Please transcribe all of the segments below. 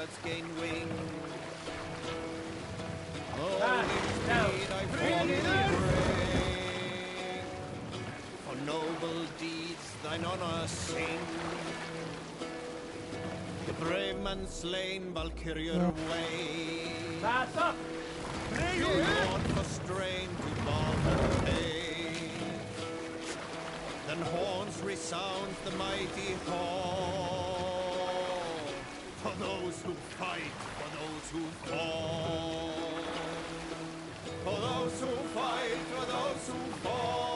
birds gain wing. Oh, indeed I fondly pray, for noble deeds thine honour sing. The brave man slain Valkyrier way. Pass up! Your Lord for strain to balm and pain. Then horns resound the mighty hall. For those who fight, for those who fall. For those who fight, for those who fall.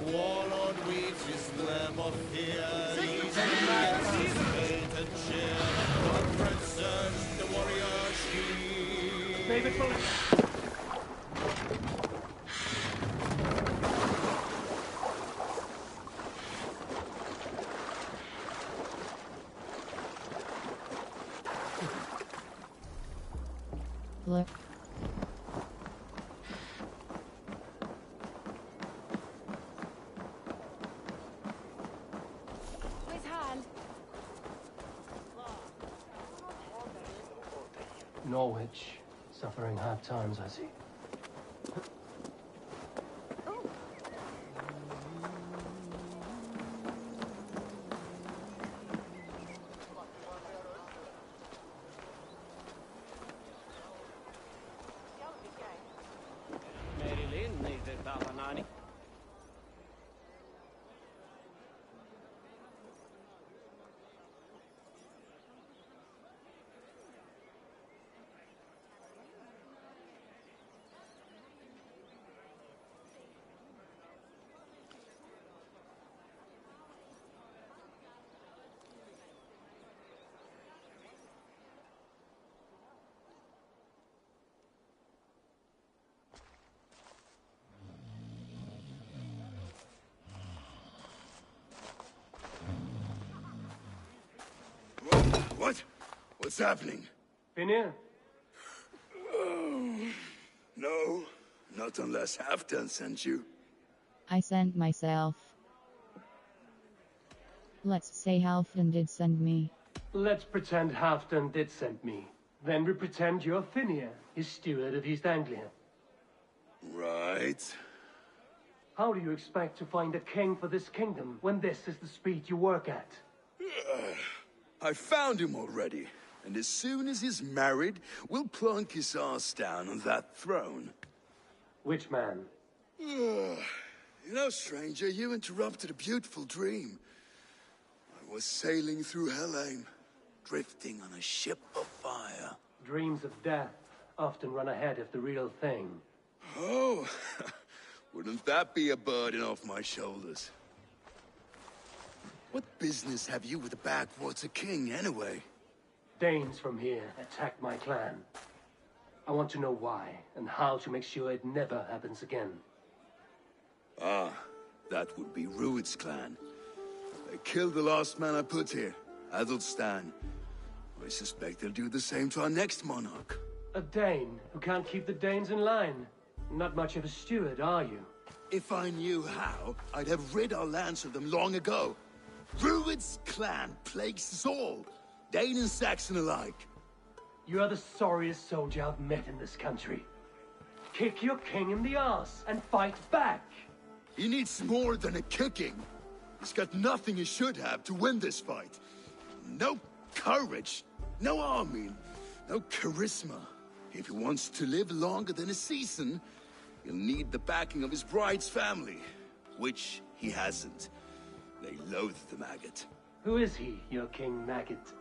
Warlord weaves his web of fear. He's and cheer. God search the warrior shield. David Bullet. Look. His hand. Norwich, suffering hard times, I see. Mary Lynn neither Tavanani. What? What's happening? Been here? No, not unless Halfdan sent you. I sent myself. Let's say Halfdan did send me. Let's pretend Halfdan did send me. Then we pretend you're Finnir, his steward of East Anglia. Right. How do you expect to find a king for this kingdom when this is the speed you work at? I found him already. And as soon as he's married, we'll plunk his ass down on that throne. Which man? You know, stranger, you interrupted a beautiful dream. I was sailing through Helheim, drifting on a ship of fire. Dreams of death often run ahead of the real thing. Oh, wouldn't that be a burden off my shoulders? What business have you with the backwater king, anyway? Danes from here attacked my clan. I want to know why, and how to make sure it never happens again. Ah, that would be Rued's clan. They killed the last man I put here, Adelstan. I suspect they'll do the same to our next monarch. A Dane who can't keep the Danes in line. Not much of a steward, are you? If I knew how, I'd have rid our lands of them long ago. Rued's clan plagues us all, Dane and Saxon alike. You are the sorriest soldier I've met in this country. Kick your king in the ass and fight back! He needs more than a kicking. He's got nothing he should have to win this fight. No courage, no army, no charisma. If he wants to live longer than a season, he'll need the backing of his bride's family, which he hasn't. They loathe the maggot. Who is he, your King Maggot?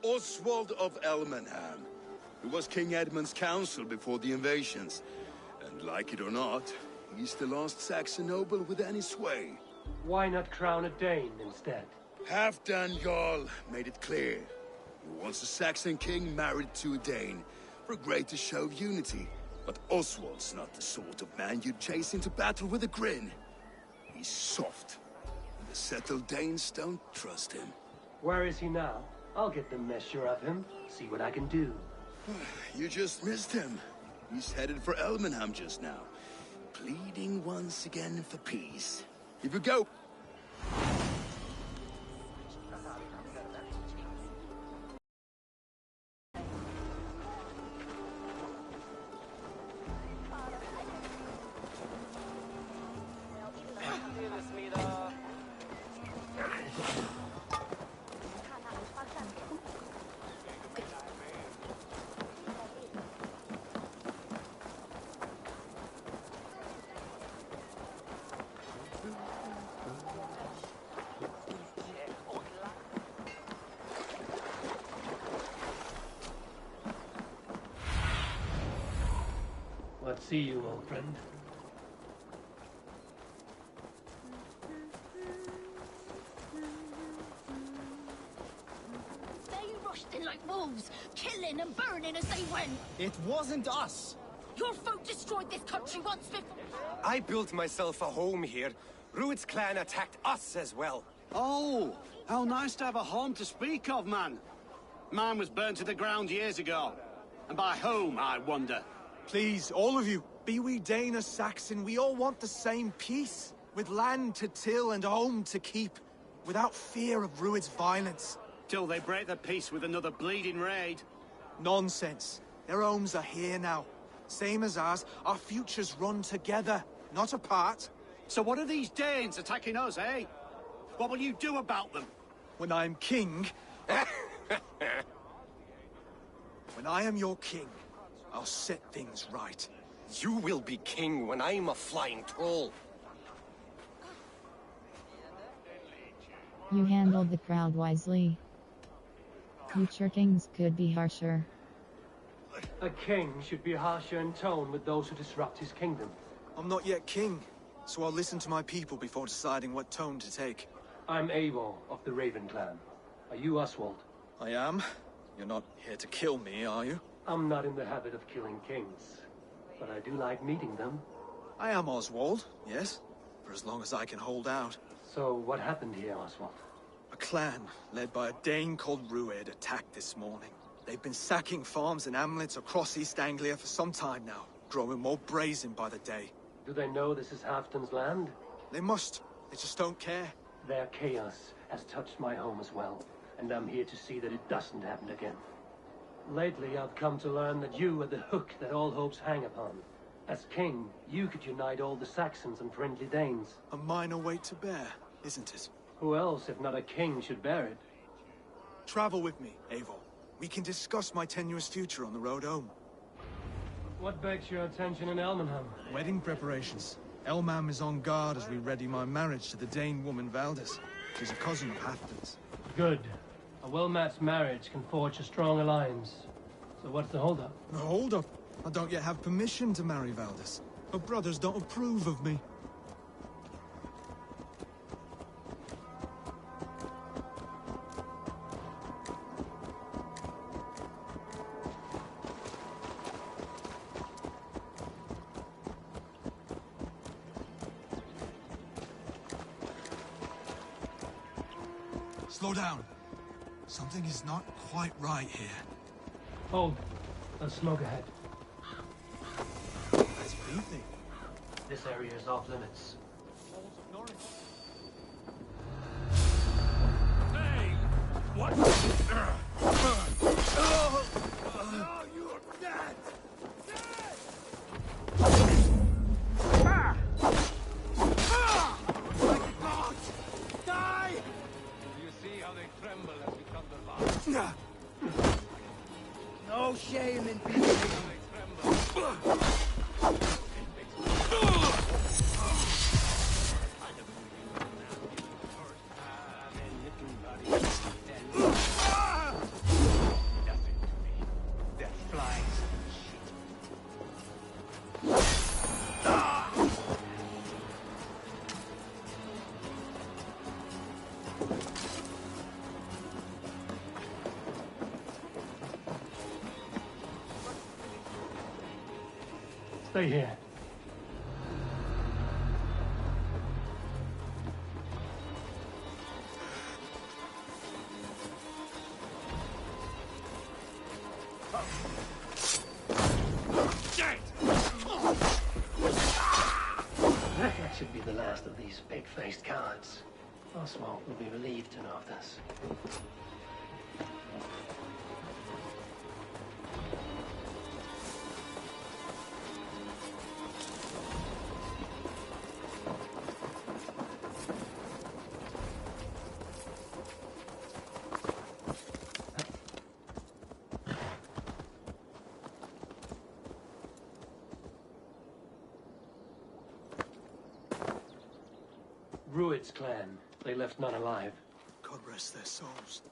Oswald of Elmenham. He was King Edmund's counsel before the invasions. And like it or not, he's the last Saxon noble with any sway. Why not crown a Dane instead? Halfdan Jarl made it clear. He wants a Saxon king married to a Dane for a greater show of unity. But Oswald's not the sort of man you'd chase into battle with a grin. He's soft, and the settled Danes don't trust him. Where is he now? I'll get the measure of him, see what I can do. You just missed him. He's headed for Elmenham just now. Pleading once again for peace. Here we go. What see you, old friend? They rushed in like wolves, killing and burning as they went. It wasn't us. Your folk destroyed this country once before. I built myself a home here. Rued's clan attacked us as well. Oh, how nice to have a home to speak of, man. Mine was burned to the ground years ago. And by whom, I wonder? Please, all of you, be we Dane or Saxon, we all want the same peace. With land to till and home to keep. Without fear of Rued's violence. Till they break the peace with another bleeding raid. Nonsense. Their homes are here now. Same as ours, our futures run together, not apart. So what are these Danes attacking us, eh? What will you do about them? When I'm king... When I am your king, I'll set things right. You will be king when I'm a flying troll. You handled the crowd wisely. Future kings could be harsher. A king should be harsher in tone with those who disrupt his kingdom. I'm not yet king, so I'll listen to my people before deciding what tone to take. I'm Eivor of the Raven clan. Are you Oswald? I am. You're not here to kill me, are you? I'm not in the habit of killing kings, but I do like meeting them. I am Oswald, yes. For as long as I can hold out. So what happened here, Oswald? A clan, led by a Dane called Rued, attacked this morning. They've been sacking farms and hamlets across East Anglia for some time now, growing more brazen by the day. Do they know this is Halfton's land? They must. They just don't care. Their chaos has touched my home as well, and I'm here to see that it doesn't happen again. Lately, I've come to learn that you are the hook that all hopes hang upon. As king, you could unite all the Saxons and friendly Danes. A minor weight to bear, isn't it? Who else, if not a king, should bear it? Travel with me, Eivor. We can discuss my tenuous future on the road home. What begs your attention in Elmenham? Wedding preparations. Elmam is on guard as we ready my marriage to the Dane woman Valdis. She's a cousin of Halfton's. Good. A well-matched marriage can forge a strong alliance. So what's the holdup? No, hold up. I don't yet have permission to marry Valdis. Her brothers don't approve of me. Slow down. Something is not quite right here. Hold. There's smoke ahead. That's beefy. This area is off limits. Hey! What? You're dead! No shame in being Stay here. the last of these pig-faced cowards. Oswald will be relieved to know of this. Rued's clan. They left none alive. God rest their souls.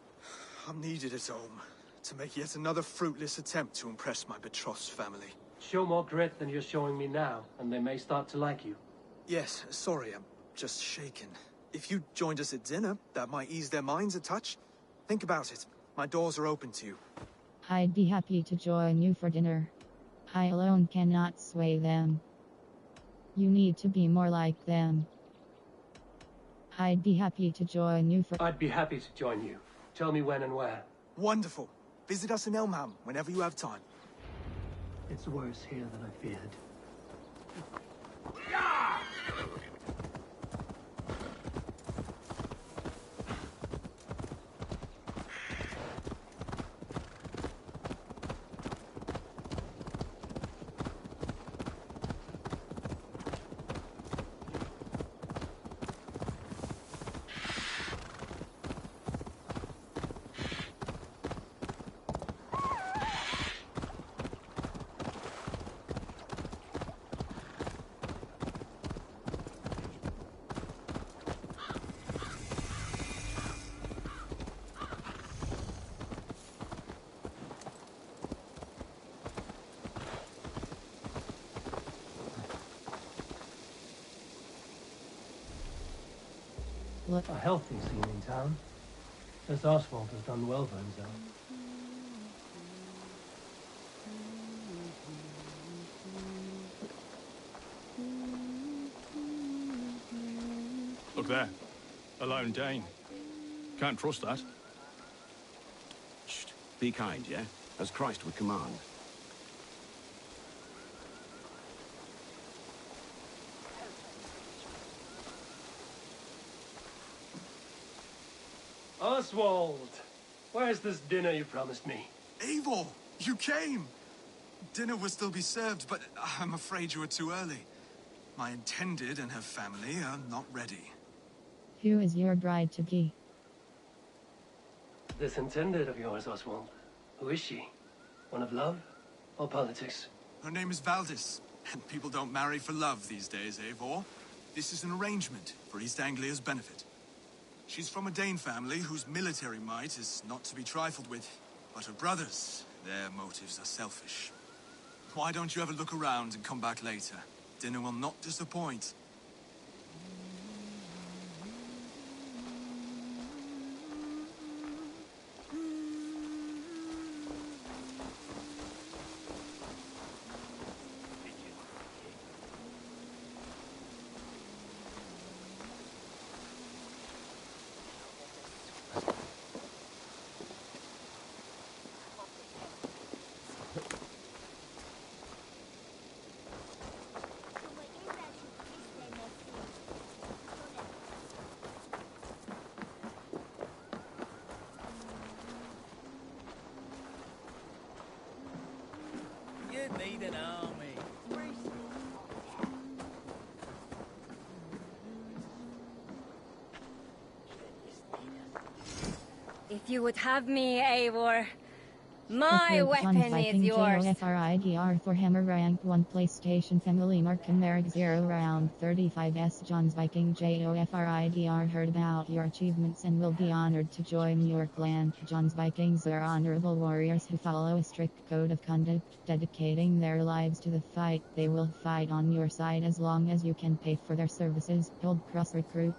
I'm needed at home to make yet another fruitless attempt to impress my betrothed family. Show more grit than you're showing me now, and they may start to like you. Yes, sorry, I'm just shaken. If you joined us at dinner, that might ease their minds a touch. Think about it. My doors are open to you. I'd be happy to join you for dinner. I alone cannot sway them. You need to be more like them. I'd be happy to join you for— I'd be happy to join you. Tell me when and where. Wonderful. Visit us in Elmham whenever you have time. It's worse here than I feared. Look, A healthy scene in town. This Oswald has done well for himself. Look there. A lone Dane. Can't trust that. Shh. Be kind, yeah? As Christ would command. Oswald! Where's this dinner you promised me? Eivor, you came! Dinner will still be served, but I'm afraid you are too early. My intended and her family are not ready. who is your bride-to-be? This intended of yours, Oswald. Who is she? One of love or politics? Her name is Valdis, and people don't marry for love these days, Eivor. This is an arrangement for East Anglia's benefit. She's from a Dane family whose military might is not to be trifled with. But her brothers, their motives are selfish. Why don't you have a look around and come back later? Dinner will not disappoint. You need an army. If you would have me, Eivor, my Approved weapon John is Viking yours. JOFRIDR for Hammer Rank 1 PlayStation Family Mark and Merrick 0 Round 35S John's Viking JOFRIDR heard about your achievements and will be honored to join your clan. John's Vikings are honorable warriors who follow a strict code of conduct, dedicating their lives to the fight. They will fight on your side as long as you can pay for their services. Gold Cross Recruit.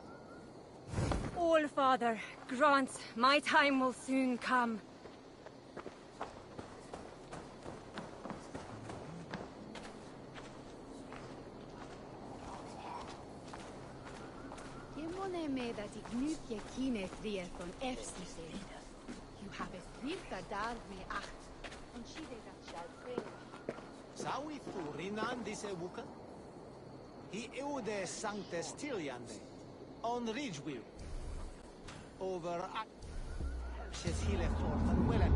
All Father, grant my time will soon come. Med att ignutje kine frier från FCC. You have a vilka där med acht. Und sie det shall fail. Sawi Furinan disse Wuka? He eude sanctes tiliande. On Ridgewheel. Over Shes hele fort and well at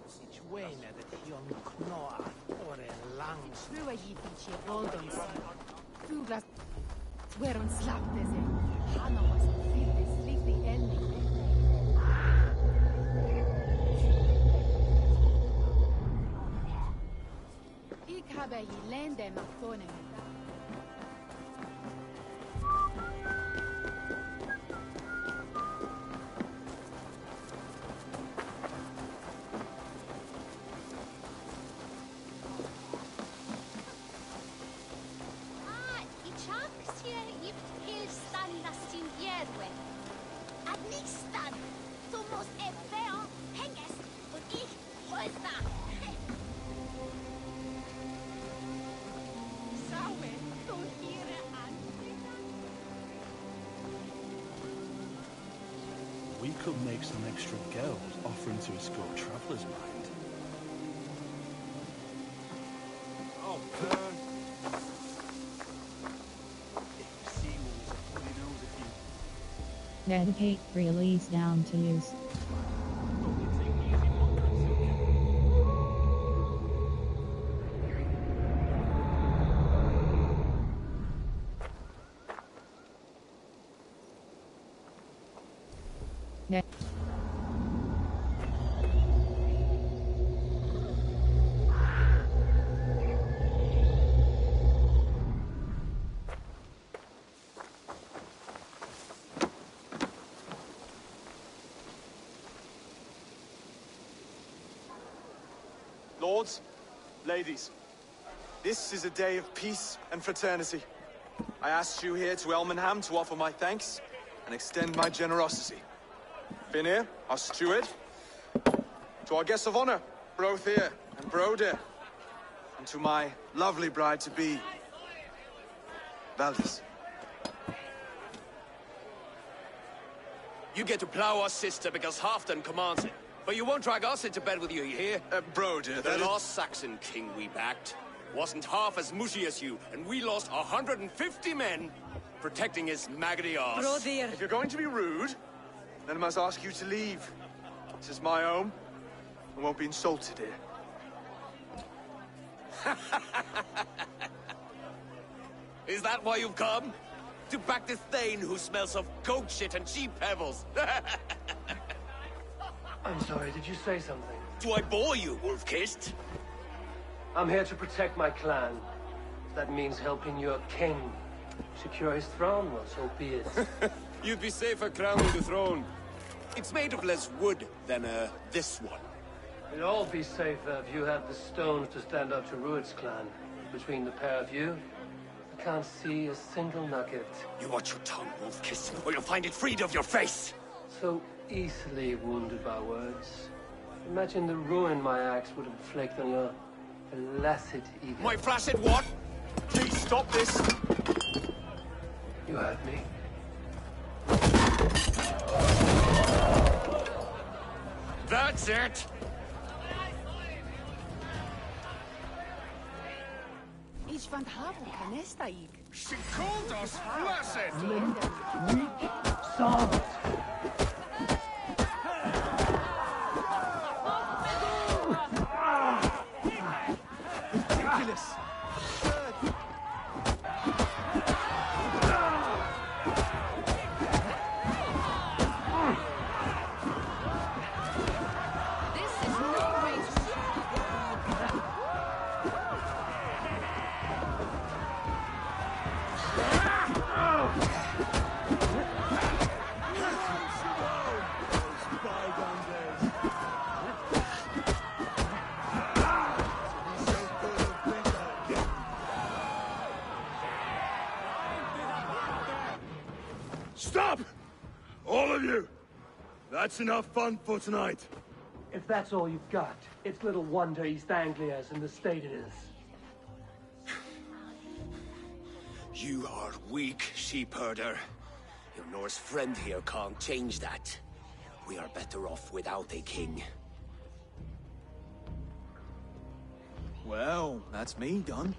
Situaine that he on knoa or a lang Frua gidici voldons. Douglas Sweron slaptese. Hanna was fildes riktig ending. Ik habe je lende machtone. We could make some extra gold offering to escort travelers, mind. Oh, burn. If you see what he knows if you... Dedicate release down to use. Lords, ladies, this is a day of peace and fraternity. I asked you here to Elmenham to offer my thanks and extend my generosity. Finir, our steward, to our guests of honor, Brothir and Brodir, and to my lovely bride-to-be, Valdis. You get to plow our sister because Halfdan commands it. But you won't drag us into bed with you, you hear? Brodir, the last Saxon king we backed wasn't half as mushy as you, and we lost 150 men protecting his maggoty arse. Brodir. If you're going to be rude, then I must ask you to leave. This is my home. I won't be insulted here. Is that why you've come? To back this Thane who smells of goat shit and cheap pebbles? I'm sorry, did you say something? Do I bore you, wolf-kissed? I'm here to protect my clan. If that means helping your king secure his throne, well, so be it. You'd be safer crowning the throne. It's made of less wood than, this one. We'd all be safer if you had the stones to stand up to Rued's clan. Between the pair of you, I can't see a single nugget. You watch your tongue, wolf-kissed, or you'll find it freed of your face! So easily wounded by words. Imagine the ruin my axe would inflict on your blessed ego. My flaccid what? Please stop this! You heard me. That's it! Ich fand Havu Canesta ik. She called us blessed! Weak, soft. Ridiculous! Stop! All of you! That's enough fun for tonight. If that's all you've got, it's little wonder East Anglia's in the state it is. You are weak, sheep herder. Your Norse friend here can't change that. we are better off without a king. Well, that's me done.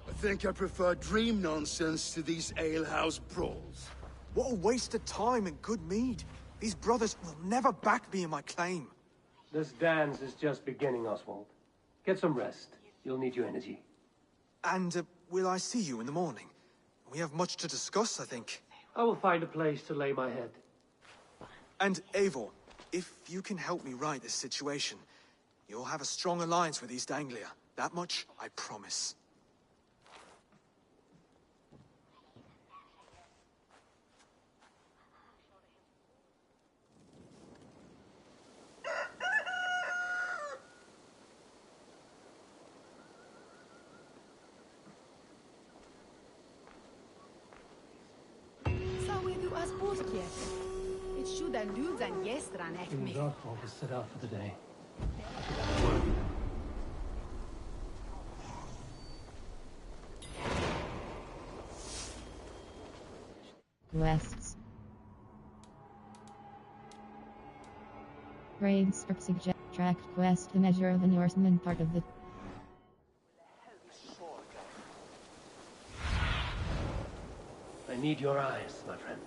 I think I prefer dream nonsense to these alehouse brawls. What a waste of time and good mead. These brothers will never back me in my claim. This dance is just beginning, Oswald. Get some rest. You'll need your energy. And will I see you in the morning? We have much to discuss, I think. I will find a place to lay my head. And Eivor, if you can help me right this situation, you'll have a strong alliance with East Anglia. That much, I promise. It should have lose and yes ran at me. Rockfall was set out for the day. Quests. Raids or suggest tracked quest. The measure of a Norseman part of the I need your eyes, my friend.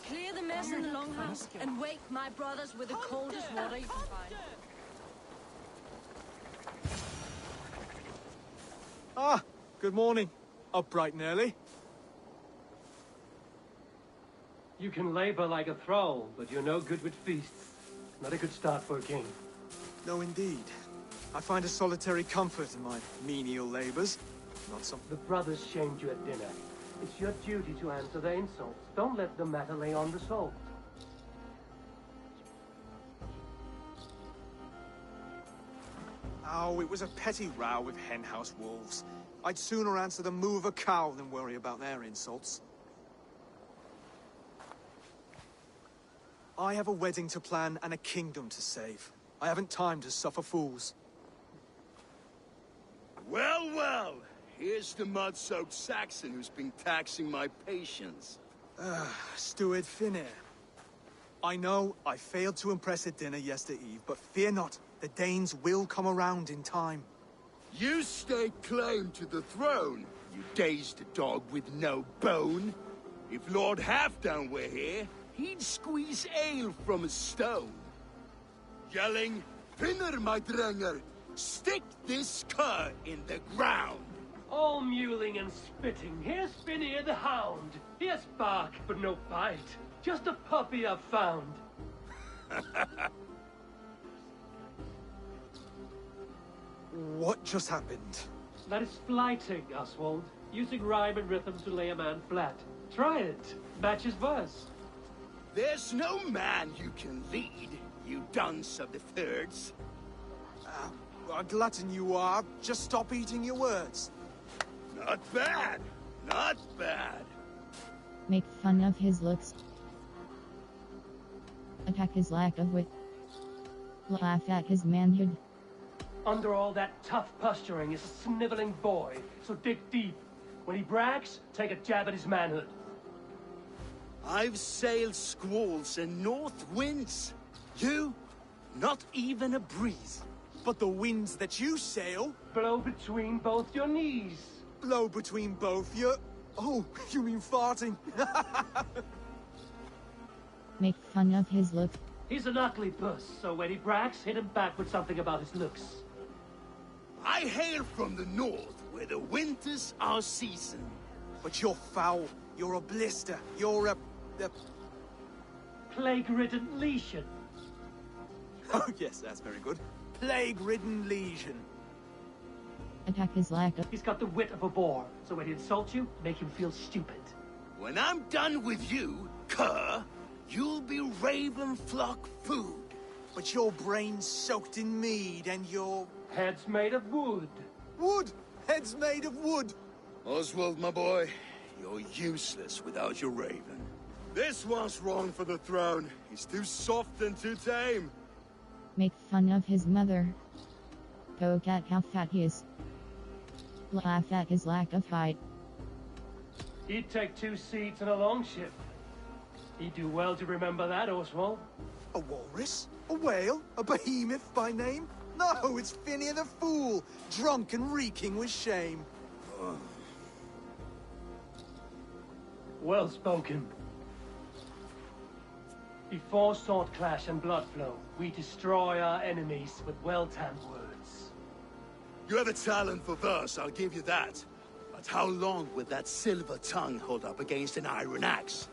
Clear the mess in the longhouse and wake my brothers with the coldest water you can find. Ah, good morning. Up bright and early. You can labor like a thrall, but you're no good with feasts. Not a good start for a king. No, indeed. I find a solitary comfort in my menial labors. Not some... The brothers shamed you at dinner. It's your duty to answer their insults. Don't let the matter lay on the salt. Oh, it was a petty row with henhouse wolves. I'd sooner answer the moo of a cow than worry about their insults. I have a wedding to plan and a kingdom to save. I haven't time to suffer fools. Well, well. Here's the mud-soaked Saxon who's been taxing my patience. Steward Finnair. I know I failed to impress at dinner yestereve, but fear not, the Danes will come around in time. You stake claim to the throne, you dazed dog with no bone. If Lord Halfdan were here, he'd squeeze ale from a stone. Yelling, Finnair, my drenger, stick this cur in the ground. All mewling and spitting. Here's Finnear the hound. He has bark, but no bite. Just a puppy I've found. What just happened? That is flighting, Oswald. Using rhyme and rhythm to lay a man flat. Try it. Matches verse. There's no man you can lead, you dunce of the thirds. A glutton you are. Just stop eating your words. Not bad. Not bad. make fun of his looks, attack his lack of wit, laugh at his manhood. Under all that tough posturing is a sniveling boy, so dig deep. When he brags, take a jab at his manhood. I've sailed squalls and north winds. You, not even a breeze. But the winds that you sail... Blow between both your knees. Blow between both your... Oh, you mean farting? Make fun of his look. He's an ugly puss, so when he brags, hit him back with something about his looks. I hail from the north, where the winters are season. But you're foul. You're a blister. You're a... Plague-ridden lesion. Oh, yes, that's very good. Plague-ridden lesion. Attack his lack of... He's got the wit of a boar, so when he insults you, make him feel stupid. When I'm done with you, cur, you'll be raven flock food. But your brain's soaked in mead and your... Head's made of wood. Wood! Head's made of wood! Oswald, my boy, you're useless without your raven. This one's wrong for the throne. He's too soft and too tame. Make fun of his mother. Poke at how fat he is. Laugh at his lack of height. He'd take 2 seats in a longship. He'd do well to remember that, Oswald. A walrus? A whale? A behemoth by name? No, it's Finney the Fool, drunk and reeking with shame. Well spoken. Before sword clash and blood flow, we destroy our enemies with well-timed words. You have a talent for verse, I'll give you that. But how long will that silver tongue hold up against an iron axe?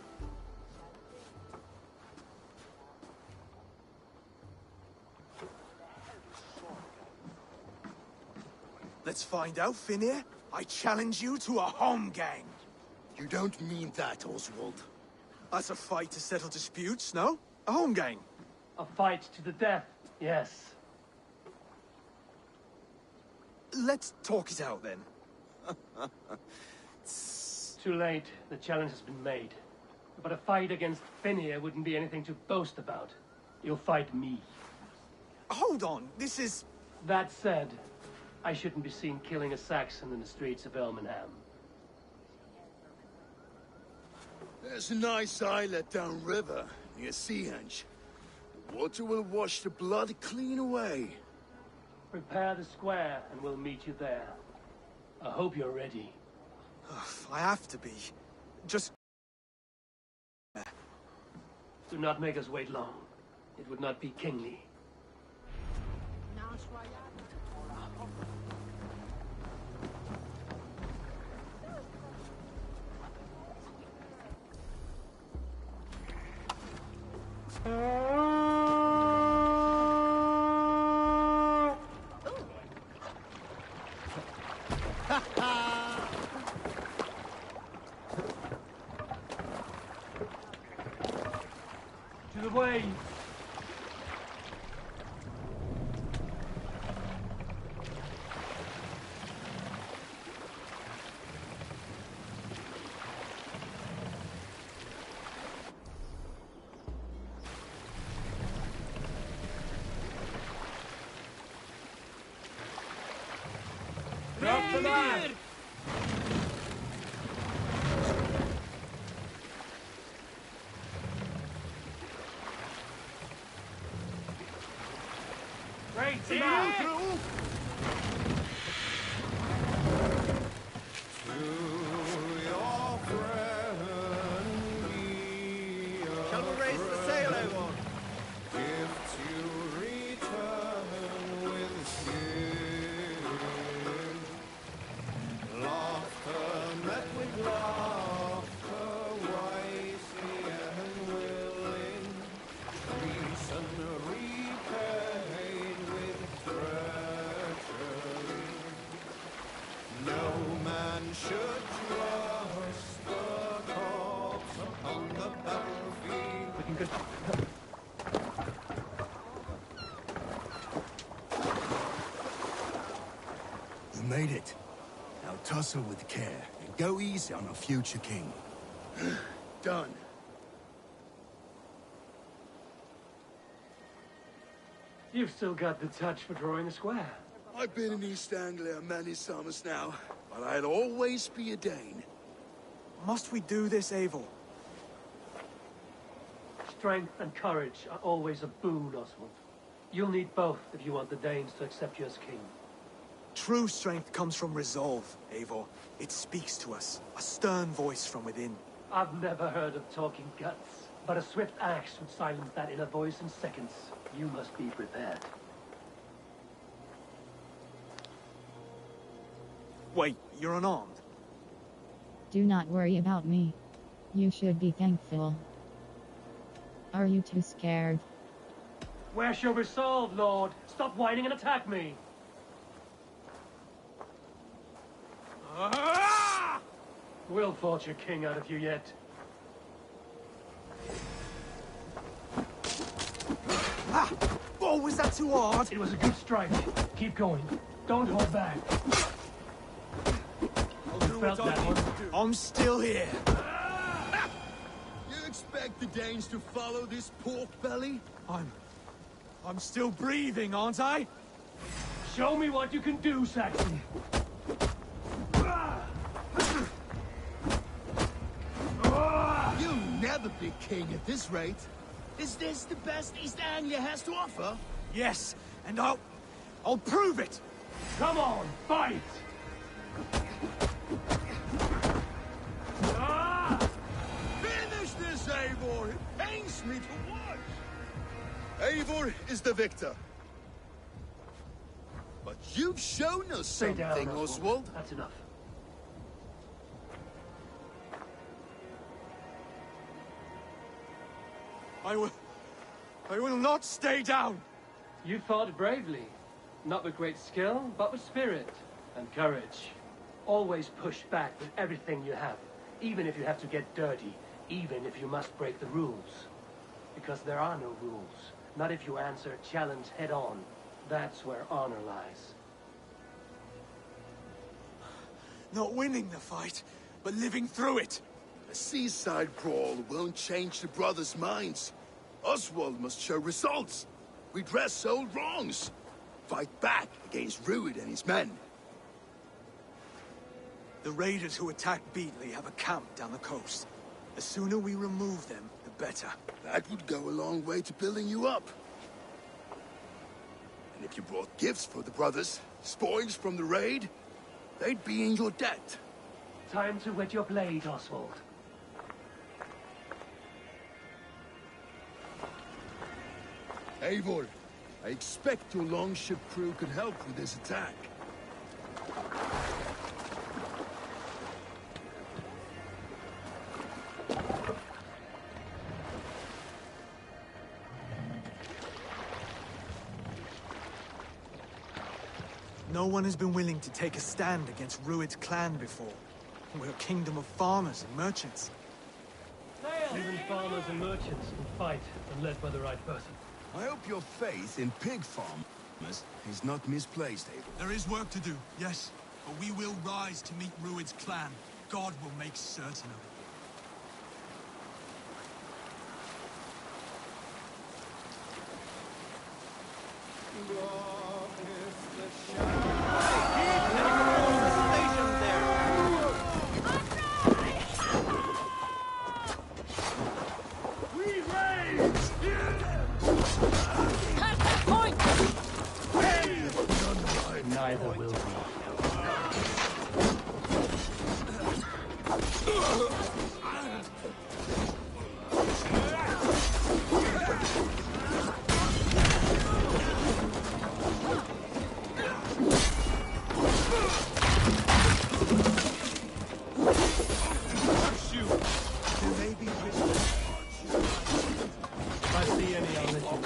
Let's find out, Finney. I challenge you to a home gang. You don't mean that, Oswald. That's a fight to settle disputes, no? A home gang. A fight to the death, yes. Let's talk it out, then. Too late. The challenge has been made. But a fight against Finney wouldn't be anything to boast about. You'll fight me. Hold on, this is... That said, I shouldn't be seen killing a Saxon in the streets of Elmenham. There's a nice islet downriver, near Seahenge. The water will wash the blood clean away. Prepare the square, and we'll meet you there. I hope you're ready. I have to be. Just... Do not make us wait long. It would not be kingly. To the way. Drop the knife! Great, now! Shall we raise the sail, everyone? If you return with skill, laughter met with laughter, wisely and willing, reason repaid with treachery. No man should trust the corpse upon the battlefield. Looking good. You made it. Now tussle with care, and go easy on our future king. Done. You've still got the touch for drawing a square. I've been in East Anglia many summers now, but I'll always be a Dane. Must we do this, Eivor? Strength and courage are always a boon, Oswald. You'll need both if you want the Danes to accept you as king. True strength comes from resolve, Eivor. It speaks to us, a stern voice from within. I've never heard of talking guts, but a swift axe would silence that inner voice in seconds. You must be prepared. Wait, you're unarmed? Do not worry about me. You should be thankful. Are you too scared? Where's your resolve, Lord? Stop whining and attack me! We'll forge your king out of you yet. Ah! Oh, was that too hard? It was a good strike. Keep going. Don't hold back. You felt that one? I'm still here. You expect the Danes to follow this pork belly? I'm still breathing, aren't I? Show me what you can do, Saxon. have a big king at this rate. Is this the best East Anglia has to offer? Yes, and I'll prove it! Come on, fight! Finish this, Eivor! It pains me to watch! Eivor is the victor. But you've shown us Stay something, down, Oswald. That's enough. I will not stay down! You fought bravely. Not with great skill, but with spirit and courage. Always push back with everything you have. Even if you have to get dirty. Even if you must break the rules. Because there are no rules. Not if you answer a challenge head on. That's where honor lies. Not winning the fight, but living through it. A seaside brawl won't change the brothers' minds. Oswald must show results. Redress old wrongs. Fight back against Rued and his men. The raiders who attacked Beatley have a camp down the coast. The sooner we remove them, the better. That would go a long way to building you up. And if you brought gifts for the brothers, spoils from the raid, they'd be in your debt. Time to wet your blade, Oswald. Eivor, I expect your longship crew could help with this attack. No one has been willing to take a stand against Rued's clan before. We're a kingdom of farmers and merchants. Even farmers and merchants can fight when led by the right person. I hope your faith in pig farmers is not misplaced, Eivor. There is work to do, yes. But we will rise to meet Rued's clan. God will make certain of it. Neither will be. If I see any, I'll let you know.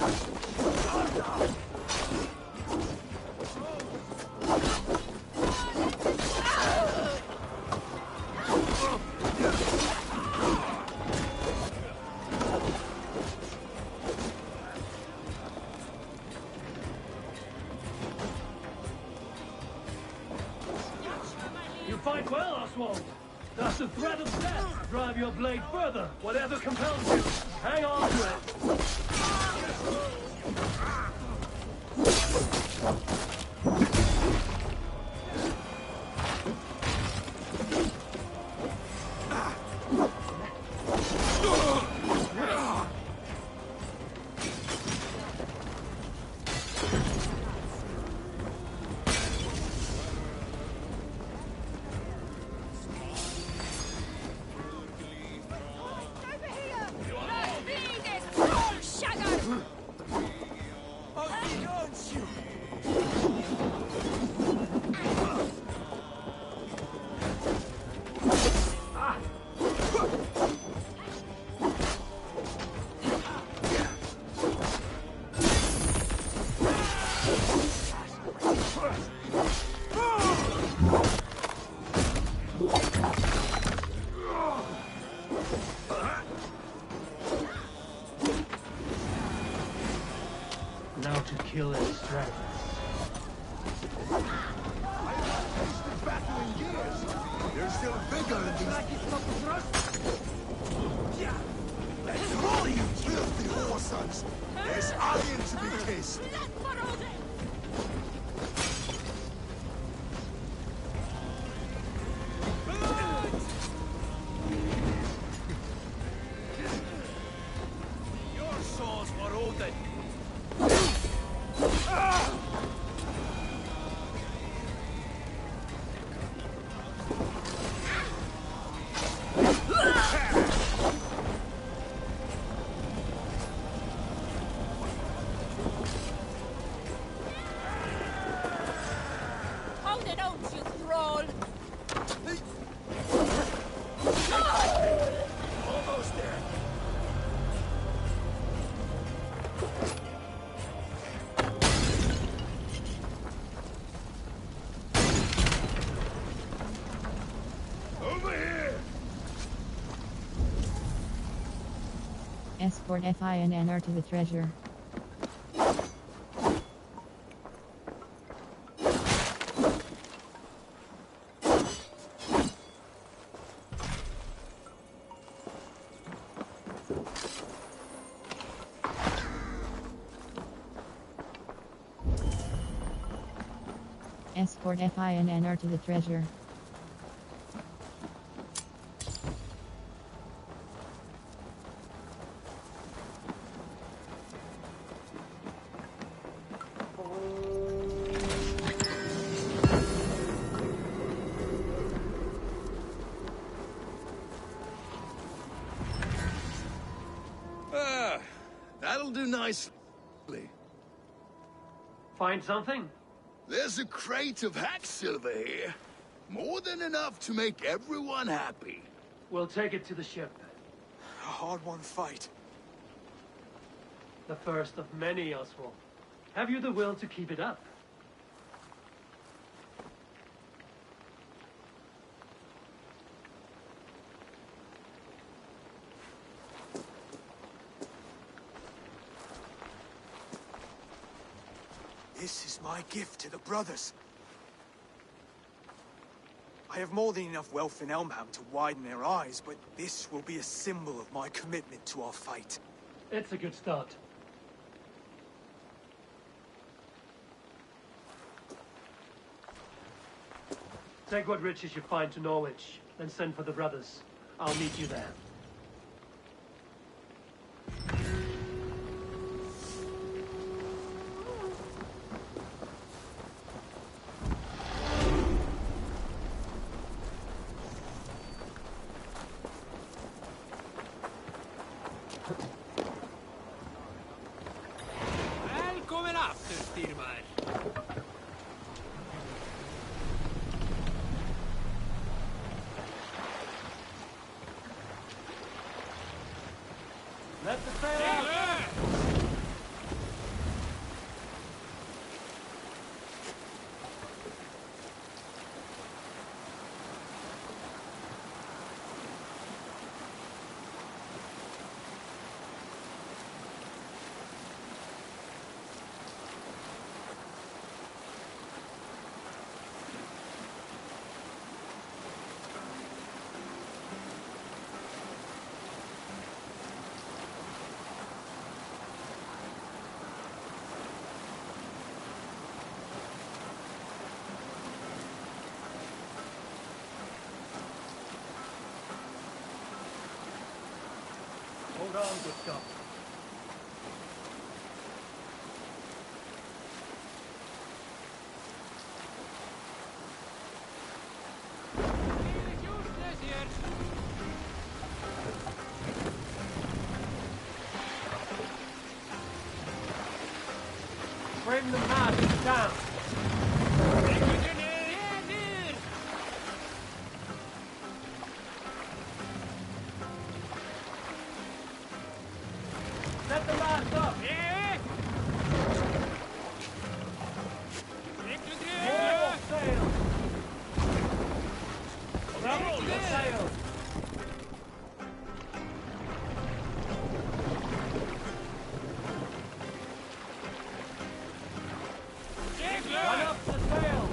You fight well, Oswald. Does the threat of death drive your blade further? Whatever compels you, hang on to it. Now to kill and strike. They're still bigger than these. Yeah. Let's roll, you filthy whoresons. There's iron to be kissed. Escort FINNR to the treasure. Escort FINNR to the treasure. That'll do nicely. Find something? There's a crate of hack silver here. More than enough to make everyone happy. We'll take it to the ship. A hard-won fight. The first of many, Oswald. Have you the will to keep it up? This is my gift to the brothers. I have more than enough wealth in Elmham to widen their eyes, but this will be a symbol of my commitment to our fight. It's a good start. Take what riches you find to Norwich, then send for the brothers. I'll meet you there. Velkommen aftur, styrmaður. Let the sail out! Hold on, good stuff. Bring the mast down. Set the mast up. More sail. Double the sail. Run up the sail.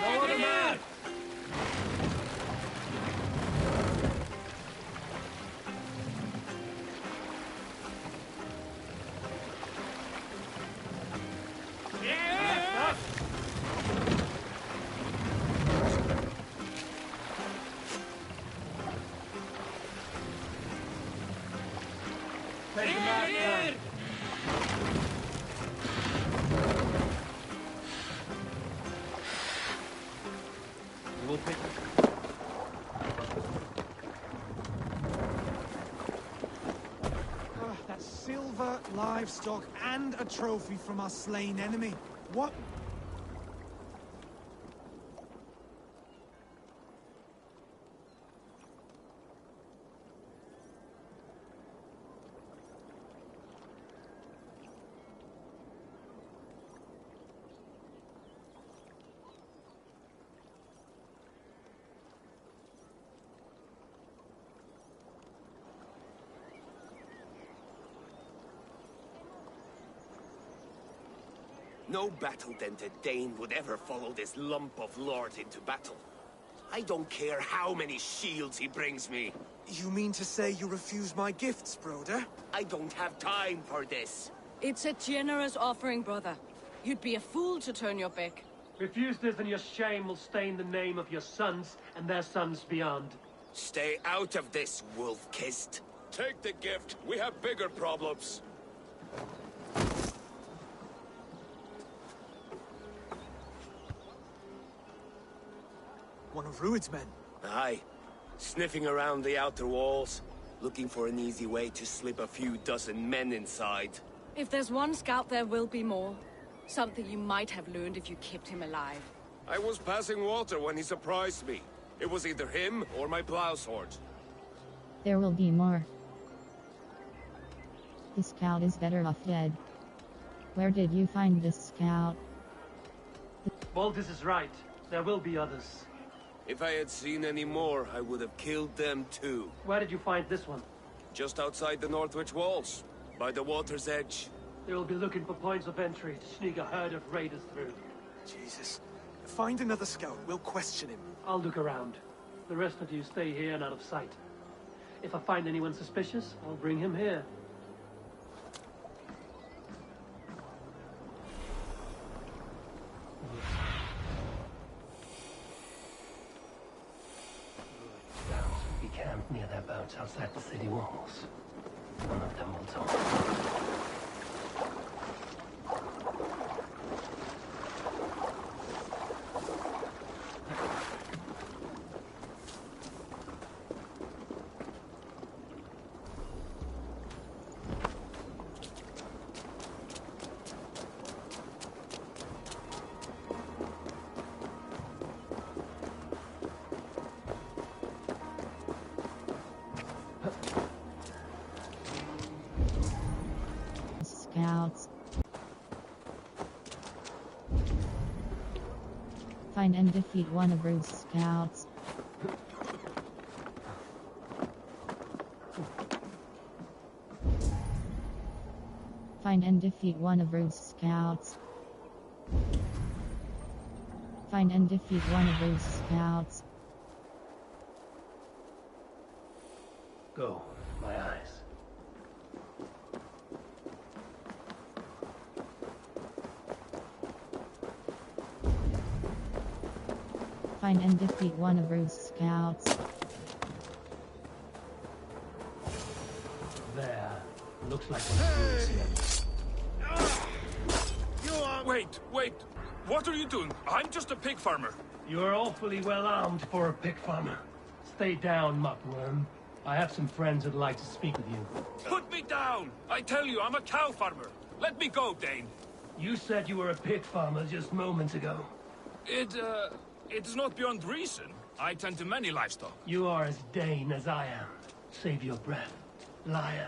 Lower the mast. Take the mast down. We'll pick That's silver, livestock, and a trophy from our slain enemy. What No battle-dented Dane would ever follow this lump of lord into battle. I don't care how many shields he brings me. You mean to say you refuse my gifts, Broder? I don't have time for this. It's a generous offering, brother. You'd be a fool to turn your back. Refuse this and your shame will stain the name of your sons and their sons beyond. Stay out of this, wolf-kissed. Take the gift. We have bigger problems. One of Rued's men. Aye. Sniffing around the outer walls, looking for an easy way to slip a few dozen men inside. If there's one scout, there will be more. Something you might have learned if you kept him alive. I was passing water when he surprised me. It was either him or my plow sword. There will be more. The scout is better off dead. Where did you find this scout? Baldus is right. There will be others. If I had seen any more, I would have killed them too. Where did you find this one? Just outside the Northwich walls, by the water's edge. They will be looking for points of entry to sneak a herd of raiders through. Jesus. Find another scout. We'll question him. I'll look around. The rest of you stay here and out of sight. If I find anyone suspicious, I'll bring him here. Be camped near their boats outside the city walls. One of them will talk. Scouts. Find and defeat one of Rude's scouts. Find and defeat one of Rude's scouts. Find and defeat one of Rude's scouts. Go, my eyes. Find and defeat one of Rude's scouts. There. Looks like one of Rude's here. Wait! What are you doing? I'm just a pig farmer. You're awfully well armed for a pig farmer. Stay down, muckworm. I have some friends who'd like to speak with you. Put me down! I tell you, I'm a cow farmer. Let me go, Dane. You said you were a pig farmer just moments ago. It's not beyond reason. I tend to many livestock. You are as Dane as I am. Save your breath, liar.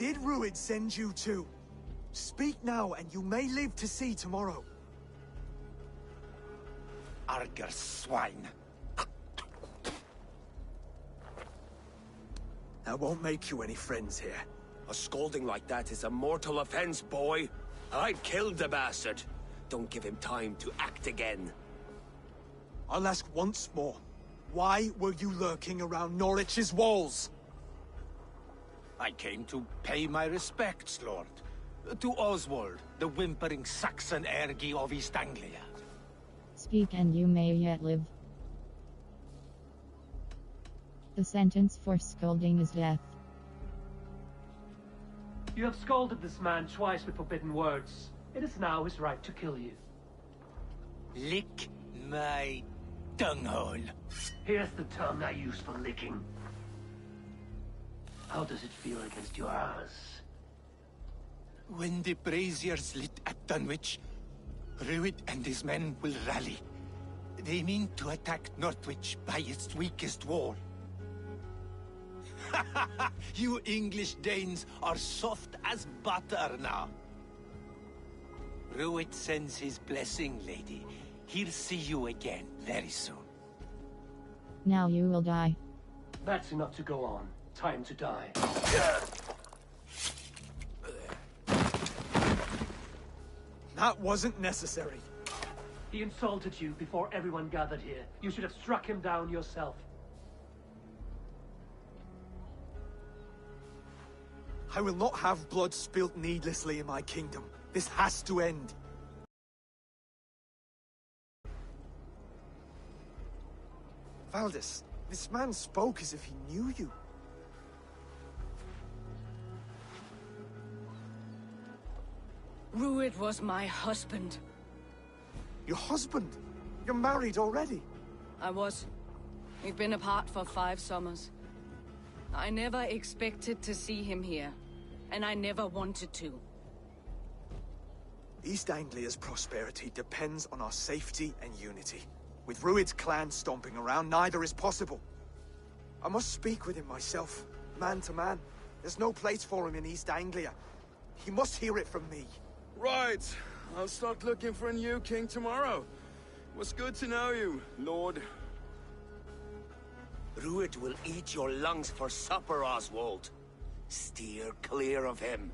did Rued send you to? Speak now, and you may live to see tomorrow. Arger swine. I won't make you any friends here. A scolding like that is a mortal offense, boy. I'd killed the bastard. Don't give him time to act again. I'll ask once more. Why were you lurking around Norwich's walls? I came to pay my respects, Lord. To Oswald, the whimpering Saxon ergi of East Anglia. Speak and you may yet live. The sentence for scolding is death. You have scolded this man twice with forbidden words. It is now his right to kill you. Lick my dunghole. Here's the tongue I use for licking. How does it feel against yours? When the braziers lit at Dunwich, Rued and his men will rally. They mean to attack Northwich by its weakest wall. You English Danes are soft as butter now. Rued sends his blessing, lady. He'll see you again very soon. Now you will die. That's enough to go on. Time to die. That wasn't necessary. He insulted you before everyone gathered here. You should have struck him down yourself. I will not have blood spilt needlessly in my kingdom. This has to end. Valdis, this man spoke as if he knew you. Rued was my husband. Your husband? You're married already? I was. We've been apart for 5 summers. I never expected to see him here, and I never wanted to. East Anglia's prosperity depends on our safety and unity. With Rued's clan stomping around, neither is possible. I must speak with him myself, man to man. There's no place for him in East Anglia. He must hear it from me. Right. I'll start looking for a new king tomorrow. It was good to know you, Lord. Rued will eat your lungs for supper, Oswald. Steer clear of him.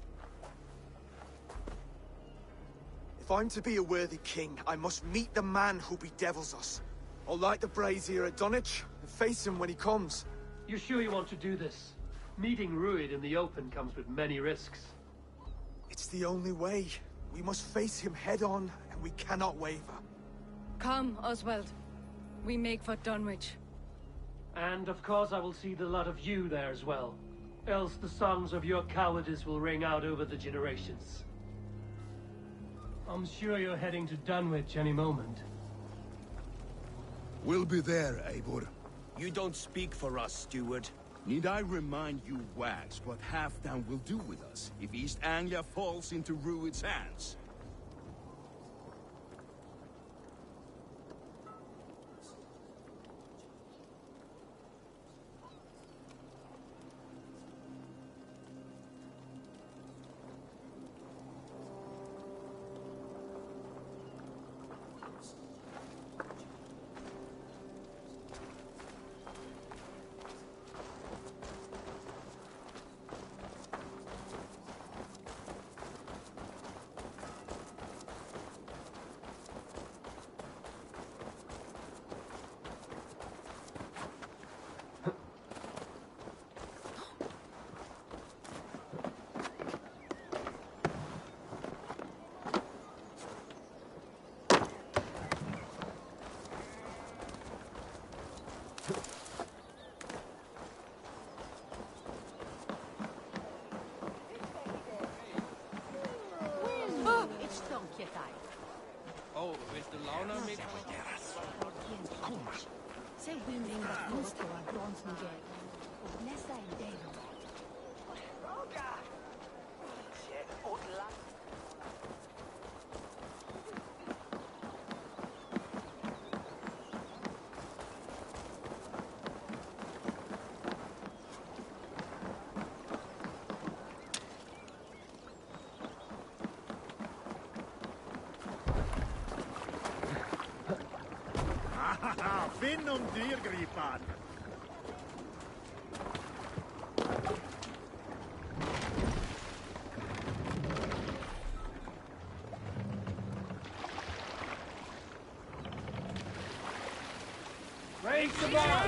If I'm to be a worthy king, I must meet the man who bedevils us. I'll light the brazier at Dunwich and face him when he comes. You sure you want to do this? Meeting Rued in the open comes with many risks. It's the only way. We must face him head-on, and we cannot waver. Come, Oswald. We make for Dunwich. And of course I will see the lot of you there as well. Else the songs of your cowardice will ring out over the generations. I'm sure you're heading to Dunwich any moment. We'll be there, Eivor. You don't speak for us, steward. Need I remind you, wags, what Halfdan will do with us if East Anglia falls into Rued's hands? Oh, hvis du lavner mig... Se wymieniła mnóstwo brąznego. Odnesa idejną. Finnum dyrgripan! Raise the bar!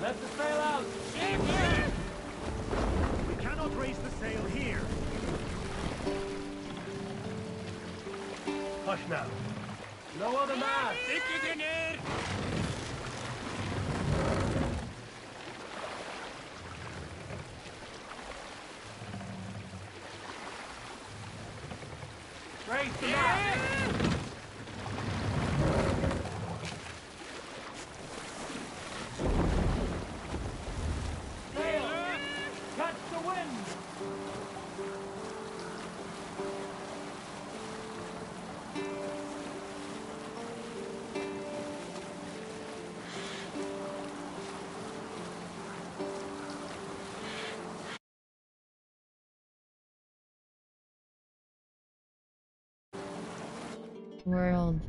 Let the sail out! We cannot raise the sail here. Hush now. No other mast! Stick it in here! Raise the mast! Catch the wind! World.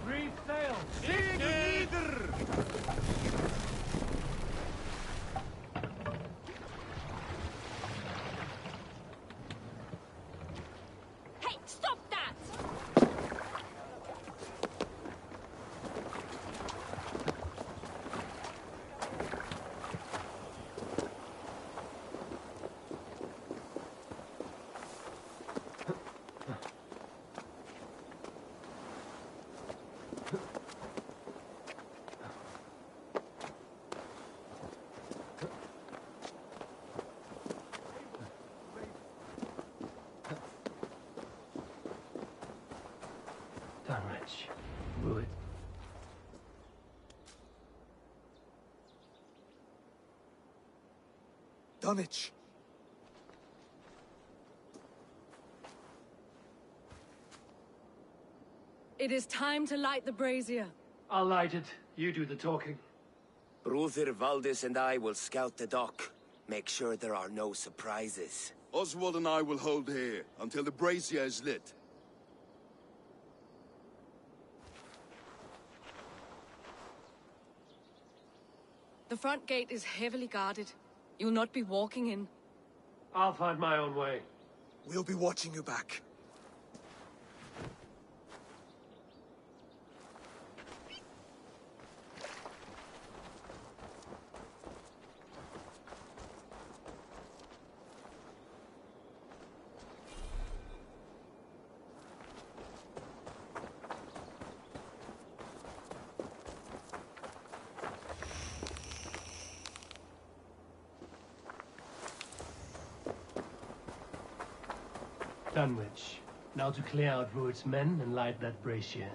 Reef sail! Hey, stop that! Dunwich. Wood. Dunwich! It is time to light the brazier. I'll light it. You do the talking. Brother Valdis and I will scout the dock. Make sure there are no surprises. Oswald and I will hold here until the brazier is lit. The front gate is heavily guarded. You'll not be walking in. I'll find my own way. We'll be watching you back. Dunwich. Now to clear out Rued's men and light that brazier.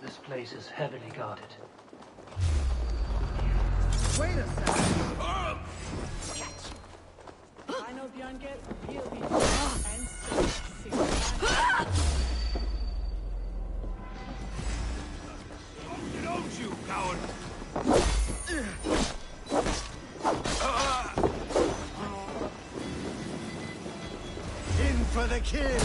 This place is heavily guarded. Wait a second! I know Björngel, he'll be and Don't you, coward! In for the kill!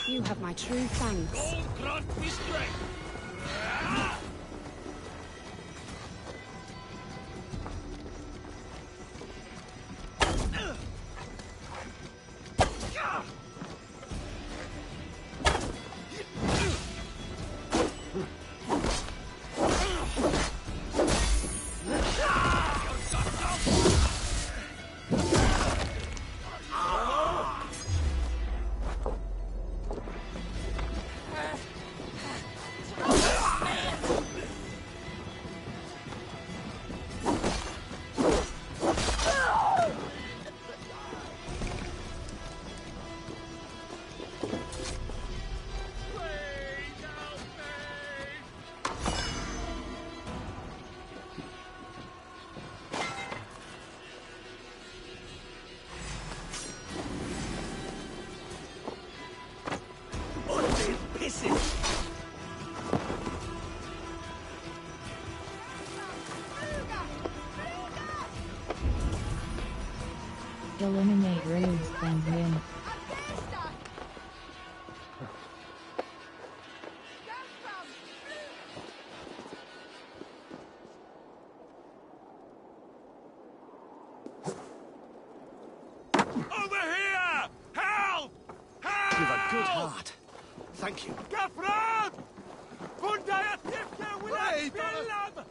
You have my true thanks. Gold grant me strength! Eliminate Rued's clansmen. Over here! Help! Help! You've a good heart. Thank you. Gafran! Fundaya Tifke will Finnland!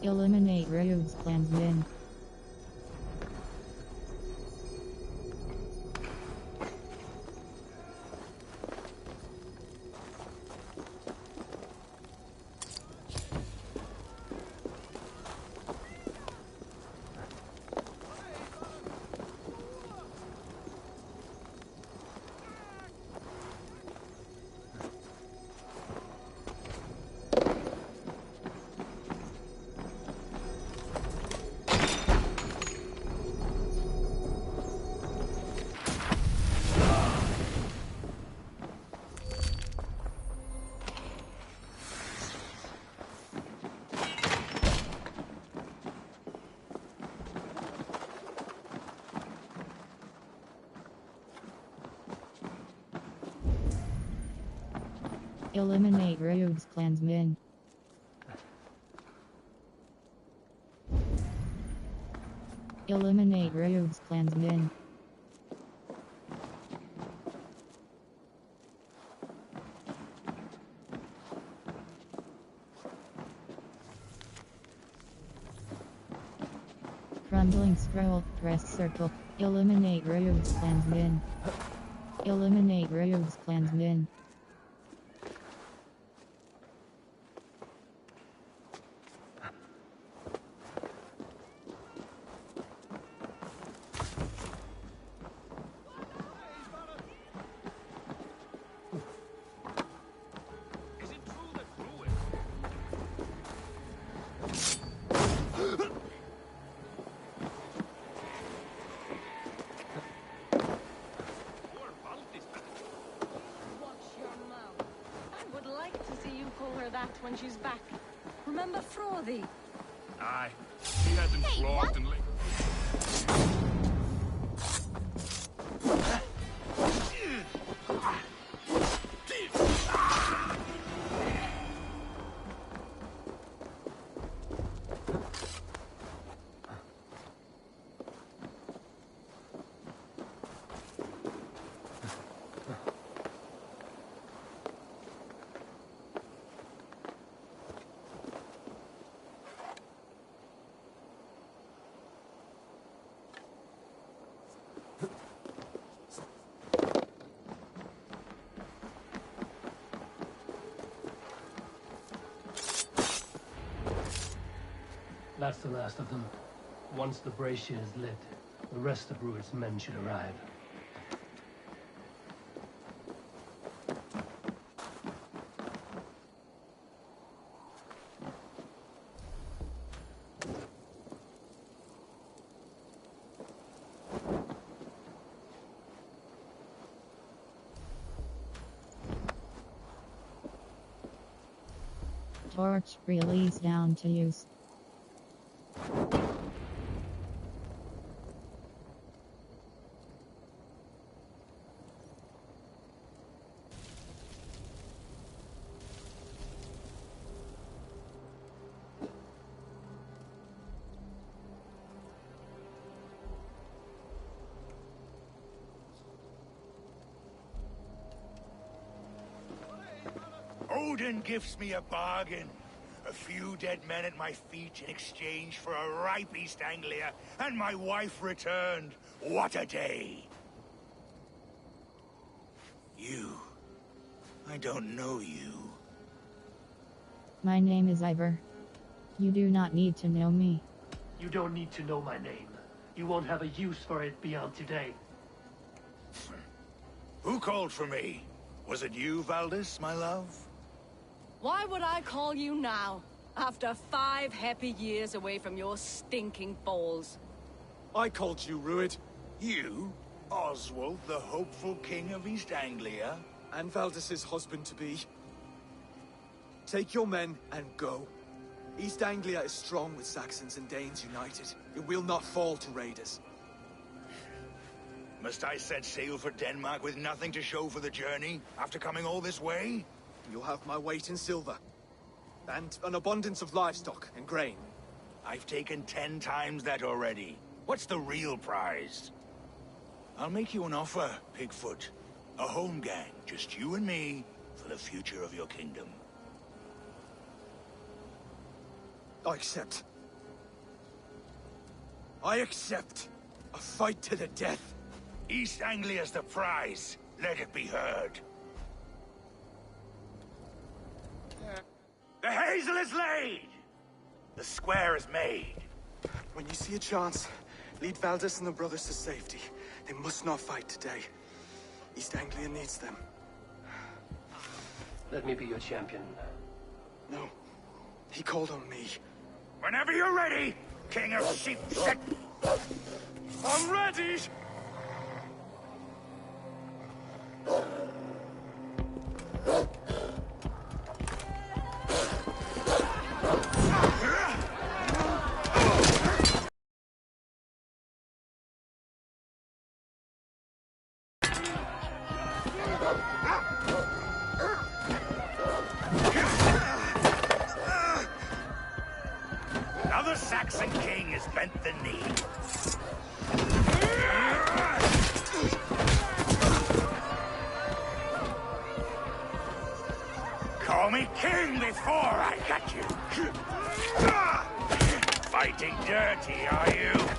Eliminate Rued's clansmen. Eliminate Rogue's clansmen. Eliminate Rogue's clansmen. Crumbling scroll, press circle. Eliminate Rogue's clansmen. Eliminate Rogue's clansmen. When she's back. Remember Frothy? Aye. He had been flogged and licked. That's the last of them. Once the brazier is lit, the rest of Rued's men should arrive. Torch release down to use. Odin gives me a bargain. A few dead men at my feet in exchange for a ripe East Anglia, and my wife returned. What a day! You. I don't know you. My name is Ivor. You do not need to know me. You don't need to know my name. You won't have a use for it beyond today. Who called for me? Was it you, Valdis, my love? Why would I call you now, after 5 happy years away from your stinking balls? I called you, Rued. You? Oswald, the hopeful king of East Anglia? And Valdis's husband-to-be. Take your men and go. East Anglia is strong with Saxons and Danes united. It will not fall to raiders. Must I set sail for Denmark with nothing to show for the journey, after coming all this way? You'll have my weight in silver. And an abundance of livestock and grain. I've taken 10 times that already. What's the real prize? I'll make you an offer, Pigfoot. A home gang, just you and me, for the future of your kingdom. I accept. I accept. A fight to the death. East Anglia's the prize. Let it be heard. The hazel is laid! The square is made. When you see a chance, lead Valdis and the brothers to safety. They must not fight today. East Anglia needs them. Let me be your champion. No. He called on me. Whenever you're ready, King of Sheep Set. I'm ready! bent the knee. Call me king before I got you. Fighting dirty, are you?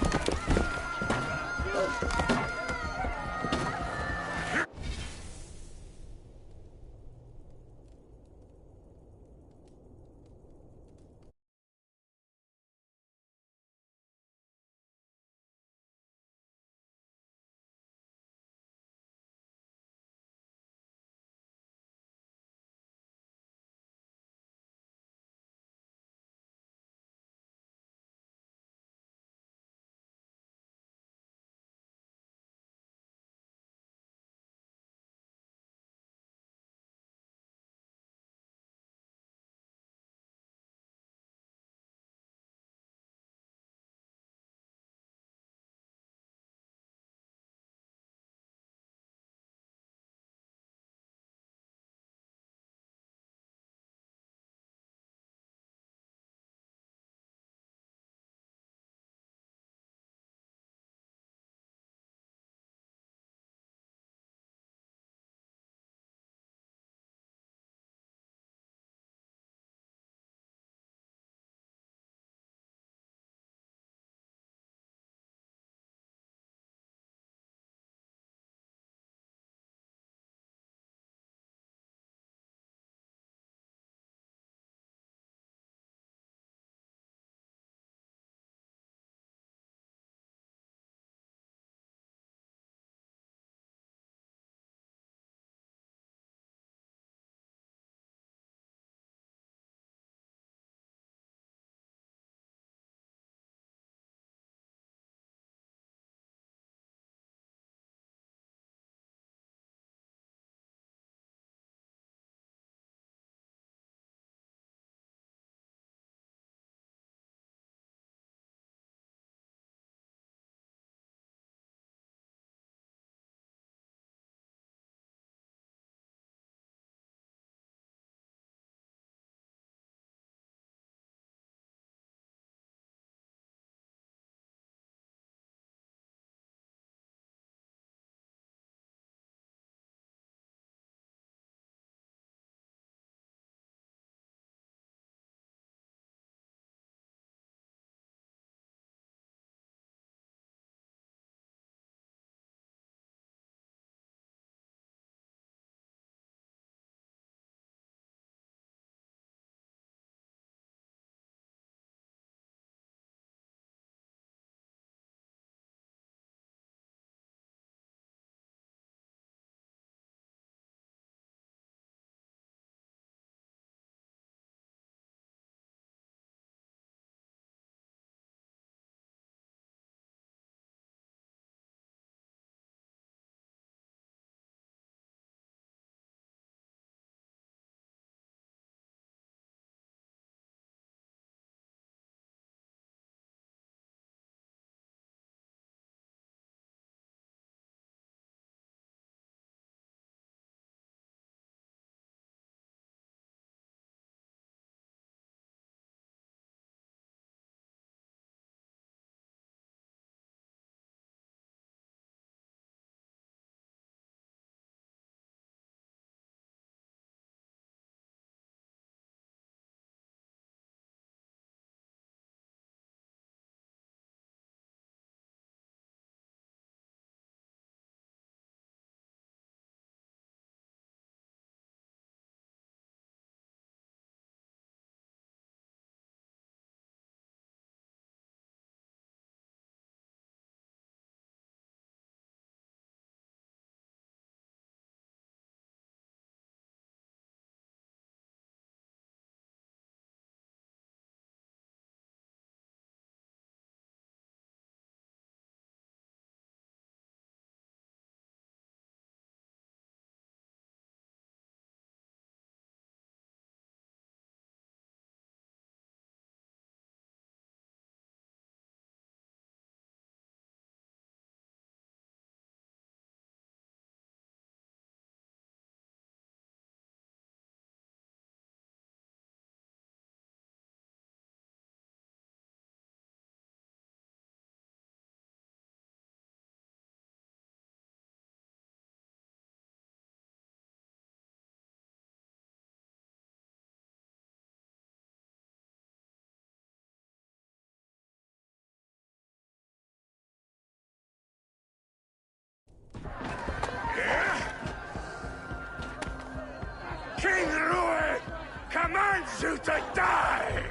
to die!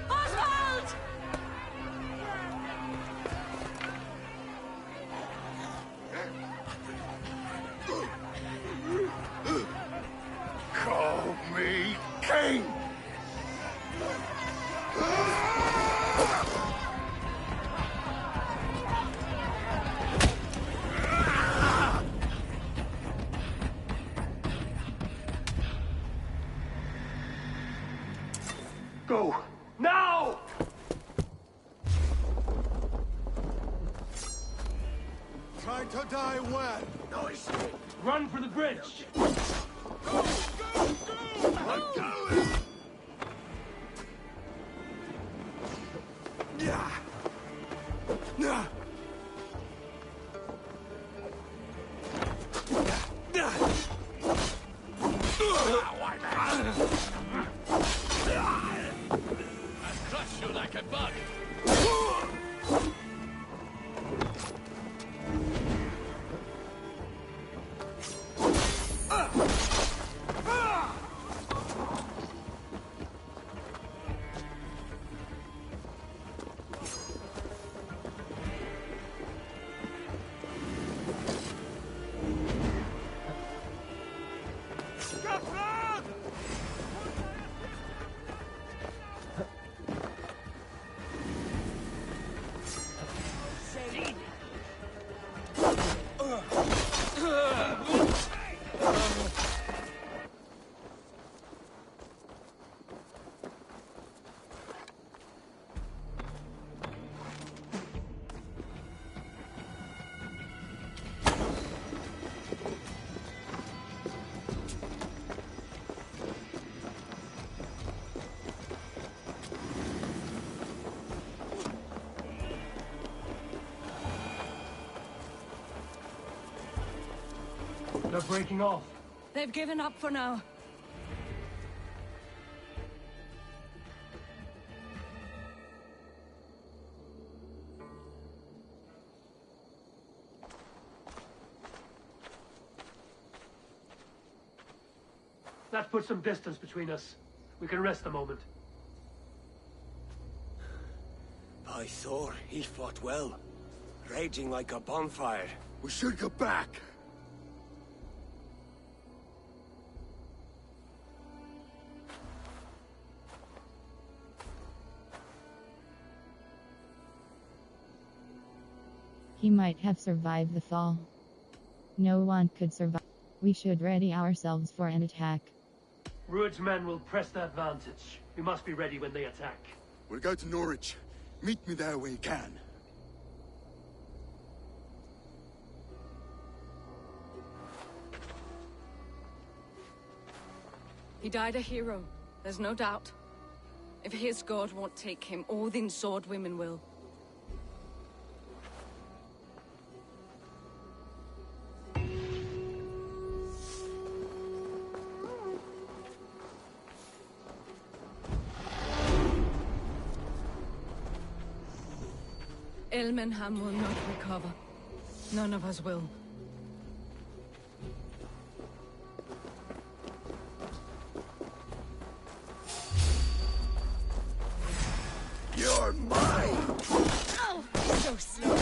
Oswald! Call me king! Go! Now! Try to die well. No escape. Run for the bridge! I'm going! Yeah. Yeah. Crush you like a bug. They're breaking off. They've given up for now. That puts some distance between us. We can rest a moment. By Thor, he fought well. Raging like a bonfire. We should go back. He might have survived the fall. No one could survive. We should ready ourselves for an attack. Rued's men will press the advantage. We must be ready when they attack. We'll go to Norwich. Meet me there when you can. He died a hero, there's no doubt. If his god won't take him, Odin's sword women will. Elmenham will not recover. None of us will. You're mine! Oh, so slow.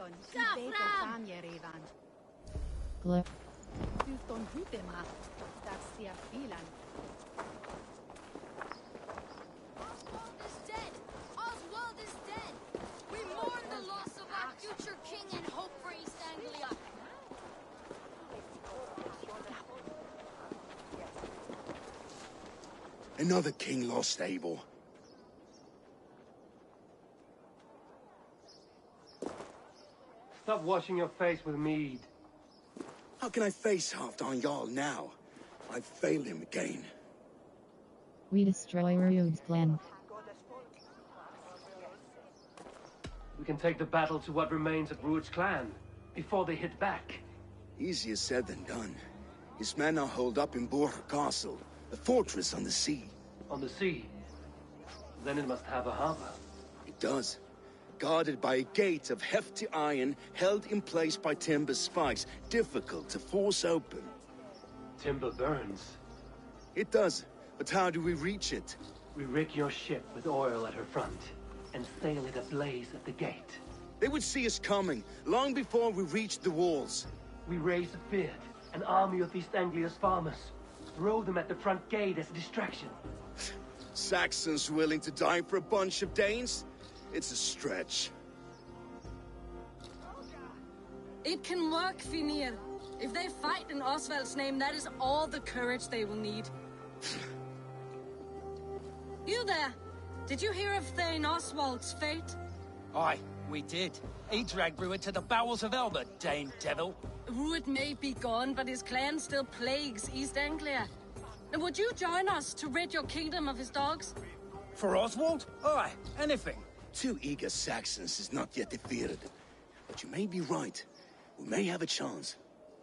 Duton, Safram Yerevan. Glip. Duton Hutema, that's the Afilan. Oswald is dead! Oswald is dead! We mourn the loss of our future king and hope for East Anglia. Another king lost, Eivor. Stop washing your face with mead. How can I face Halfdan Jarl now? I've failed him again. We destroy Rude's clan. We can take the battle to what remains of Ruud's clan, before they hit back. Easier said than done. His men are holed up in Borg Castle, a fortress on the sea. On the sea? Then it must have a harbor. It does. Guarded by a gate of hefty iron, held in place by timber spikes, difficult to force open. Timber burns. It does, but how do we reach it? We rig your ship with oil at her front, and sail it ablaze at the gate. They would see us coming, long before we reached the walls. We raise a beard, an army of East Anglia's farmers. Throw them at the front gate as a distraction. Saxons willing to die for a bunch of Danes? It's a stretch. It can work, Finir. If they fight in Oswald's name, that is all the courage they will need. You there! Did you hear of Thane Oswald's fate? Aye, we did. He dragged Ruud to the bowels of Elba, Dane devil. Ruud may be gone, but his clan still plagues East Anglia. And would you join us to rid your kingdom of his dogs? For Oswald? Aye, anything. 2 eager Saxons is not yet defeated. But you may be right. We may have a chance.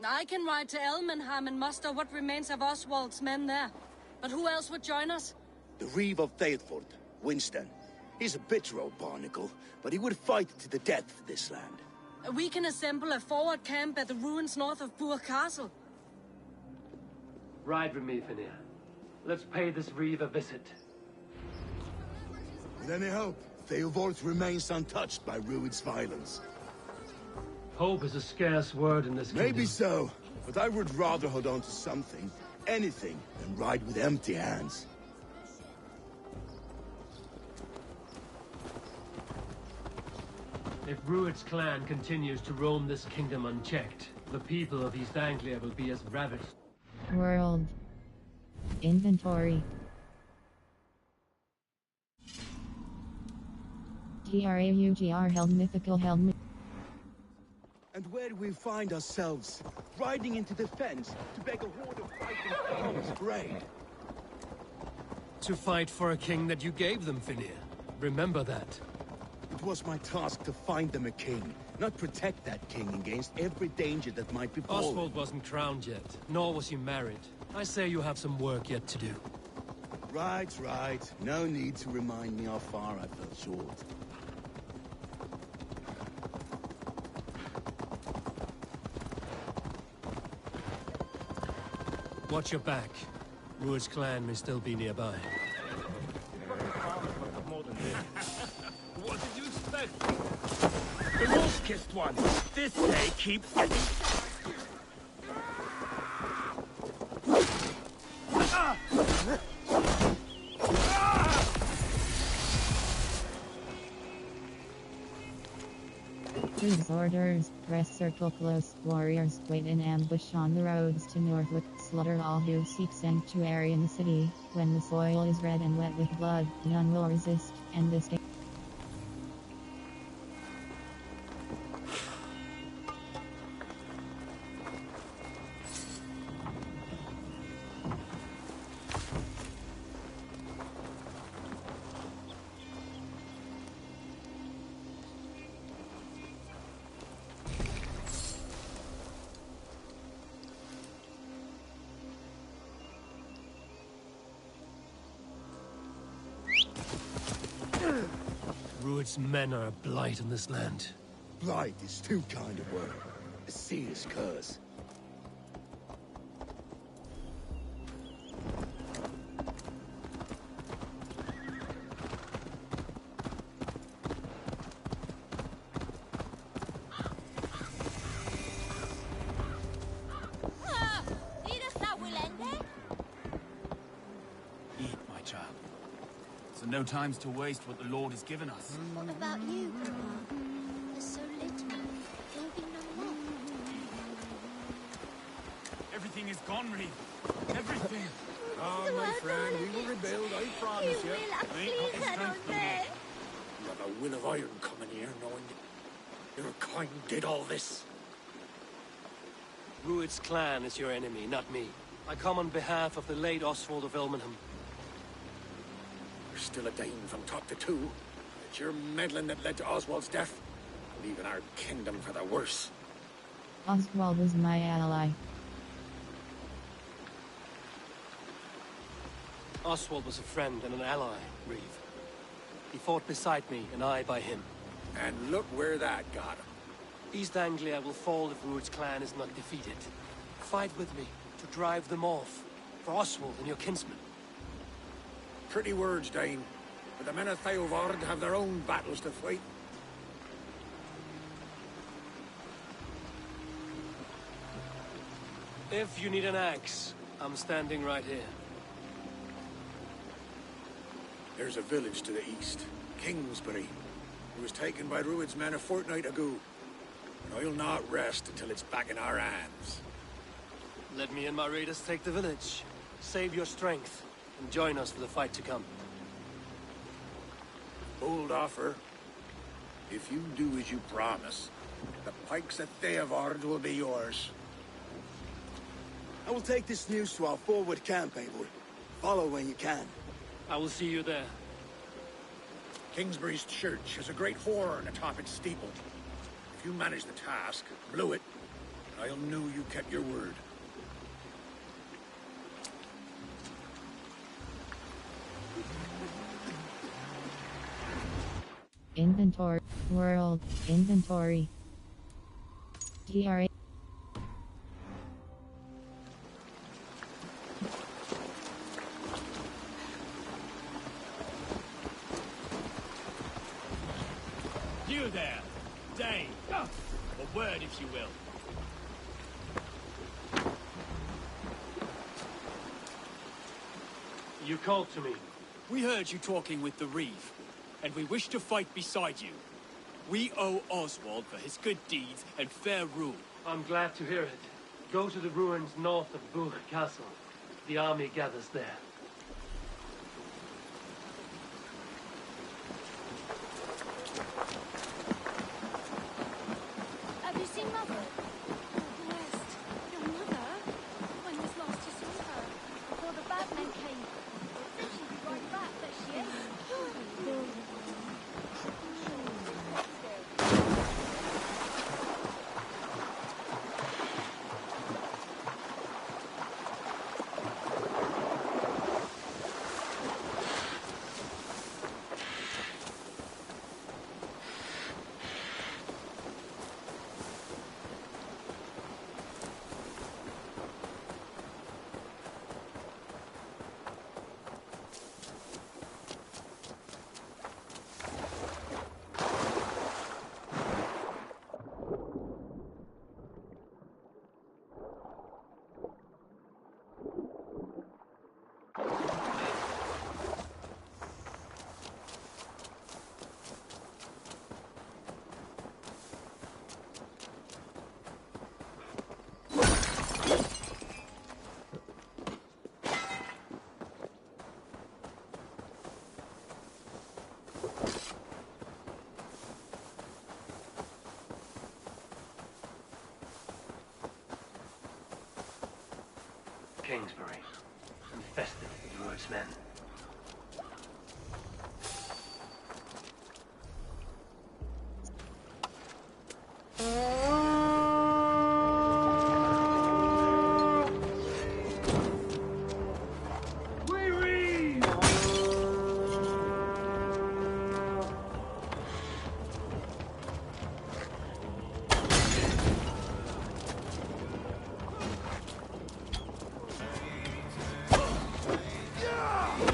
I can ride to Elmenham and muster what remains of Oswald's men there. But who else would join us? The Reeve of Thetford, Winston. He's a bitter old barnacle, but he would fight to the death for this land. We can assemble a forward camp at the ruins north of Burg Castle. Ride with me, Finir. Let's pay this Reeve a visit. With any hope, Theovorth remains untouched by Ruud's violence. Hope is a scarce word in this kingdom. Maybe so, but I would rather hold on to something, anything, than ride with empty hands. If Ruud's clan continues to roam this kingdom unchecked, the people of East Anglia will be as ravaged. World. Inventory. TRAUGR held mythical helmet. And where do we find ourselves? Riding into the fence to beg a horde of fighting farmers for aid. To fight for a king that you gave them, Finir. Remember that. It was my task to find them a king, not protect that king against every danger that might befall him. Oswald wasn't crowned yet, nor was he married. I say you have some work yet to do. Right, right. No need to remind me how far I fell short. Watch your back. Ruud's clan may still be nearby. What did you expect? The wolf-kissed one! This day keeps getting... His orders, press circle close, warriors wait in ambush on the roads to Northwick, slaughter all who seek sanctuary in the city. When the soil is red and wet with blood, none will resist, and this day Ruud's men are a blight on this land. Blight is too kind a word. A serious curse. so no time's to waste what the Lord has given us. What about you, Grandpa? There's so little. There'll be no more. Everything is gone, Reeve. Everything. Oh, my friend, we will rebuild, I promise you. Please head on there. You have a will of iron coming here, knowing that your kind did all this. Rued's clan is your enemy, not me. I come on behalf of the late Oswald of Ilmenham. You're still a Dane from top to two. It's your meddling that led to Oswald's death, leaving our kingdom for the worse. Oswald was my ally. Oswald was a friend and an ally, Reeve. He fought beside me, and I by him. And look where that got him. East Anglia will fall if Rued's clan is not defeated. Fight with me to drive them off, for Oswald and your kinsmen. Pretty words, Dane. But the men of Theovard have their own battles to fight. If you need an axe, I'm standing right here. There's a village to the east, Kingsbury. It was taken by Rued's men a fortnight ago. And I'll not rest until it's back in our hands. Let me and my raiders take the village. Save your strength, and join us for the fight to come. Bold offer. If you do as you promise, the pikes at Theovard will be yours. I will take this news to our forward camp, Eivor. Follow when you can. I will see you there. Kingsbury's church has a great horn atop its steeple. If you manage the task, blew it, I'll know you kept your word. Inventory. World. Inventory. TRA. You there, Dane. A word, if you will. You called to me. We heard you talking with the Reeve, and we wish to fight beside you. We owe Oswald for his good deeds and fair rule. I'm glad to hear it. Go to the ruins north of Buch Castle. The army gathers there. Have you seen Mother? Oh, blessed. Your mother? When was last you saw her? Before the bad men came. Said she'd be right back, but she ain't. Kingsbury, infested with Rued's men. Yeah!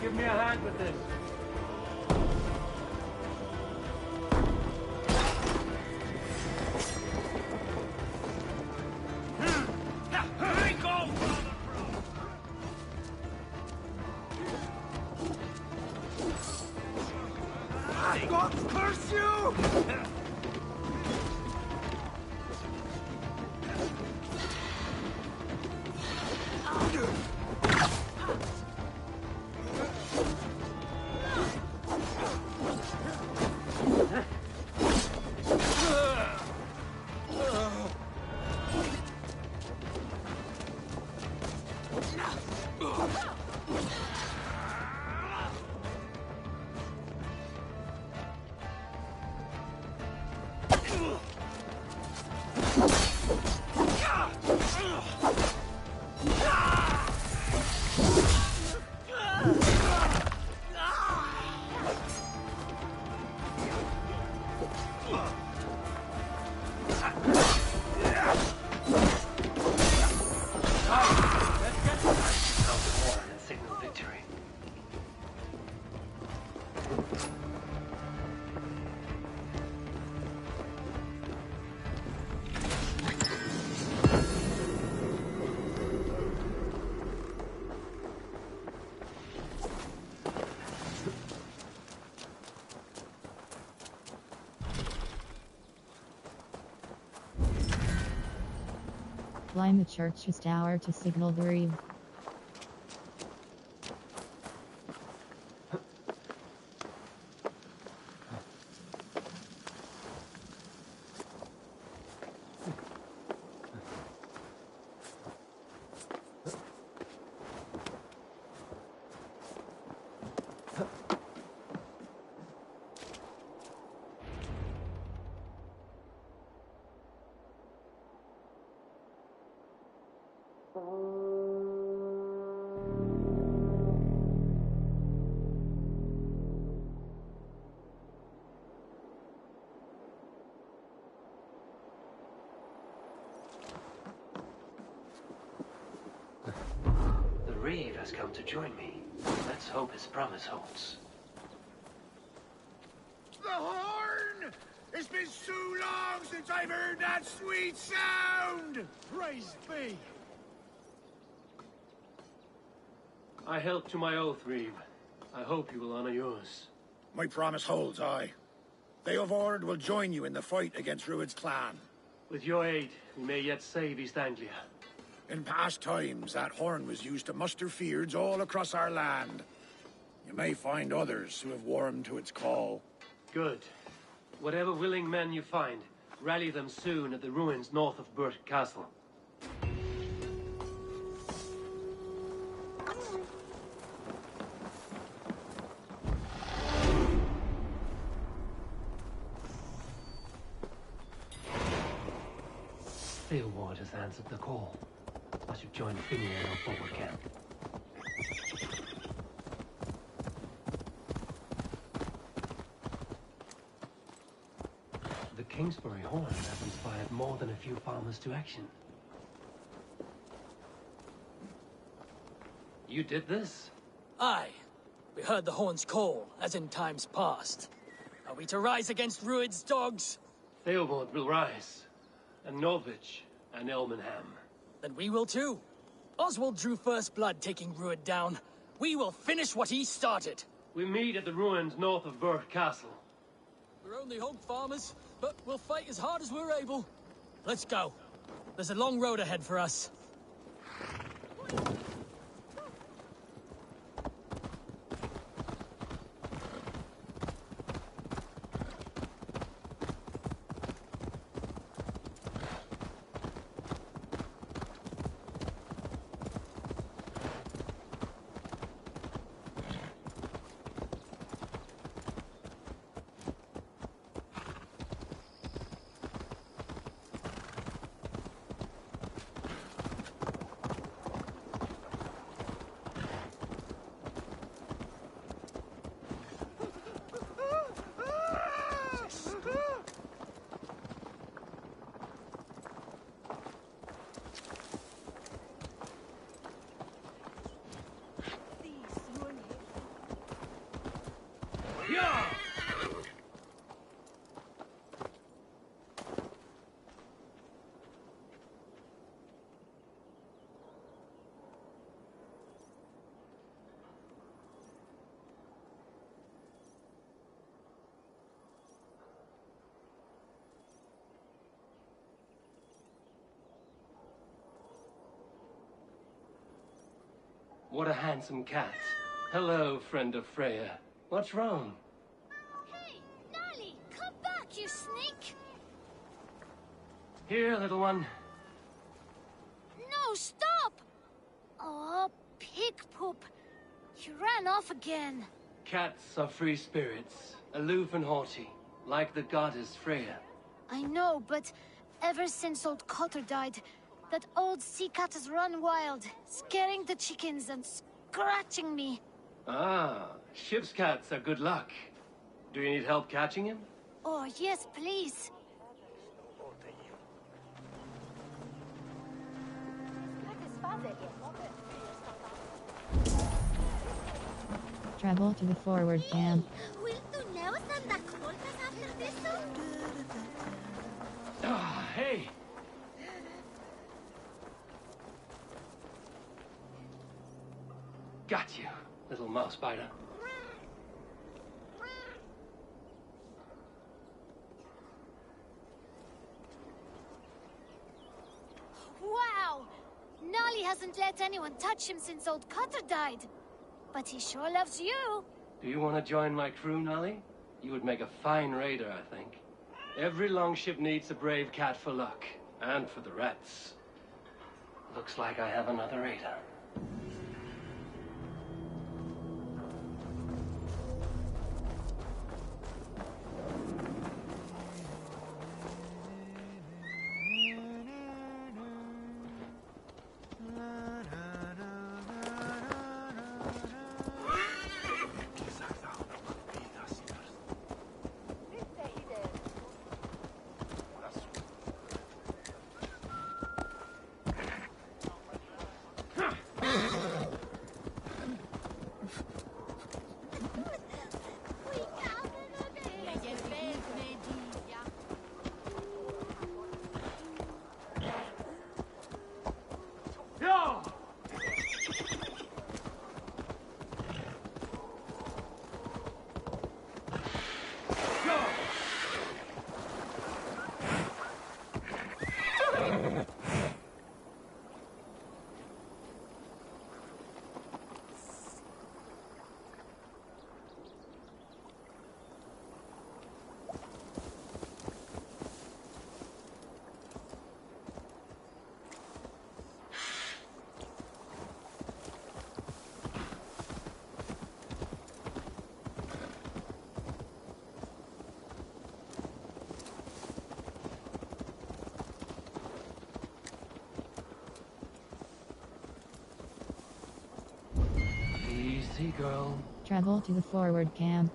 Give me a hand with this. God curse you! Climb the church's tower to signal the reeve. The Reeve has come to join me. Let's hope his promise holds. The horn! It's been so long since I've heard that sweet sound! Praise be! I held to my oath, Reeve. I hope you will honor yours. My promise holds, aye. They of Ord will join you in the fight against Rued's clan. With your aid, we may yet save East Anglia. In past times, that horn was used to muster fyrds all across our land. You may find others who have warmed to its call. Good. Whatever willing men you find, rally them soon at the ruins north of Burt Castle. Theobald has answered the call. I should join Finnegan on forward camp. The Kingsbury horn has inspired more than a few farmers to action. You did this? Aye. We heard the horns call, as in times past. Are we to rise against Rued's dogs? Theobald will rise, and Norwich, and Elmenham. Then we will too. Oswald drew first blood taking Rued down. We will finish what he started. We meet at the ruins north of Burke Castle. We're only hog farmers, but we'll fight as hard as we're able. Let's go. There's a long road ahead for us. What a handsome cat. Hello, friend of Freya. What's wrong? Hey, Nali, come back, you sneak! Here, little one. No, stop! Oh, pig poop. You ran off again. Cats are free spirits, aloof and haughty, like the goddess Freya. I know, but ever since old Cotter died, that old sea cat has run wild, scaring the chickens and scratching me. Ah, ship's cats are good luck. Do you need help catching him? Oh, yes, please. Travel to the forward camp. Ah, hey! Got you, little mouse spider. Wow! Nali hasn't let anyone touch him since old Cotter died. But he sure loves you. Do you want to join my crew, Nali? You would make a fine raider, I think. Every longship needs a brave cat for luck, and for the rats. Looks like I have another raider. Easy, girl. Travel to the forward camp.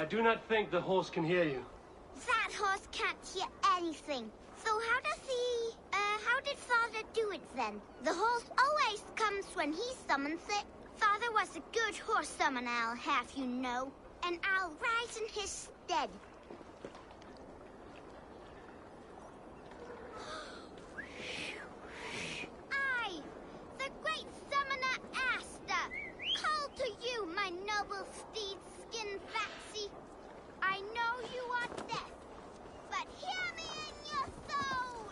I do not think the horse can hear you. That horse can't hear anything. So how did Father do it then? The horse always comes when he summons it. Father was a good horse summoner, I'll have you know. And I'll rise in his stead. I, the great summoner Asta, call to you, my noble steed, Skin Faxi. I know you are deaf, but hear me in your soul!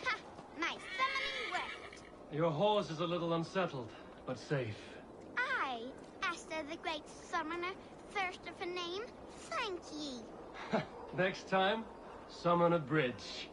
Ha! My summoning worked. Your horse is a little unsettled, but safe. I, Asta the great summoner, thirst of a name, thank ye. Next time, summon a bridge.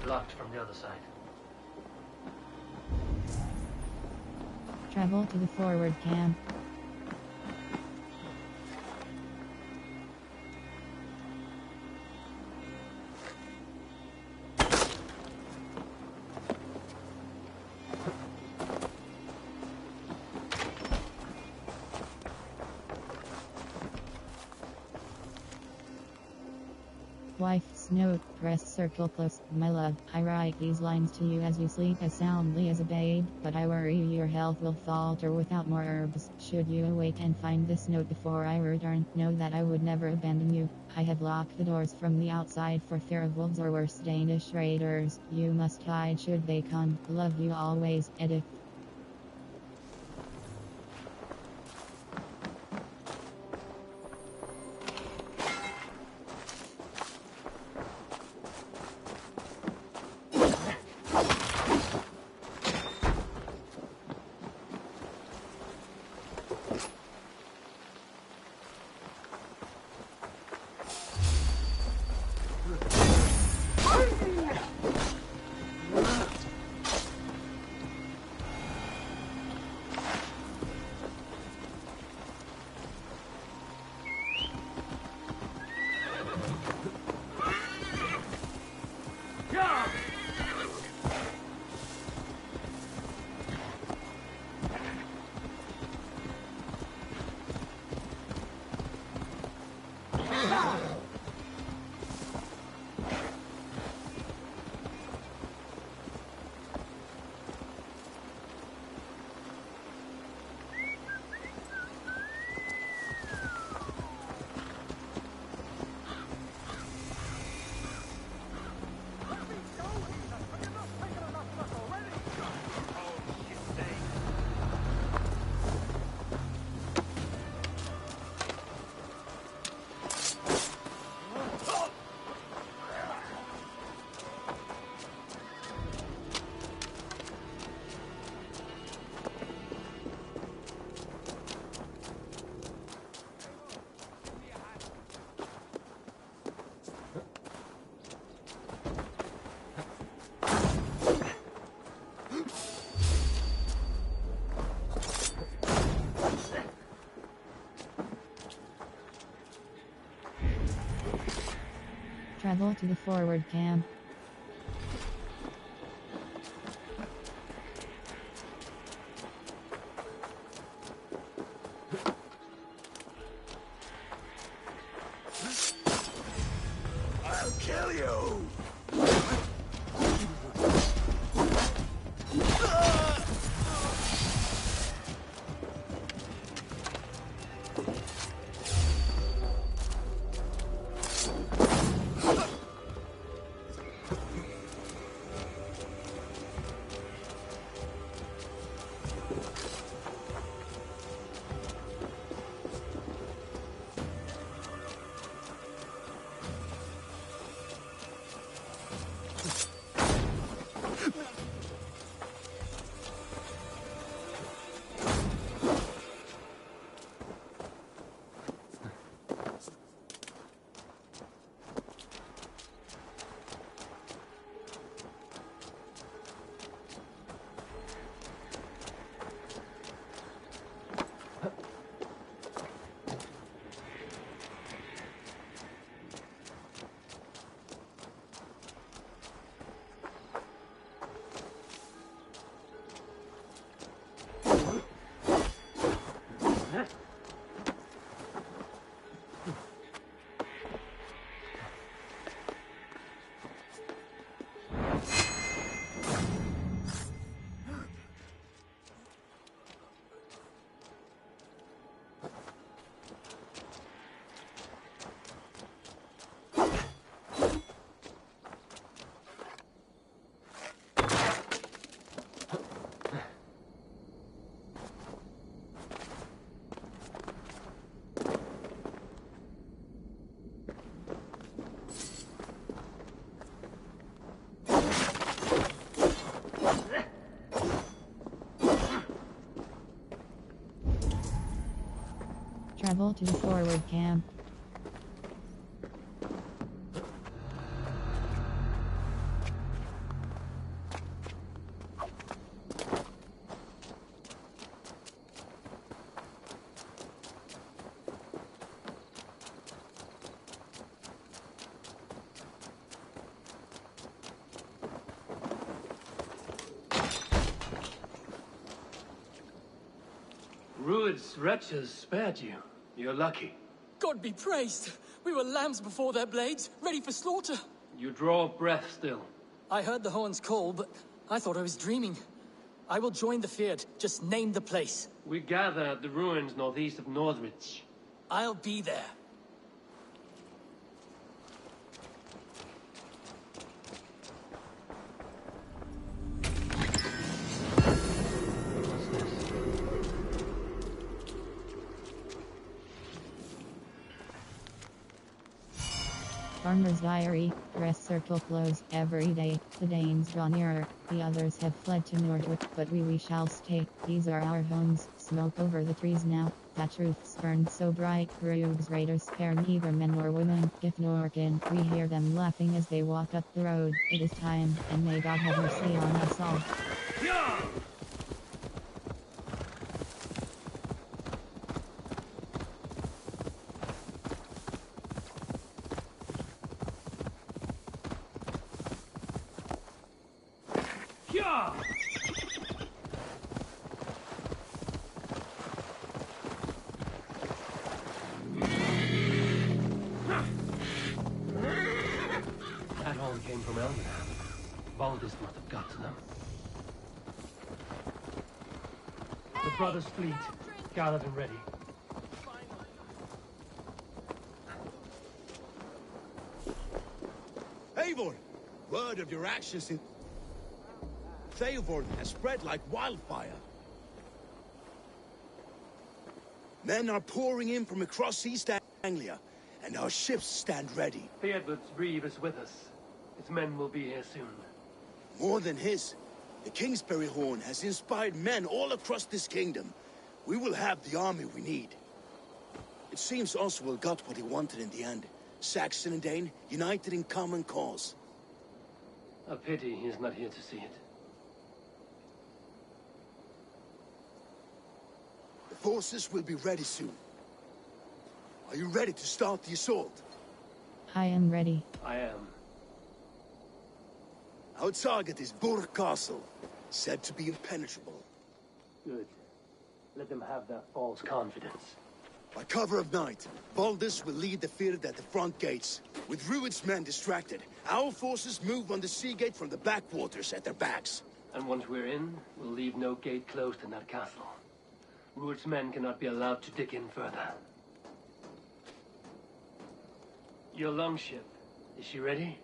Blocked from the other side. Travel to the forward camp. Wife's note, press circle close. My love, I write these lines to you as you sleep as soundly as a babe, but I worry your health will falter without more herbs. Should you awake and find this note before I return, know that I would never abandon you. I have locked the doors from the outside for fear of wolves or worse Danish raiders. You must hide should they come. Love you always, Edith. Travel to the forward camp. I'll kill you! Travel to the forward camp. Rued's wretches spared you. You're lucky. God be praised! We were lambs before their blades, ready for slaughter. You draw breath still. I heard the horns call, but I thought I was dreaming. I will join the Fyrd. Just name the place. We gather at the ruins northeast of Northridge. I'll be there. Farmer's Diary. Rest circle closed every day. The Danes draw nearer. The others have fled to Nordwick, but we shall stay. These are our homes. Smoke over the trees now. That roof's burned so bright. Rueg's raiders spare neither men nor women. If nor kin, we hear them laughing as they walk up the road. It is time, and may God have mercy on us all. That all came from Elmenham. Baldus must have got to them. The brothers' fleet, gathered and ready. Eivor! Word of your actions in Theoborn has spread like wildfire. Men are pouring in from across East Anglia, and our ships stand ready. Theodbert's reeve is with us. His men will be here soon. More than his. The Kingsbury Horn has inspired men all across this kingdom. We will have the army we need. It seems Oswald got what he wanted in the end. Saxon and Dane united in common cause. A pity he's not here to see it. The forces will be ready soon. Are you ready to start the assault? I am ready. I am. Our target is Burg Castle, said to be impenetrable. Good. Let them have that false confidence. By cover of night, Baldus will lead the field at the front gates. With Rued's men distracted, our forces move on the sea gate from the backwaters at their backs. And once we're in, we'll leave no gate closed in that castle. Rued's men cannot be allowed to dig in further. Your longship, is she ready?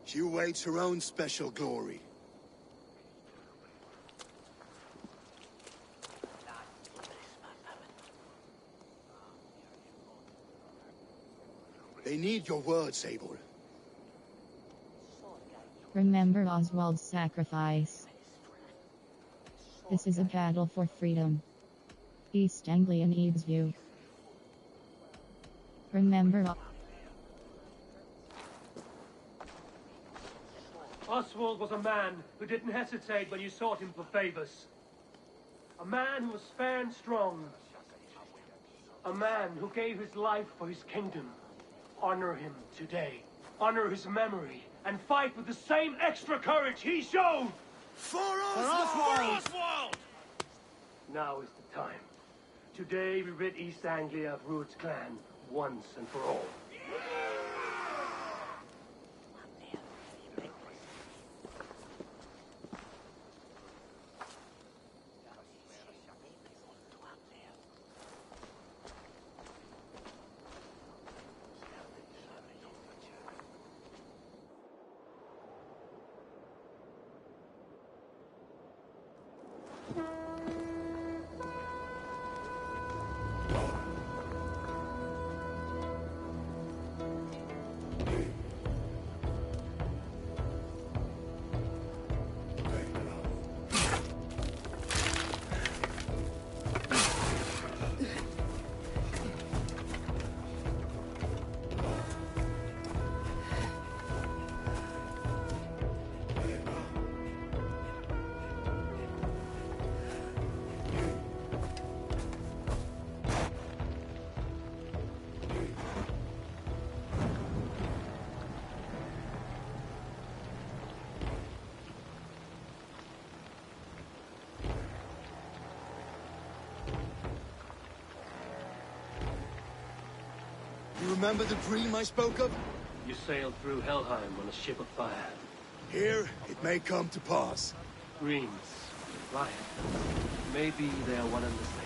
She awaits her own special glory. They need your words, Eivor. Remember Oswald's sacrifice. This is a battle for freedom. East Anglia needs you. Remember. Oswald was a man who didn't hesitate when you sought him for favors. A man who was fair and strong. A man who gave his life for his kingdom. Honor him today. Honor his memory. And fight with the same extra courage he showed! For Oswald! Now is the time. Today we rid East Anglia of Rued's clan, once and for all. You remember the dream I spoke of? You sailed through Helheim on a ship of fire. Here, it may come to pass. Dreams, life. Maybe they are one and the same.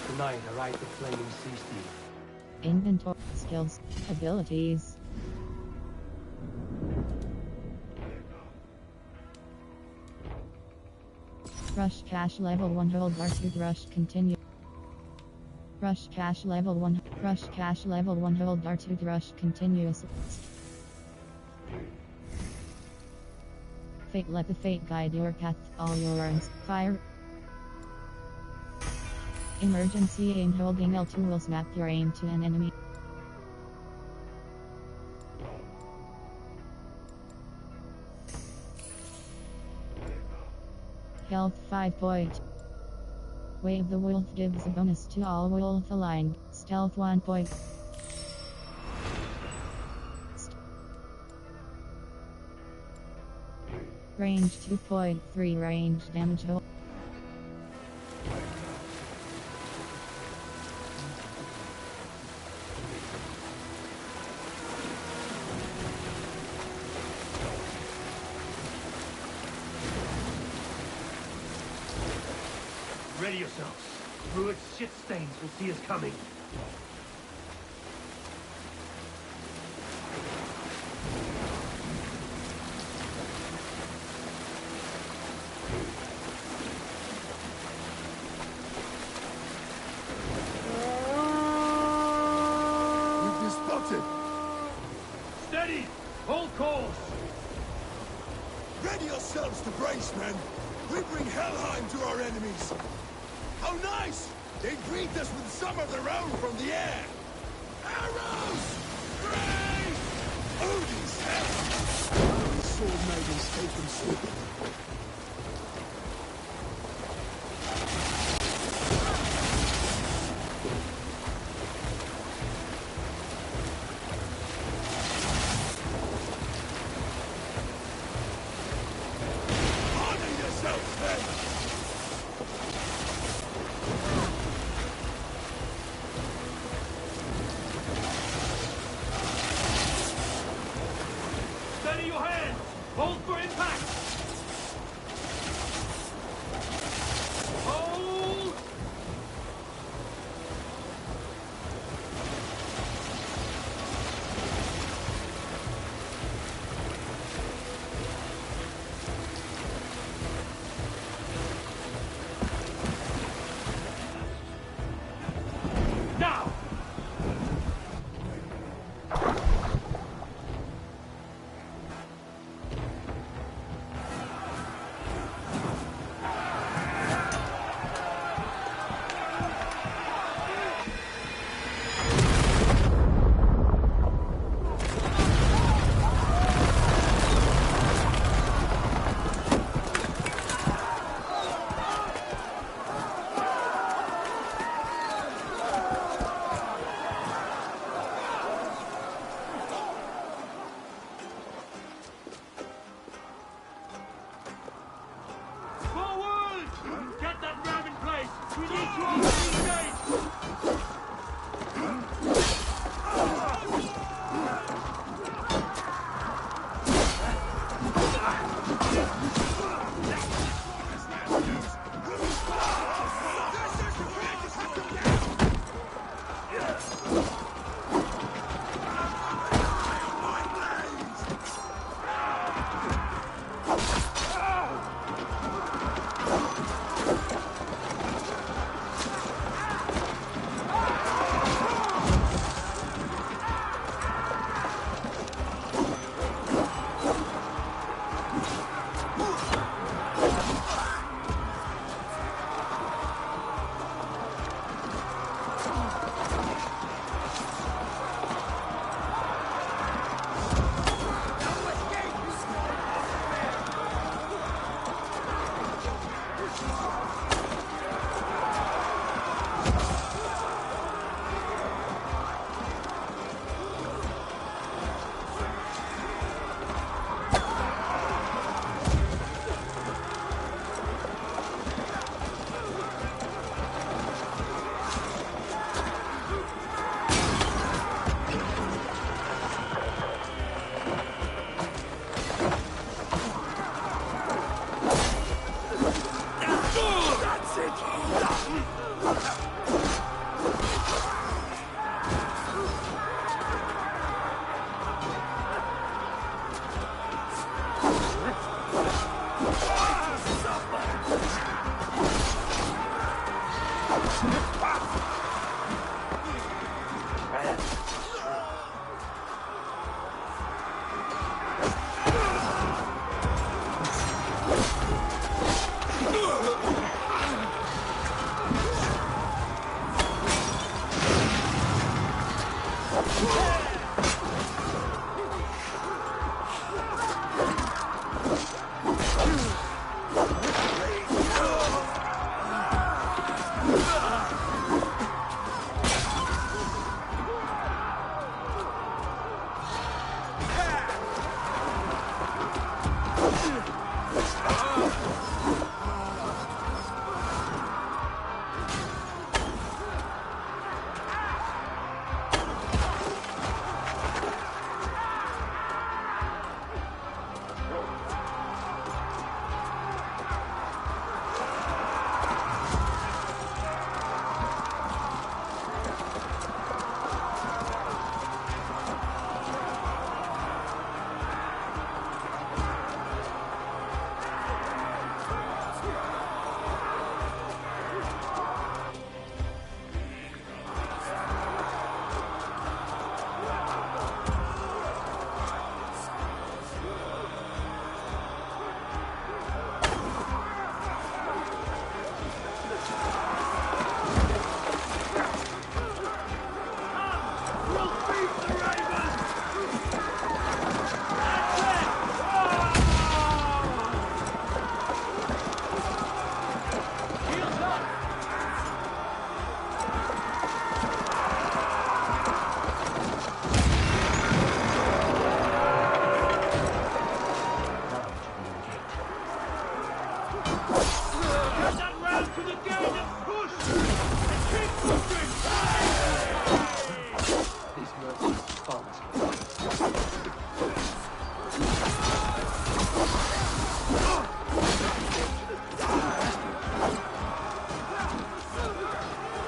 Tonight, I ride the flaming sea steed. Inventory, skills, abilities. Rush cash level 1, hold R2, rush continue. Rush cash level 1, rush cash level 1, hold R2, rush continuous. Fate, let the fate guide your path, all yours. Fire. Emergency aim, holding L2 will snap your aim to an enemy. Health 5 point. Wave the wolf gives a bonus to all wolf aligned. Stealth 1 point. Range 2.3, range damage. Ready yourselves. Rued's shit stains will see us coming. We've been spotted. Steady! Hold course! Ready yourselves to brace, men. We bring Helheim to our enemies. Our How nice! They greet us with some of their own from the air! Arrows! Great! Odin's hell! Sword maidens taken swiftly. Steady your hands! Hold for impact! Hold! Now! Forward! Get that ram in place! We need to engage!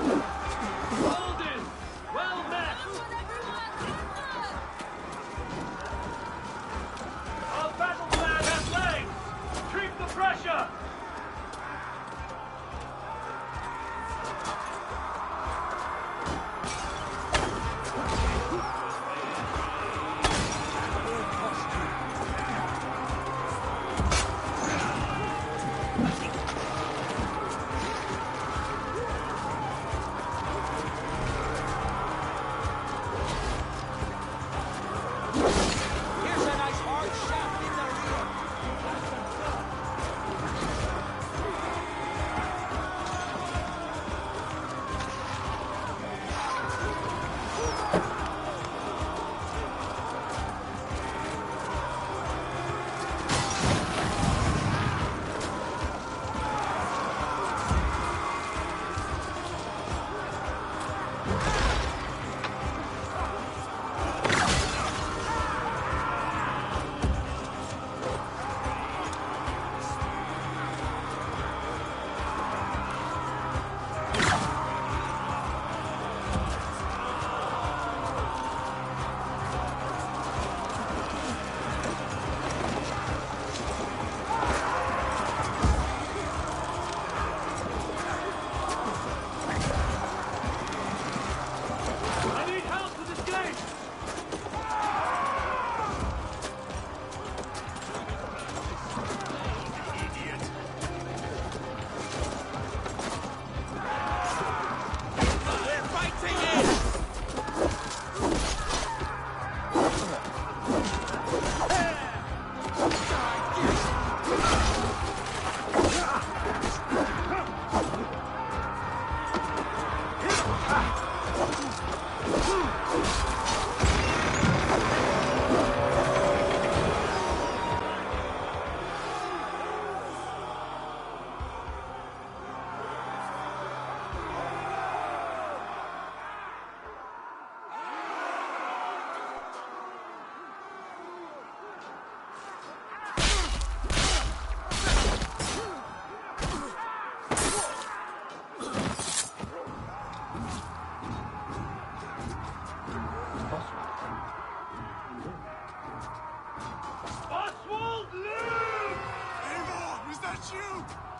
Holden! Well met! Our battle plan has laid! Keep the pressure!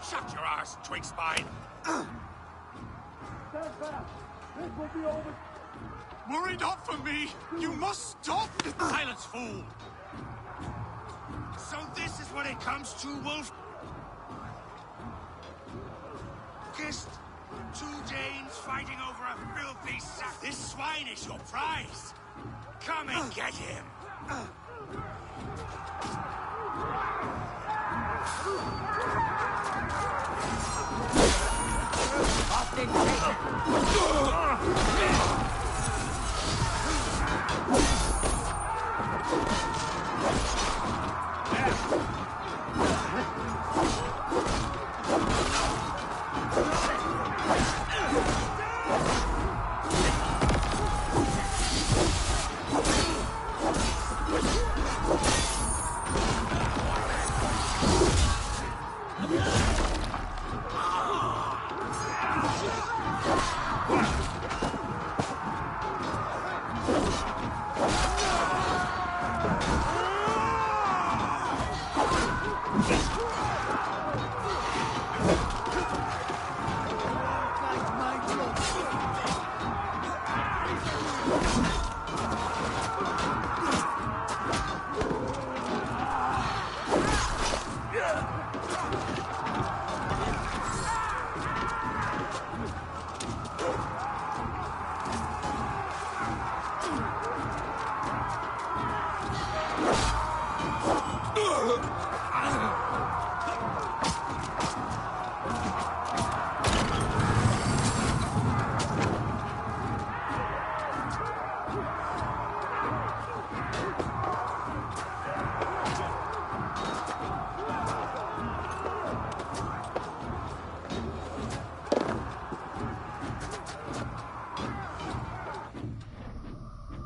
Shut your ass, twig spine! Stand back! This will be over! Worry not for me! You must stop! Silence, fool! So this is what it comes to, Wolf? Kissed two Danes fighting over a filthy sack. This swine is your prize! Come and get him!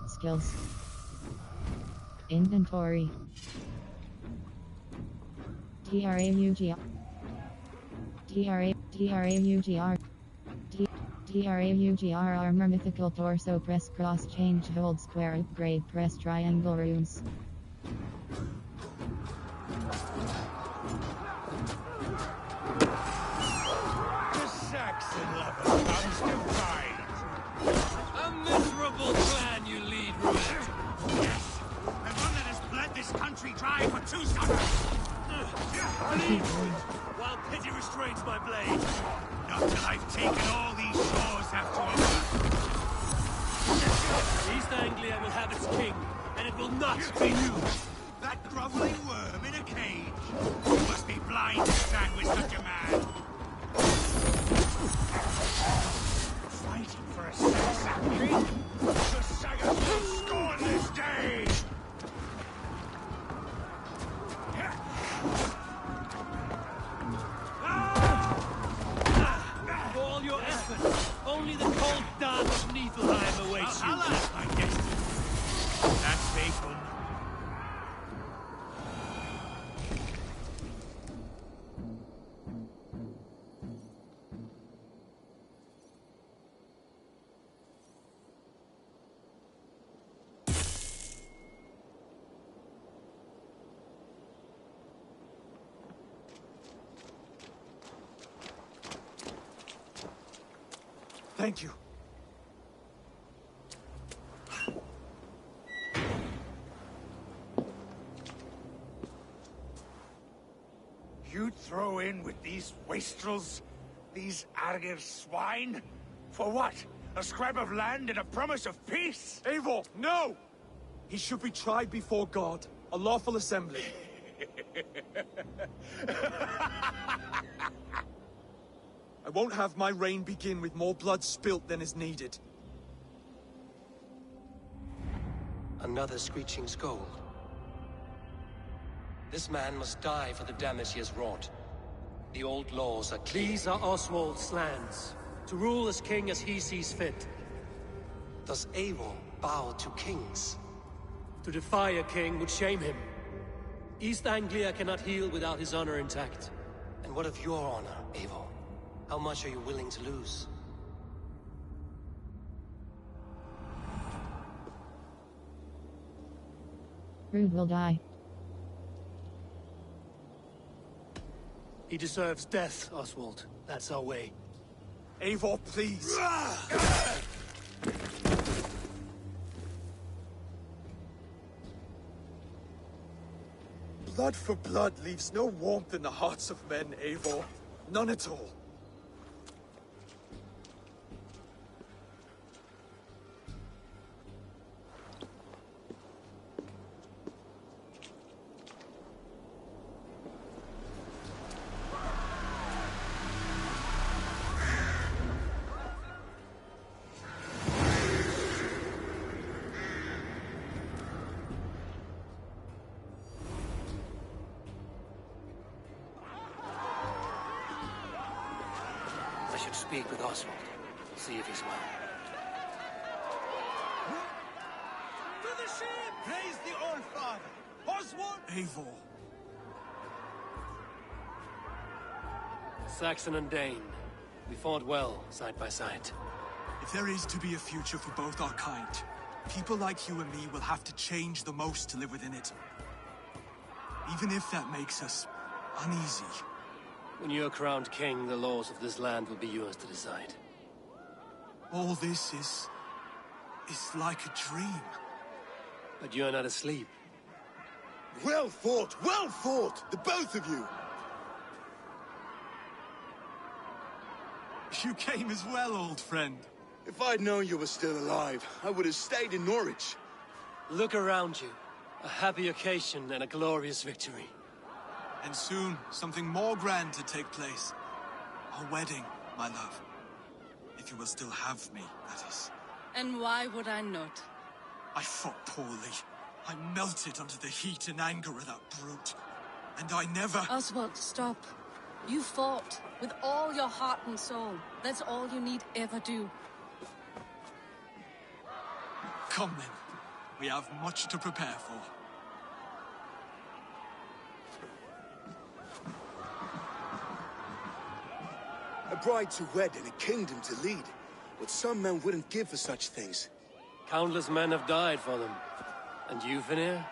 Skills. Inventory. TRAUGR. TRAUGR armor mythical torso press cross change hold square upgrade press triangle runes. The Saxon lover comes to fight. A miserable clan you lead, Rued. Yes, and one that has bled this country dry for 2 summers. Bleed while pity restrains my blade. Not till I've taken all these shores have to offer. East Anglia will have its king, and it will not be you. That groveling worm in a cage. You must be blind to stand with such a man. Fighting for a Saxon king? The Saga will scorn this day! For all your efforts, only the cold dark of Niflheim awaits you. Alas, my destiny. That's faithful. Thank you. You'd throw in with these wastrels? These Argir swine? For what? A scrap of land and a promise of peace? Eivor, no! He should be tried before God, a lawful assembly. I won't have my reign begin with more blood spilt than is needed. Another screeching scold. This man must die for the damage he has wrought. The old laws are clear. These are Oswald's lands, to rule as king as he sees fit. Does Eivor bow to kings? To defy a king would shame him. East Anglia cannot heal without his honor intact. And what of your honor, Eivor? How much are you willing to lose? Rude will die. He deserves death, Oswald. That's our way. Eivor, please. Blood for blood leaves no warmth in the hearts of men, Eivor. None at all. I should speak with Oswald. See if he's well. To the ship! Praise the Old Father! Oswald! Eivor. Saxon and Dane. We fought well, side by side. If there is to be a future for both our kind, people like you and me will have to change the most to live within it. Even if that makes us uneasy. When you're crowned king, the laws of this land will be yours to decide. All this is like a dream. But you're not asleep. Well fought, the both of you. You came as well, old friend. If I'd known you were still alive, I would have stayed in Norwich. Look around you. A happy occasion and a glorious victory. And soon, something more grand to take place. Our wedding, my love. If you will still have me, that is. And why would I not? I fought poorly. I melted under the heat and anger of that brute. And I never... Oswald, stop. You fought with all your heart and soul. That's all you need ever do. Come then. We have much to prepare for. A bride to wed and a kingdom to lead. what some men wouldn't give for such things. Countless men have died for them. And you, Vanir?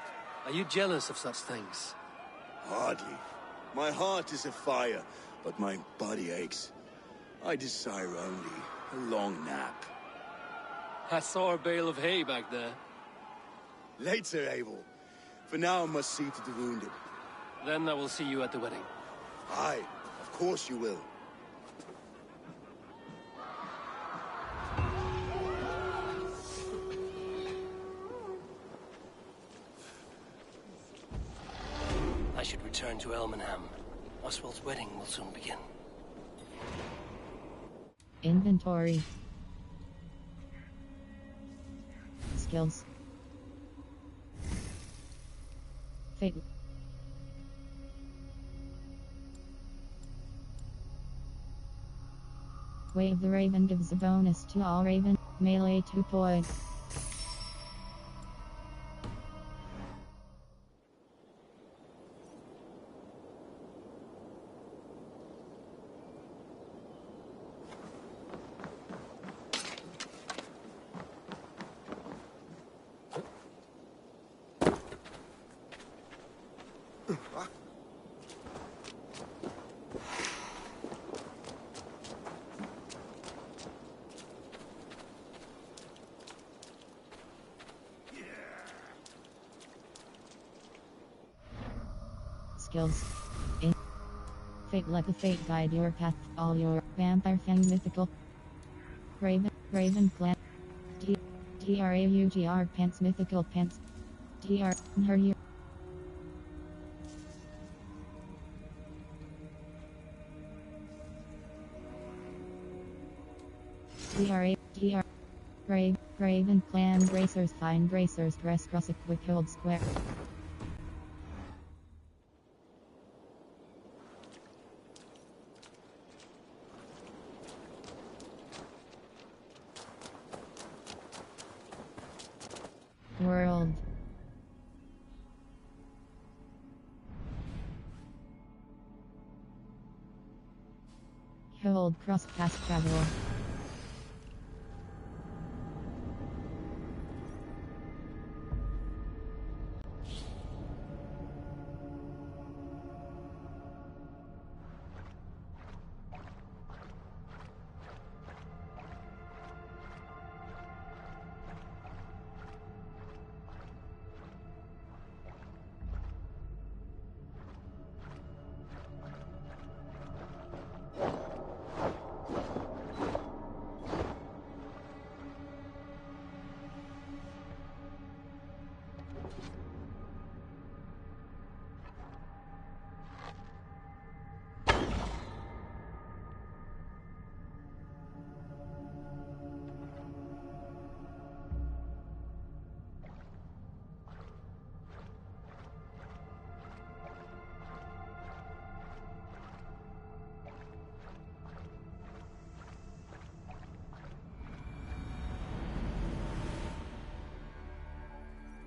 Are you jealous of such things? Hardly. My heart is afire, but my body aches. I desire only a long nap. I saw a bale of hay back there. Later, Eivor. For now, I must see to the wounded. Then I will see you at the wedding. Aye, of course you will. I should return to Elmenham. Oswald's wedding will soon begin. Inventory. Skills. Fate. Wave the Raven gives a bonus to all Raven. Melee 2 points. Skills. Fate, let the fate guide your path. All your Vampire Fang mythical. Raven clan. TRAUGR pants mythical pants. TR her Raven clan bracers, fine bracers, dress cross quick hold square. World. Hold cross path travel.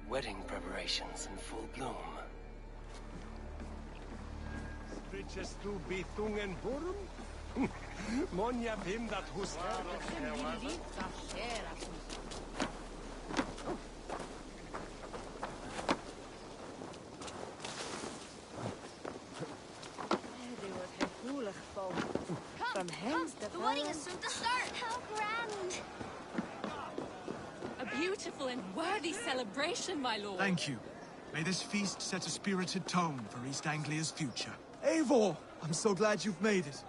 Wedding preparations in full bloom. Stritches du Bithungen Burm? Monja Pim dat hus. Come, the wedding is soon to start. How grand! A beautiful and worthy celebration, my lord. Thank you. May this feast set a spirited tone for East Anglia's future. Eivor! I'm so glad you've made it.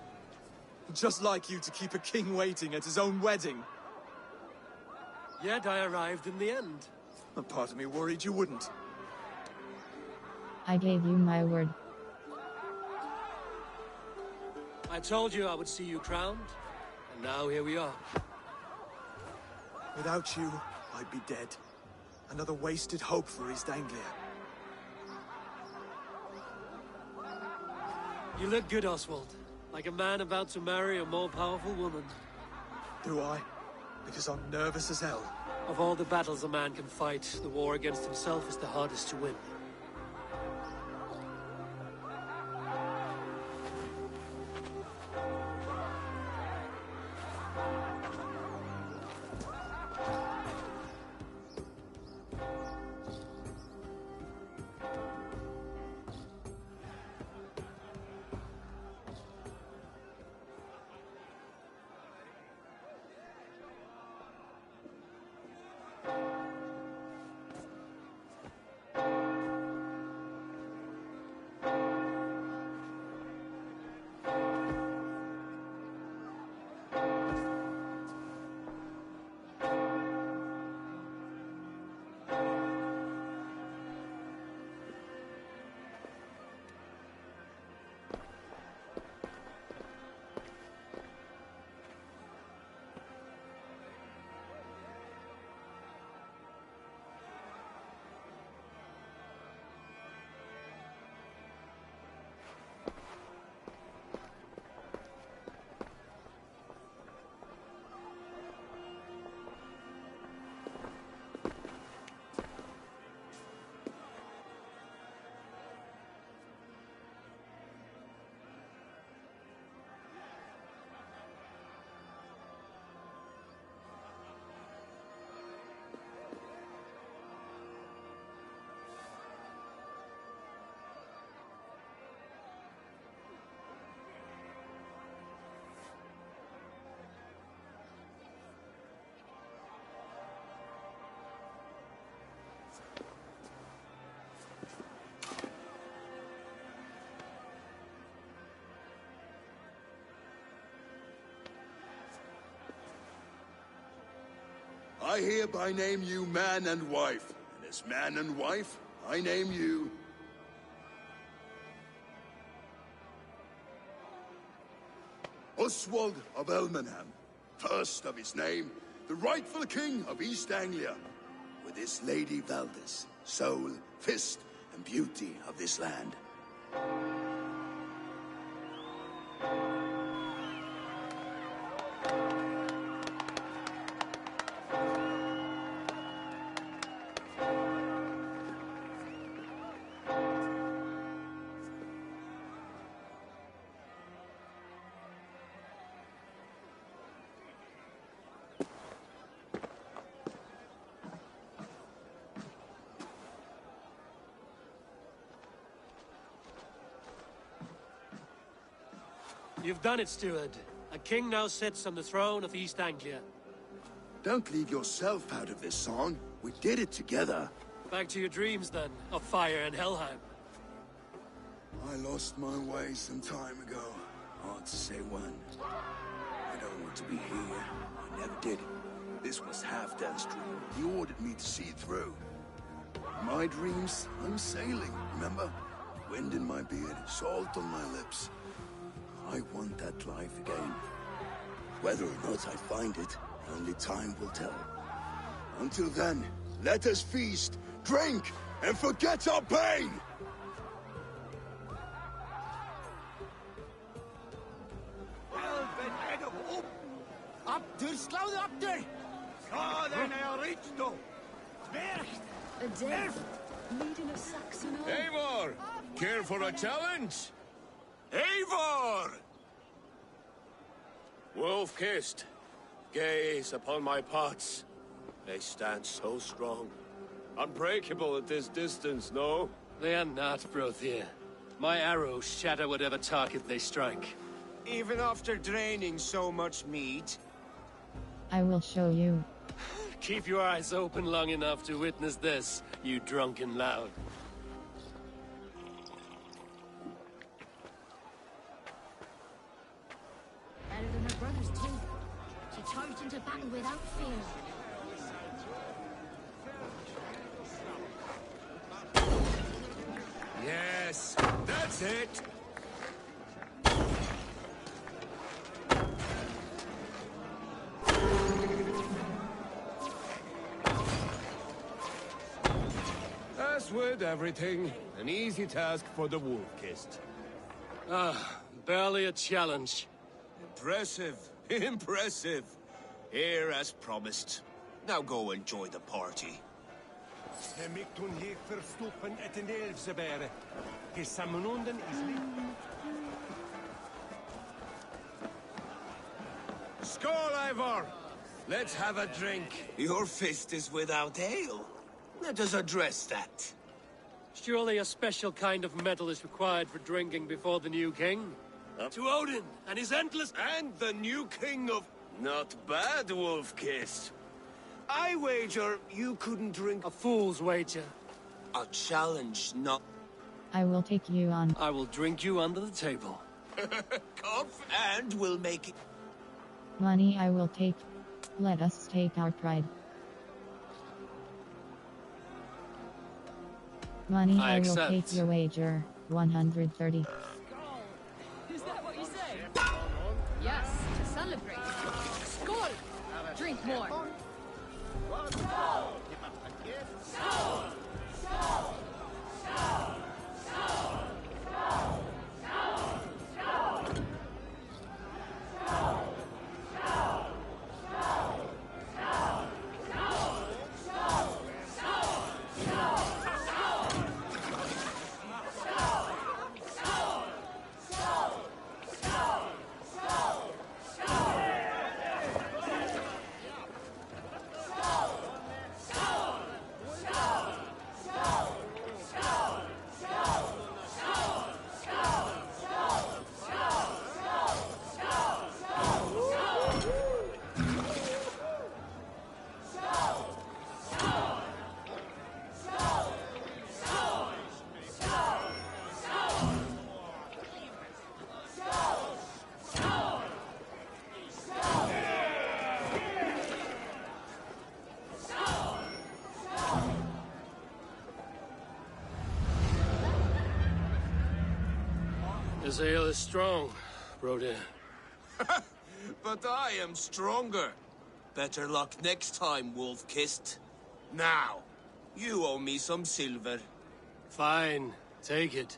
Just like you to keep a king waiting at his own wedding. Yet I arrived in the end. A part of me worried you wouldn't. I gave you my word. I told you I would see you crowned, and now here we are. Without you, I'd be dead. Another wasted hope for East Anglia. You look good, Oswald. Like a man about to marry a more powerful woman. Do I? Because I'm nervous as hell. Of all the battles a man can fight, the war against himself is the hardest to win. I hereby name you man and wife. And as man and wife, I name you... Oswald of Elmenham, first of his name, the rightful king of East Anglia, with his Lady Valdis, soul, fist, and beauty of this land. You've done it, steward. A king now sits on the throne of East Anglia. Don't leave yourself out of this song. We did it together. Back to your dreams, then, of fire and Helheim. I lost my way some time ago. Hard to say when. I don't want to be here. I never did. This was Halfdan's dream. He ordered me to see it through. My dreams, I'm sailing, remember? Wind in my beard, salt on my lips. I want that life again. Whether or not I find it, only time will tell. Until then, let us feast, drink, and forget our pain! Up there, slow up there! Ja, den är rich då! Dvärg! A death, leading a Saxon army. Eivor! Care for a challenge? Eivor! Wolf-kissed, gaze upon my pots. They stand so strong. Unbreakable at this distance, no? They are not, Brothir. My arrows shatter whatever target they strike. Even after draining so much meat? I will show you. Keep your eyes open long enough to witness this, you drunken loud. Better than her brothers, too. She charged into battle without fear. Yes, that's it! As with everything, an easy task for the Wolf-kissed. Ah, barely a challenge. Impressive, impressive. Here as promised. Now go enjoy the party. Skål, Eivor! Let's have a drink. Your fist is without ale. Let us address that. Surely a special kind of metal is required for drinking before the new king? To Odin and his endless... And the new king of... Not bad, Wolf-kissed. I wager you couldn't drink... A fool's wager. A challenge, not... I will take you on. I will drink you under the table. Cough, and we'll make it... Money I will take. Let us take our pride. Money I will take your wager. 130. Is that what you say? Yes, to celebrate. Skål! Drink more. This ale is strong, Broder. But I am stronger. Better luck next time, Wolf-Kissed. Now, you owe me some silver. Fine, take it.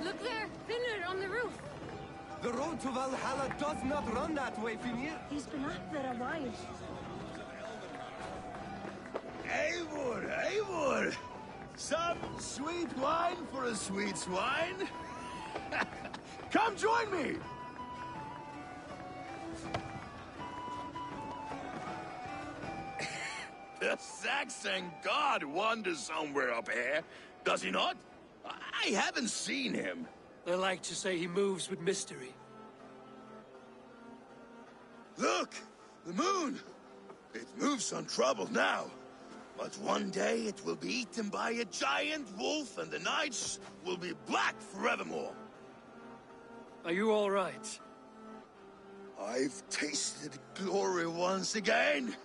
Look there, Finner on the roof. The road to Valhalla does not run that way, Finir. He's been up there a while. Eivor, Eivor! Some sweet wine for a sweet swine? Come join me! The Saxon god wanders somewhere up here, does he not? I haven't seen him. They like to say he moves with mystery. Look! The moon! It moves untroubled now. But one day it will be eaten by a giant wolf and the nights will be black forevermore. Are you all right? I've tasted glory once again.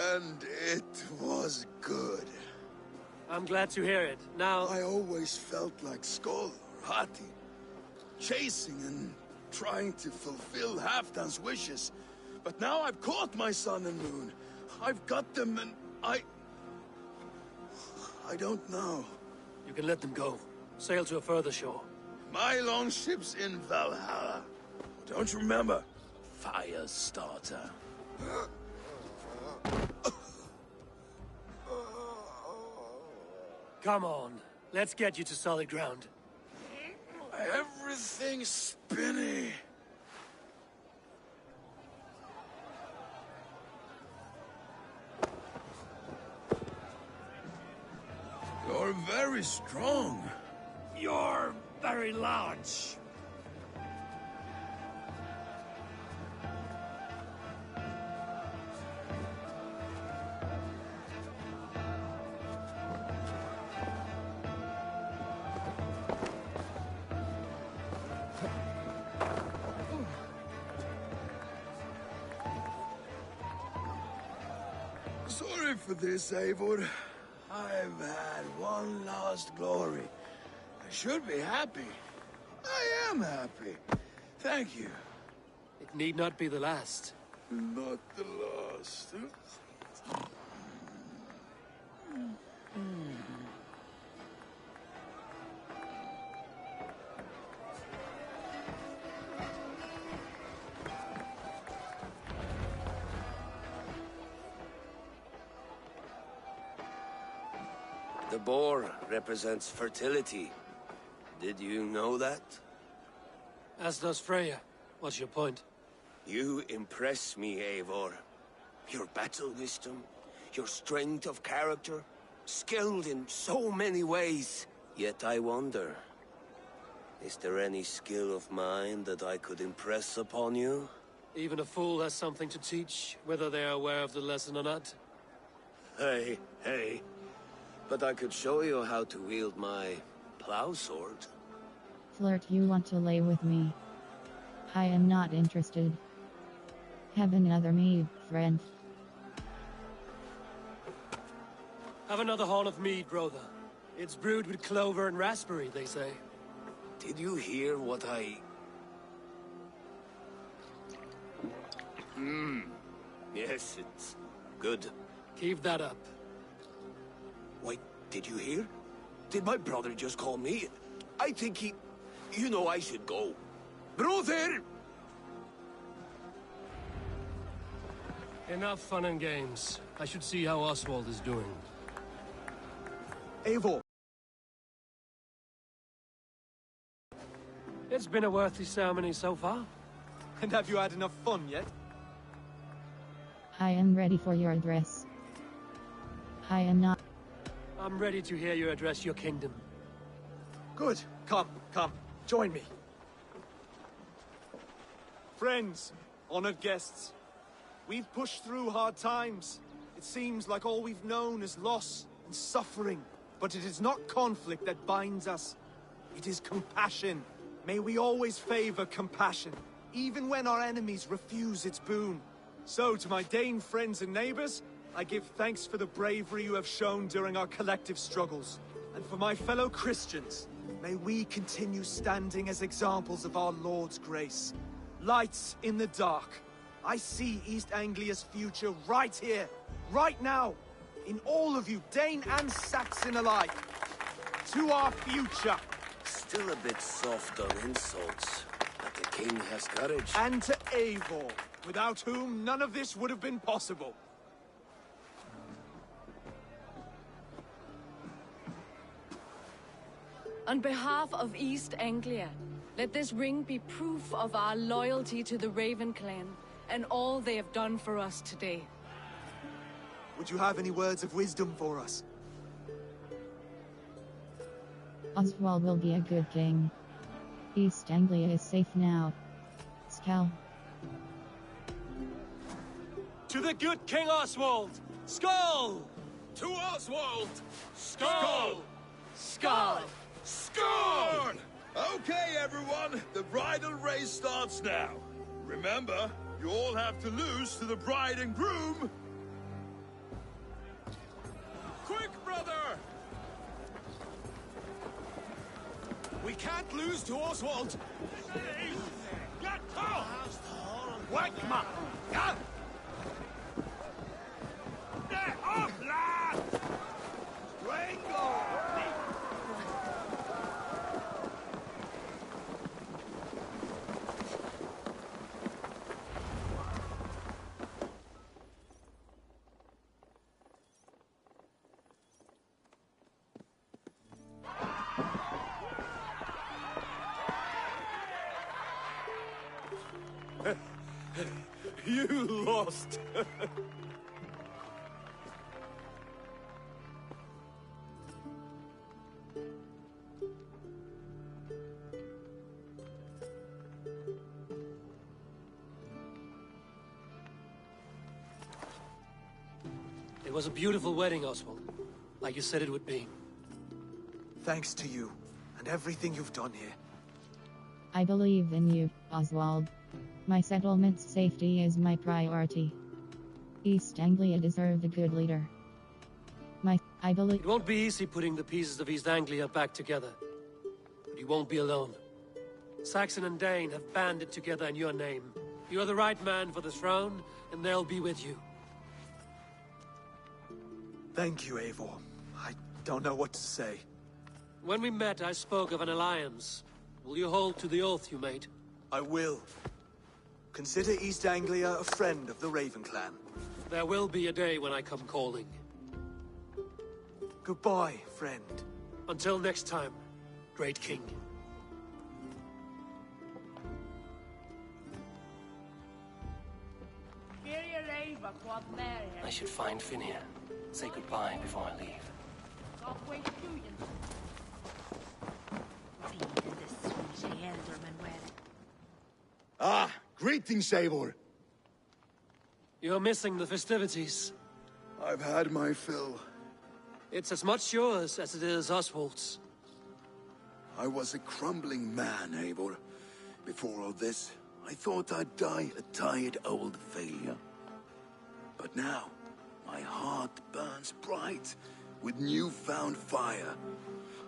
And it was good. I'm glad to hear it. Now... I always felt like Skoll or Hati. Chasing and trying to fulfill Halfdan's wishes. But now I've caught my sun and moon. I've got them and I don't know. You can let them go. Sail to a further shore. My longship's in Valhalla. Don't you remember? Firestarter. Come on. Let's get you to solid ground. Everything's spinny. You're very strong. You're very large. Sorry for this, Eivor. I've had one last glory. I should be happy. I am happy. Thank you. It need not be the last. Not the last. The boar represents fertility. Did you know that? As does Freya. What's your point? You impress me, Eivor. Your battle wisdom, your strength of character, skilled in so many ways. Yet I wonder, is there any skill of mine that I could impress upon you? Even a fool has something to teach, whether they are aware of the lesson or not. Hey. But I could show you how to wield my plow sword. Flirt, you want to lay with me? I am not interested. Have another mead, friend. Have another horn of mead, brother. It's brewed with clover and raspberry, they say. Did you hear what I... Yes, it's good. Keep that up. Wait, did you hear? Did my brother just call me? I think he... You know I should go. Brother! Enough fun and games. I should see how Oswald is doing. Eivor! It's been a worthy ceremony so far. And have you had enough fun yet? I am ready for your address. I am not. I'm ready to hear you address your kingdom. Good. Come. Join me. Friends, honored guests. We've pushed through hard times. It seems like all we've known is loss and suffering. But it is not conflict that binds us. It is compassion. May we always favor compassion, even when our enemies refuse its boon. So, to my Dane friends and neighbors, I give thanks for the bravery you have shown during our collective struggles. And for my fellow Christians, may we continue standing as examples of our Lord's grace. Lights in the dark. I see East Anglia's future right here, right now, in all of you, Dane and Saxon alike. To our future. Still a bit soft on insults, but the king has courage. And to Eivor, without whom none of this would have been possible. On behalf of East Anglia, let this ring be proof of our loyalty to the Raven clan and all they have done for us today. Would you have any words of wisdom for us? Oswald will be a good king. East Anglia is safe now. Skell. To the good King Oswald! Skull! To Oswald! Skull! Skull! Skull! Okay, everyone, the bridal race starts now. Remember, you all have to lose to the bride and groom. Quick, brother! We can't lose to Oswald. Wegma! Ja! Off, lad! Strangle! You lost! It was a beautiful wedding, Oswald. Like you said it would be. Thanks to you, and everything you've done here. I believe in you, Oswald. My settlement's safety is my priority. East Anglia deserve a good leader. I believe— It won't be easy putting the pieces of East Anglia back together. But you won't be alone. Saxon and Dane have banded together in your name. You are the right man for the throne, and they'll be with you. Thank you, Eivor. I don't know what to say. When we met, I spoke of an alliance. Will you hold to the oath you made? I will. Consider East Anglia a friend of the Raven clan. There will be a day when I come calling. Goodbye, friend. Until next time, great king. I should find Finnir. Say goodbye before I leave. Ah, greetings, Eivor. You're missing the festivities. I've had my fill. It's as much yours as it is Oswald's. I was a crumbling man, Eivor. Before all this, I thought I'd die a tired old failure. But now, my heart burns bright with newfound fire.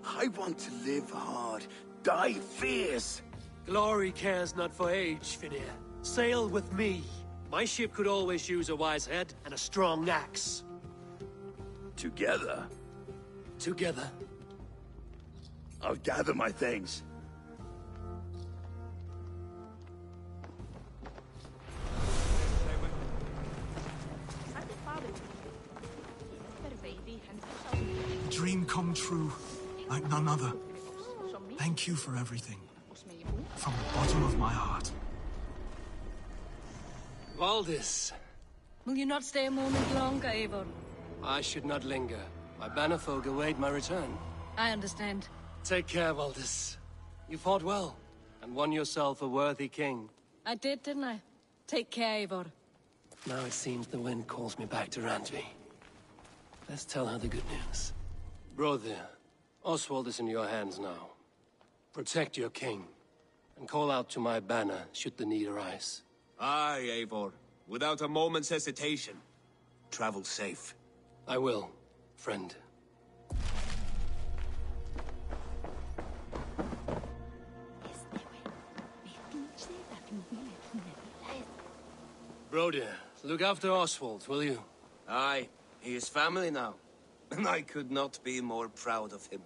I want to live hard, die fierce. Glory cares not for age, Finnir. Sail with me. My ship could always use a wise head and a strong axe. Together? Together. I'll gather my things. A dream come true, like none other. Thank you for everything. From the bottom of my heart. Valdis. Will you not stay a moment longer, Eivor? I should not linger. My bannerfolk await my return. I understand. Take care, Valdis. You fought well, and won yourself a worthy king. I did, didn't I? Take care, Eivor. Now it seems the wind calls me back to Randvi. Let's tell her the good news. Brother, Oswald is in your hands now. Protect your king. and call out to my banner should the need arise. Aye, Eivor. Without a moment's hesitation. Travel safe. I will, friend. Brodir, look after Oswald, will you? Aye, he is family now. And I could not be more proud of him.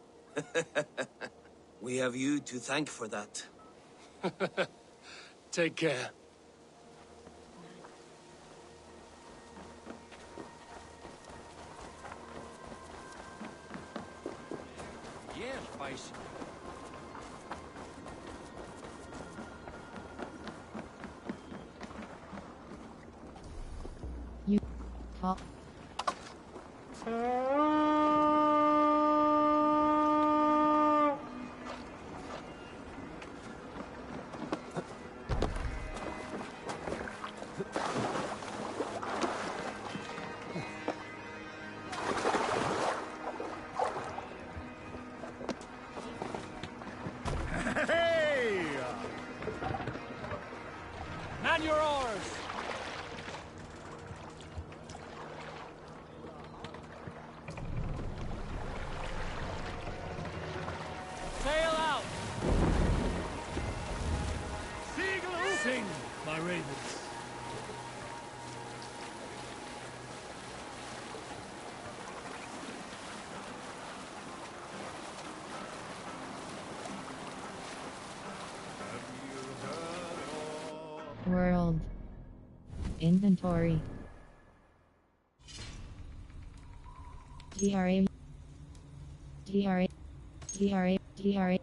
We have you to thank for that. Take care. Yes, Bison. You call. Hey! Man your oars! Sail out! Sing, my ravens. World. Inventory. DRA. DRA. DRA. DRA.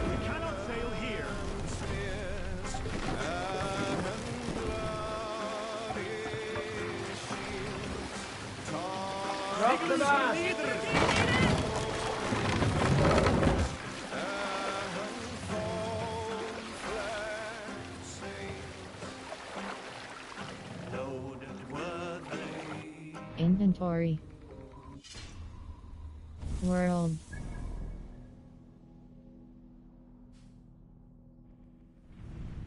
We cannot sail here. Drop the mast! Inventory. World.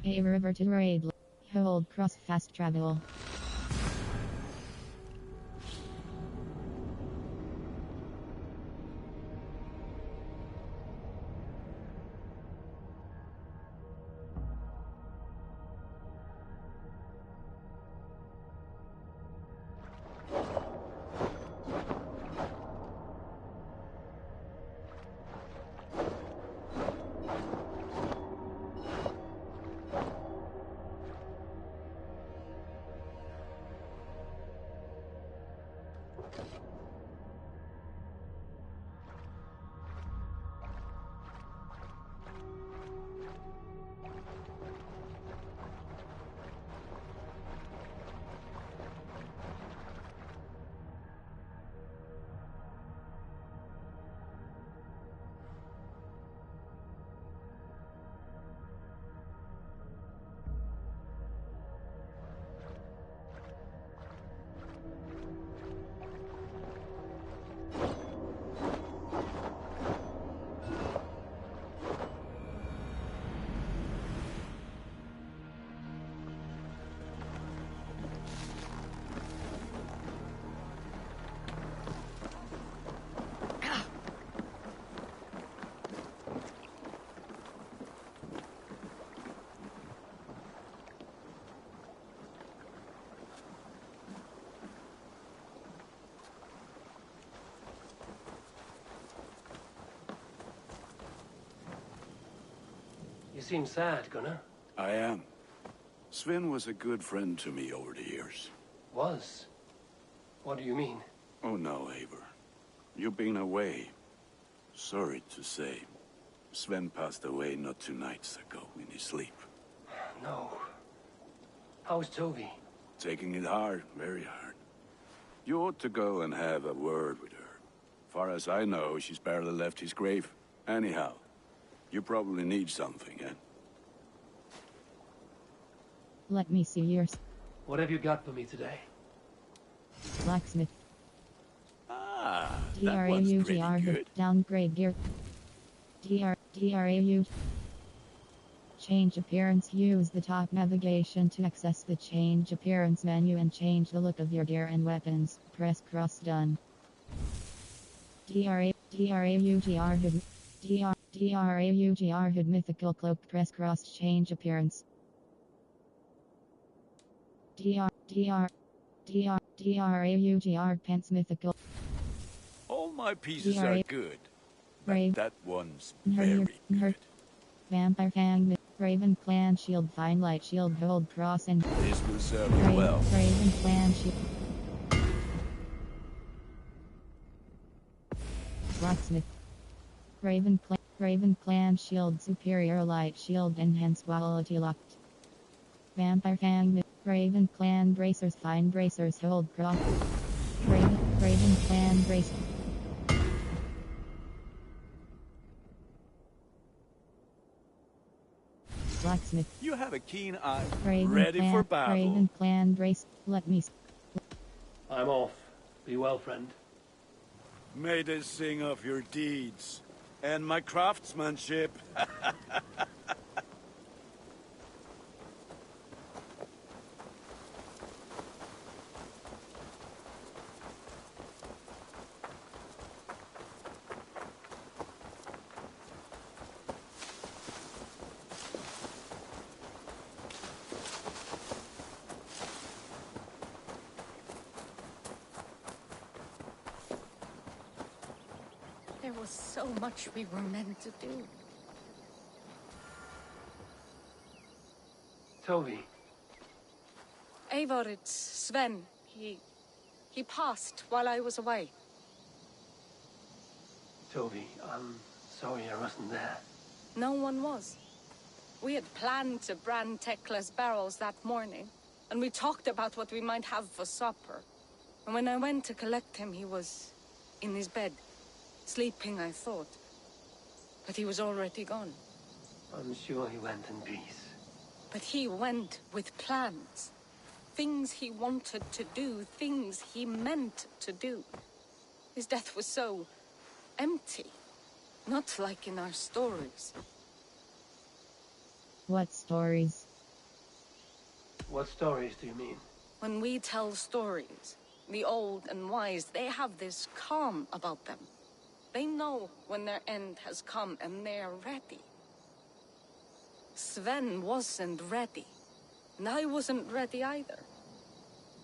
A river to raid. Hold cross fast travel. You seem sad, Gunnar. I am. Sven was a good friend to me over the years. Was? What do you mean? Oh no, Eivor. You've been away. Sorry to say. Sven passed away not 2 nights ago in his sleep. No. How's Toby? Taking it hard, very hard. You ought to go and have a word with her. Far as I know, she's barely left his grave. Anyhow, you probably need something, eh? Let me see yours. What have you got for me today? Blacksmith. Ah, that one's pretty good. Downgrade gear. DRAU. Change appearance. Use the top navigation to access the change appearance menu and change the look of your gear and weapons. Press cross done. DRAUGR hood mythical cloak. Press cross change appearance. DRAUGR pants mythical. All my pieces are good. But Brave. that one's very good. Vampire Fang. Raven Clan Shield. Fine Light Shield. Hold Cross and. This will serve you well. Raven Clan Shield. Blacksmith. Raven Clan Shield. Superior Light Shield. Enhanced Quality Locked. Vampire Fang. Raven Clan Bracers. Fine Bracers. Hold Cross. Raven Clan Bracers. Blacksmith. You have a keen eye. Raven Ready Clan, for battle. Raven Clan Brace. Let me. I'm off. Be well, friend. May they sing of your deeds and my craftsmanship. There was so much we were meant to do. Toby. Eivor, it's Sven. He passed while I was away. Toby, I'm sorry I wasn't there. No one was. We had planned to brand Tekla's barrels that morning, and we talked about what we might have for supper. And when I went to collect him, he was in his bed. Sleeping, I thought. But he was already gone. I'm sure he went in peace. But he went with plans. Things he wanted to do, things he meant to do. His death was so empty. Not like in our stories. What stories? What stories do you mean? When we tell stories, the old and wise, they have this calm about them. They know when their end has come and they're ready. Sven wasn't ready, and I wasn't ready either.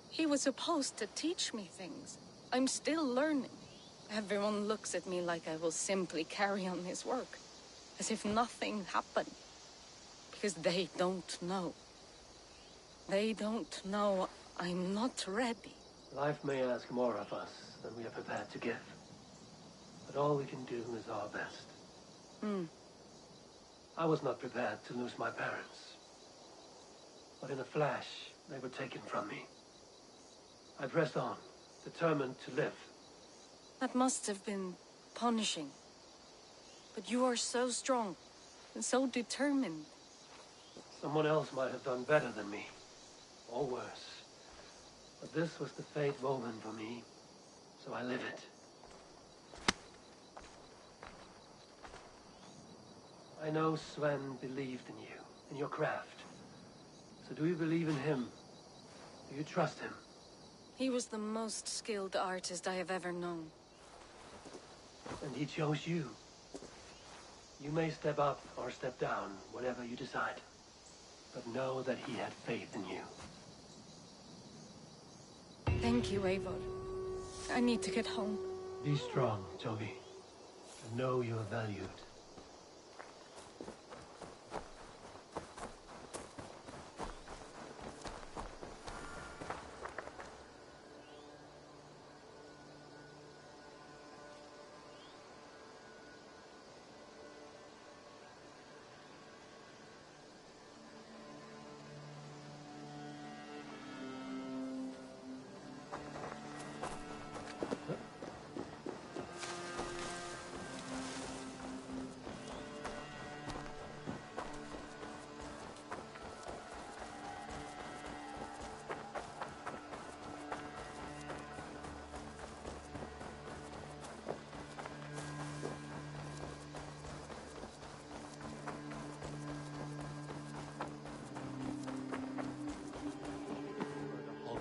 He was supposed to teach me things. I'm still learning. Everyone looks at me like I will simply carry on his work, as if nothing happened. Because they don't know. They don't know I'm not ready. Life may ask more of us than we are prepared to give. But all we can do is our best. I was not prepared to lose my parents. But in a flash, they were taken from me. I pressed on, determined to live. That must have been punishing. But you are so strong, and so determined. Someone else might have done better than me, or worse. But this was the fate woven for me, so I live it. I know Sven believed in you, in your craft. So do you believe in him? Do you trust him? He was the most skilled artist I have ever known. And he chose you. You may step up or step down, whatever you decide. But know that he had faith in you. Thank you, Eivor. I need to get home. Be strong, Toby. And know you are valued.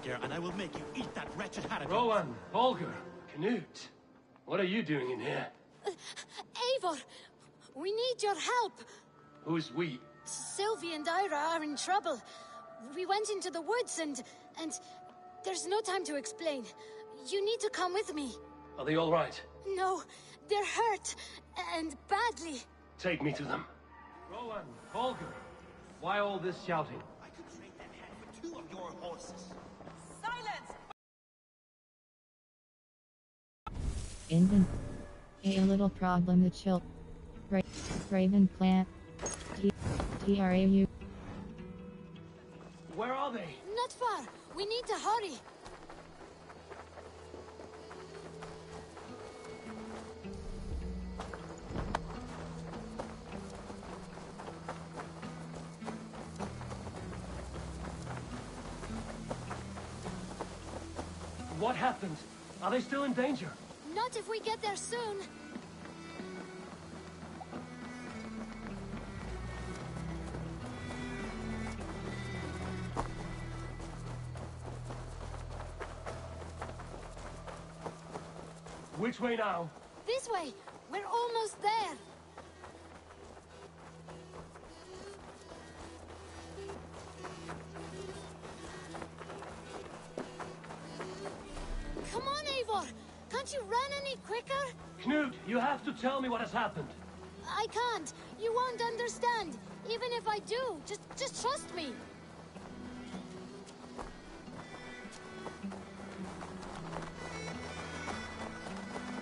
here, and I will make you eat that wretched Harrigan. Rowan, Holger, Knut, what are you doing in here? Eivor, we need your help. Who's we? Sylvie and Ira are in trouble. We went into the woods and there's no time to explain. You need to come with me. Are they all right? No, they're hurt, and badly. Take me to them. Rowan, Holger, why all this shouting? I could trade that head for 2 of your horses. Silence! Inven. A little problem the chill. Raven plant. TRAU. Where are they? Not far. We need to hurry. What happened? Are they still in danger? Not if we get there soon. Which way now? This way. We're almost there. Come on, Eivor. Can't you run any quicker? Knut, you have to tell me what has happened. I can't. You won't understand. Even if I do, just trust me.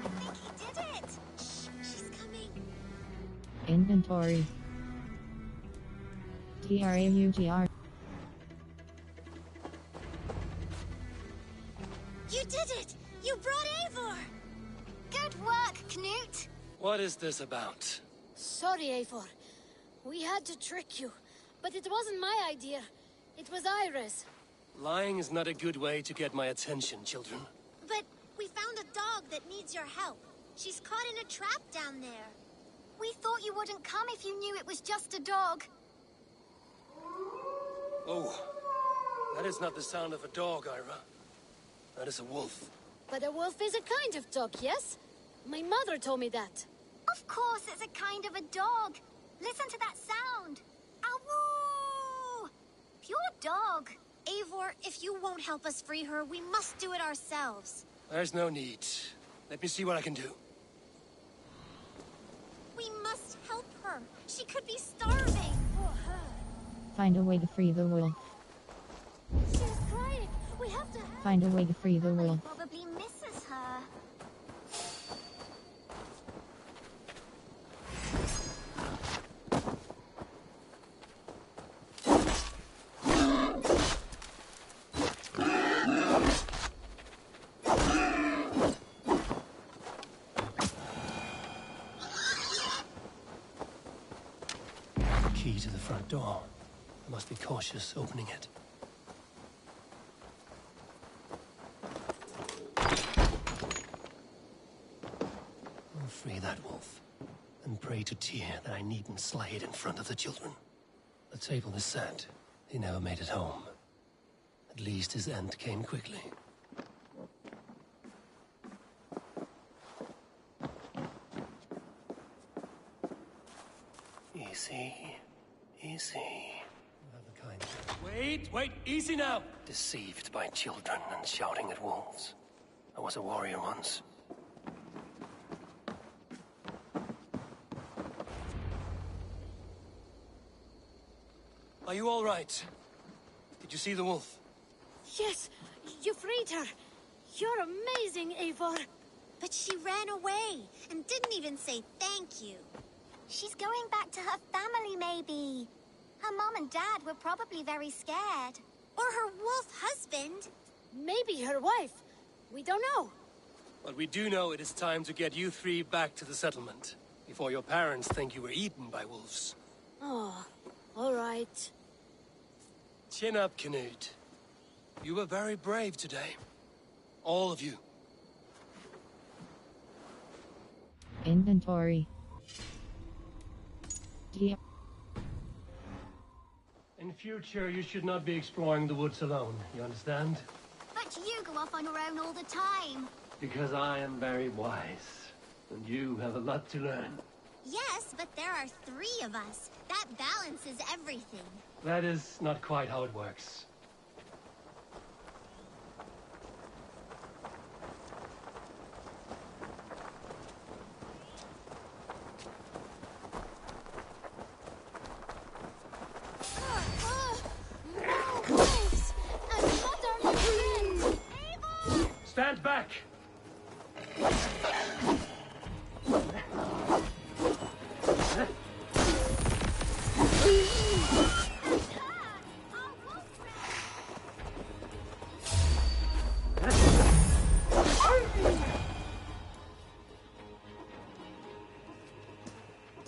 I think he did it. Shh, she's coming. Inventory. TRAUGR. You did it! You brought Eivor! Good work, Knut! What is this about? Sorry, Eivor. We had to trick you. But it wasn't my idea. It was Ira's. Lying is not a good way to get my attention, children. But we found a dog that needs your help. She's caught in a trap down there. We thought you wouldn't come if you knew it was just a dog. Oh, that is not the sound of a dog, Ira. That is a wolf. But a wolf is a kind of dog, yes? My mother told me that. Of course it's a kind of a dog. Listen to that sound. Awoo! Pure dog. Eivor, if you won't help us free her, we must do it ourselves. There's no need. Let me see what I can do. We must help her. She could be starving. Find a way to free the wolf. She's crying. We have to help. Find a way to free the wolf. Probably misses her. Key to the front door. I must be cautious opening it. I'll free that wolf, and pray to Tyr that I needn't slay it in front of the children. The table is set. He never made it home. At least his end came quickly. Easy. Easy. Wait, easy now! Deceived by children and shouting at wolves. I was a warrior once. Are you all right? Did you see the wolf? Yes, you freed her. You're amazing, Eivor. But she ran away and didn't even say thank you. She's going back to her family, maybe. Her mom and dad were probably very scared. Or her wolf husband. Maybe her wife. We don't know. But we do know it is time to get you three back to the settlement. Before your parents think you were eaten by wolves. Oh, all right. Chin up, Knut. You were very brave today. All of you. Inventory. Yeah. In future, you should not be exploring the woods alone, you understand? bet you go off on your own all the time. Because I am very wise, and you have a lot to learn. Yes, but there are 3 of us. That balances everything. That is not quite how it works. Stand back!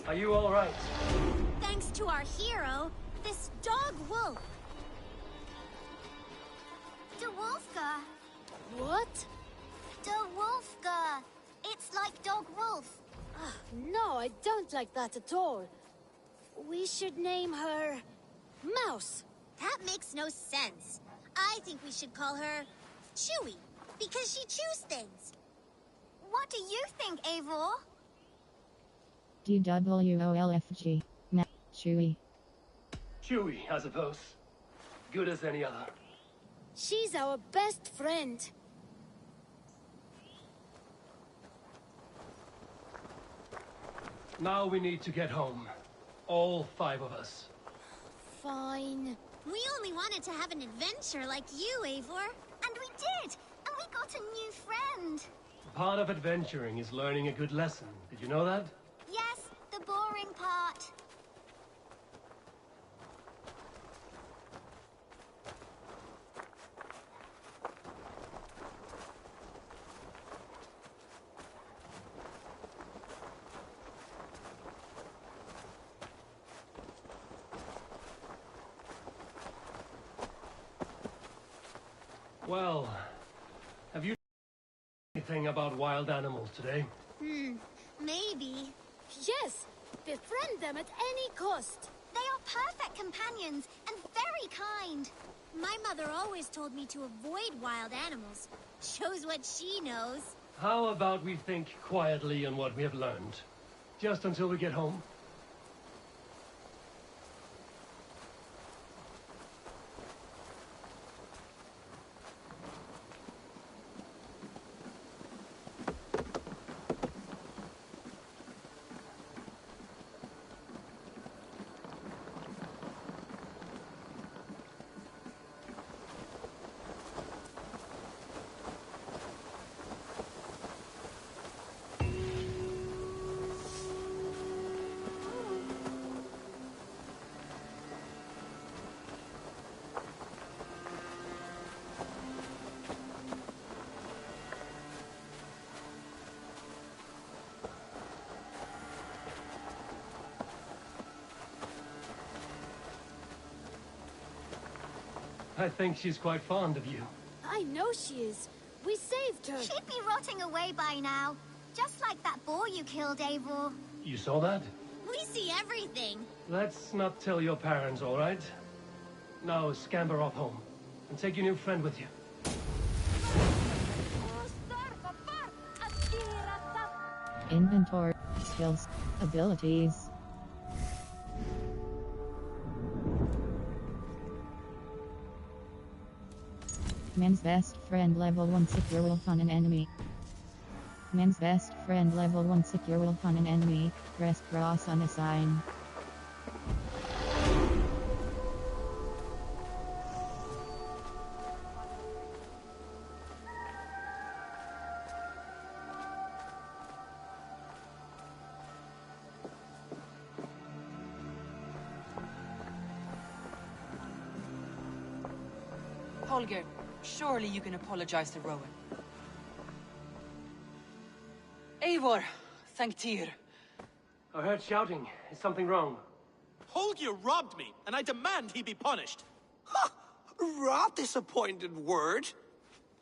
Are you all right? Thanks to our hero, this dog wolf. De Wolfka. What? De Wolfka. It's like dog wolf. No, I don't like that at all. We should name her... Mouse. That makes no sense. I think we should call her Chewy, because she chews things. What do you think, Eivor? DWOLFG. Chewy. Chewy, I suppose. Good as any other. She's our best friend. Now we need to get home. All 5 of us. Fine. We only wanted to have an adventure like you, Eivor. And we did! And we got a new friend. Part of adventuring is learning a good lesson. Did you know that? Yes, the boring part. Well, have you anything about wild animals today? Maybe. Yes, befriend them at any cost. They are perfect companions and very kind. My mother always told me to avoid wild animals. Shows what she knows. How about we think quietly on what we have learned? Just until we get home? I think she's quite fond of you. I know she is. We saved her. She'd be rotting away by now. Just like that boar you killed, Eivor. You saw that? We see everything. Let's not tell your parents, all right? Now scamper off home. And take your new friend with you. Inventory. Skills. Abilities. Man's best friend level 1 secure wolf on an enemy. Man's best friend level 1 secure wolf on an enemy. Press cross on a sign. Holger, surely you can apologize to Rowan. Eivor, thank Tyr. I heard shouting. Is something wrong? Holger robbed me, and I demand he be punished. Rather disappointed word.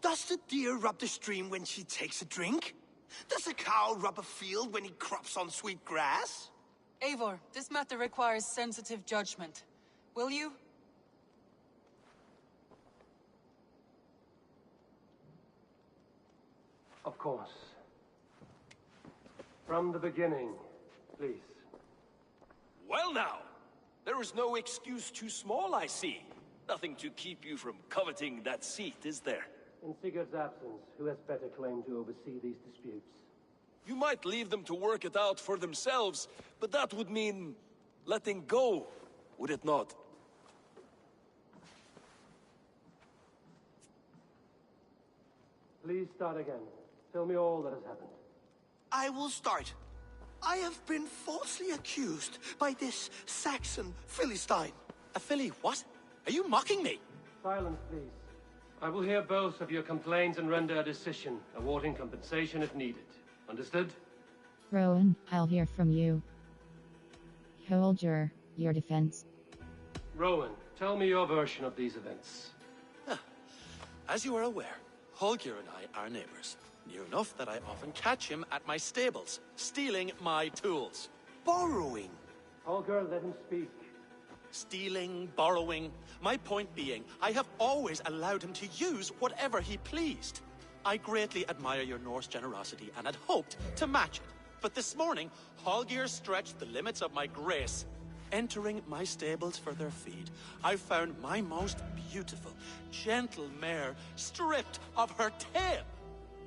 Does the deer rub the stream when she takes a drink? Does a cow rub a field when he crops on sweet grass? Eivor, this matter requires sensitive judgment. Will you? Of course. From the beginning, please. Well now, there is no excuse too small, I see. Nothing to keep you from coveting that seat, is there? In Sigurd's absence, who has better claim to oversee these disputes? You might leave them to work it out for themselves, but that would mean letting go, would it not? Please start again. Tell me all that has happened. I will start. I have been falsely accused by this Saxon Philistine. A Philly what? Are you mocking me? Silence, please. I will hear both of your complaints and render a decision, awarding compensation if needed. Understood? Rowan, I'll hear from you. Holger, your defense. Rowan, tell me your version of these events. As you are aware, Holger and I are neighbors. Near enough that I often catch him at my stables, stealing my tools. Borrowing. Holger, let him speak. Stealing, borrowing. My point being, I have always allowed him to use whatever he pleased. I greatly admire your Norse generosity and had hoped to match it. But this morning, Holger stretched the limits of my grace. Entering my stables for their feed, I found my most beautiful, gentle mare stripped of her tail.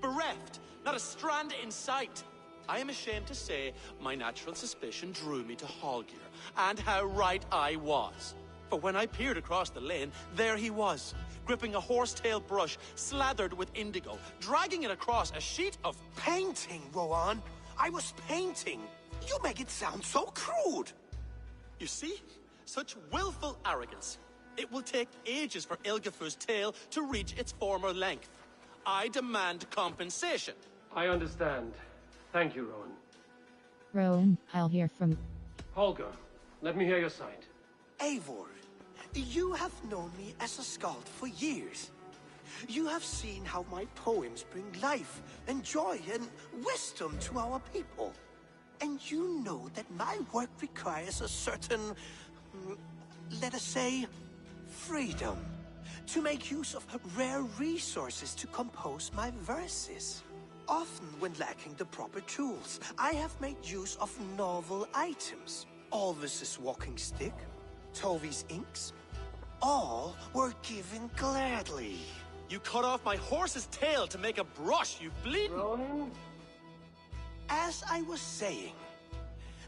Bereft, not a strand in sight. I am ashamed to say my natural suspicion drew me to Holger, and how right I was. For when I peered across the lane, there he was, gripping a horsetail brush slathered with indigo, dragging it across a sheet of painting, Rowan. I was painting. You make it sound so crude. You see? Such willful arrogance. It will take ages for Ilgafur's tail to reach its former length. I demand compensation. I understand. Thank you, Rowan. Rowan, I'll hear from... Holger, let me hear your side. Eivor, you have known me as a skald for years. You have seen how my poems bring life and joy and wisdom to our people. And you know that my work requires a certain, let us say, freedom. To make use of rare resources to compose my verses. Often when lacking the proper tools, I have made use of novel items. Alvis's walking stick, Tovi's inks, all were given gladly. You cut off my horse's tail to make a brush, you bleeding... Rowan? As I was saying,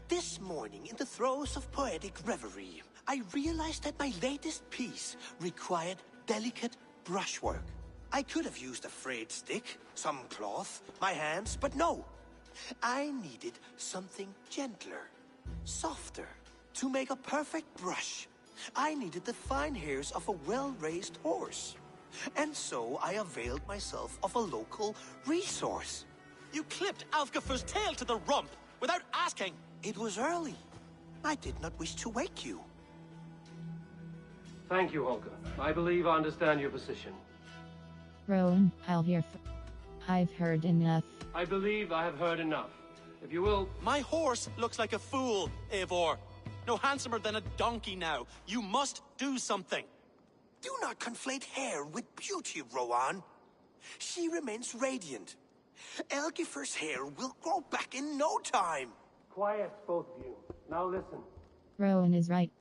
this morning in the throes of poetic reverie, I realized that my latest piece required delicate brushwork. I could have used a frayed stick, some cloth, my hands, but no. I needed something gentler, softer. To make a perfect brush, I needed the fine hairs of a well-raised horse. And so I availed myself of a local resource. You clipped Alfgafur's tail to the rump, without asking. It was early. I did not wish to wake you. Thank you, Holger. I believe I understand your position. Rowan, I'll hear from... I've heard enough. I believe I have heard enough. If you will... My horse looks like a fool, Eivor. No handsomer than a donkey now. You must do something. Do not conflate hair with beauty, Rowan. She remains radiant. Elgifur's hair will grow back in no time. Quiet, both of you. Now listen. Rowan is right.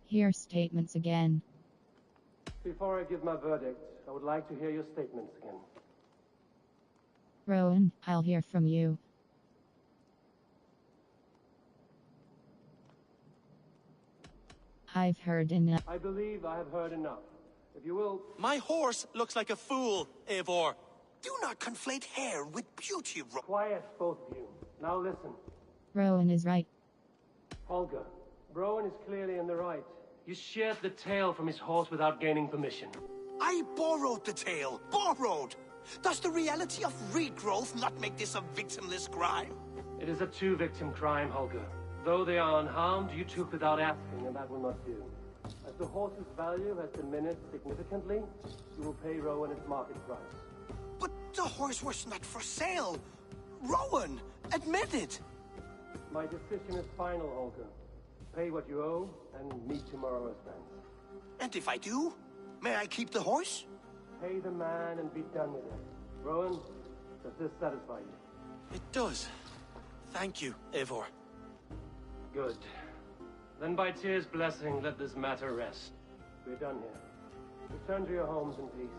Hear statements again. Before I give my verdict, I would like to hear your statements again. Rowan, I'll hear from you. I've heard enough. I believe I have heard enough. If you will... My horse looks like a fool, Eivor. Do not conflate hair with beauty, Quiet, both of you. Now listen. Rowan is right. Holger, Rowan is clearly in the right. You sheared the tail from his horse without gaining permission. I borrowed the tail. Borrowed! Does the reality of regrowth not make this a victimless crime? It is a two-victim crime, Holger. Though they are unharmed, you took without asking, and that will not do. As the horse's value has diminished significantly, you will pay Rowan its market price. But the horse was not for sale. Rowan, admit it. My decision is final, Holger. Pay what you owe, and meet tomorrow as friends. And if I do? May I keep the horse? Pay the man and be done with it. Rowan, does this satisfy you? It does. Thank you, Eivor. Good. Then by Tyr's blessing, let this matter rest. We're done here. Return to your homes in peace.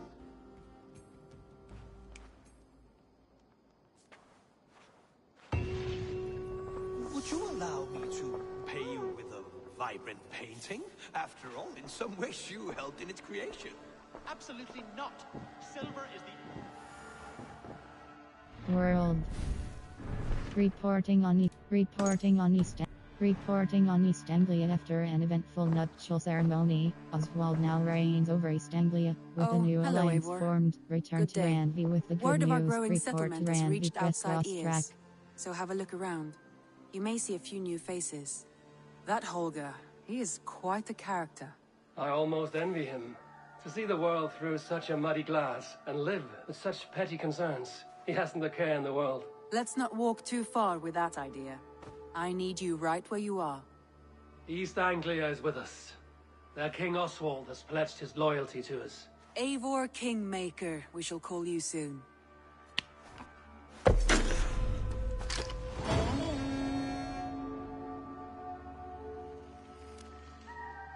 Would you allow me to pay you with a vibrant painting? After all, in some ways you helped in its creation. Absolutely not. Silver is the... World. Reporting on East Anglia after an eventful nuptial ceremony. Oswald now reigns over East Anglia, with a new alliance formed. Return Good to day. Randby with the good Word news. of our growing Report settlement to has Randby, reached press outside lost ears. track. So have a look around. You may see a few new faces. That Holger, he is quite the character. I almost envy him. To see the world through such a muddy glass, and live with such petty concerns. He hasn't a care in the world. Let's not walk too far with that idea. I need you right where you are. East Anglia is with us. Their King Oswald has pledged his loyalty to us. Eivor Kingmaker, we shall call you soon.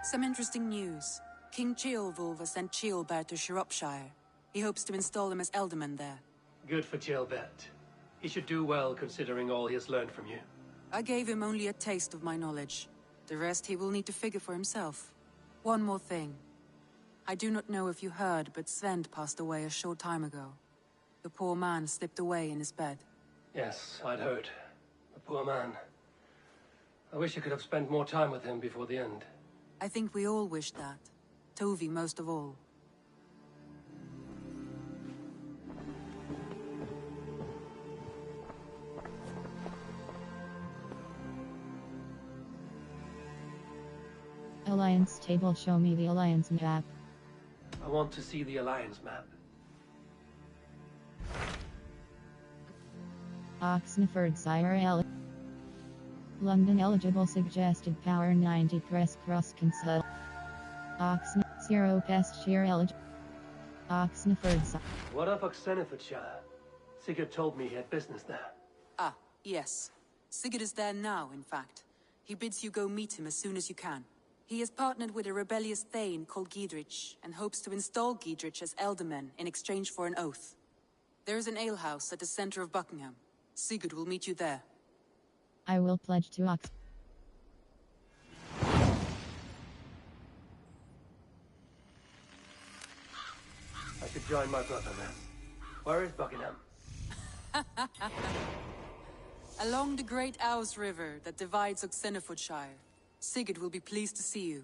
Some interesting news. King Ceolwulf has sent Ceolbert to Shropshire. He hopes to install him as Ealdorman there. Good for Ceolbert. He should do well considering all he has learned from you. I gave him only a taste of my knowledge. The rest he will need to figure for himself. One more thing. I do not know if you heard, but Svend passed away a short time ago. The poor man slipped away in his bed. Yes, I'd heard. The poor man. I wish I could have spent more time with him before the end. I think we all wish that. Tovi most of all. Alliance table. Show me the Alliance map. I want to see the Alliance map. Oxenfordshire London eligible. Suggested power 90. Press cross consult. Oxen 0 Pestshire eligible. Oxenfordshire. What of Oxenfordshire? Sigurd told me he had business there. Ah, yes. Sigurd is there now, in fact. He bids you go meet him as soon as you can. He has partnered with a rebellious Thane called Giedrich, and hopes to install Giedrich as Ealdorman in exchange for an oath. There is an alehouse at the center of Buckingham. Sigurd will meet you there. I will pledge to Ox. I should join my brother then. Where is Buckingham? Along the great Ouse River that divides Oxenfordshire. Sigurd will be pleased to see you.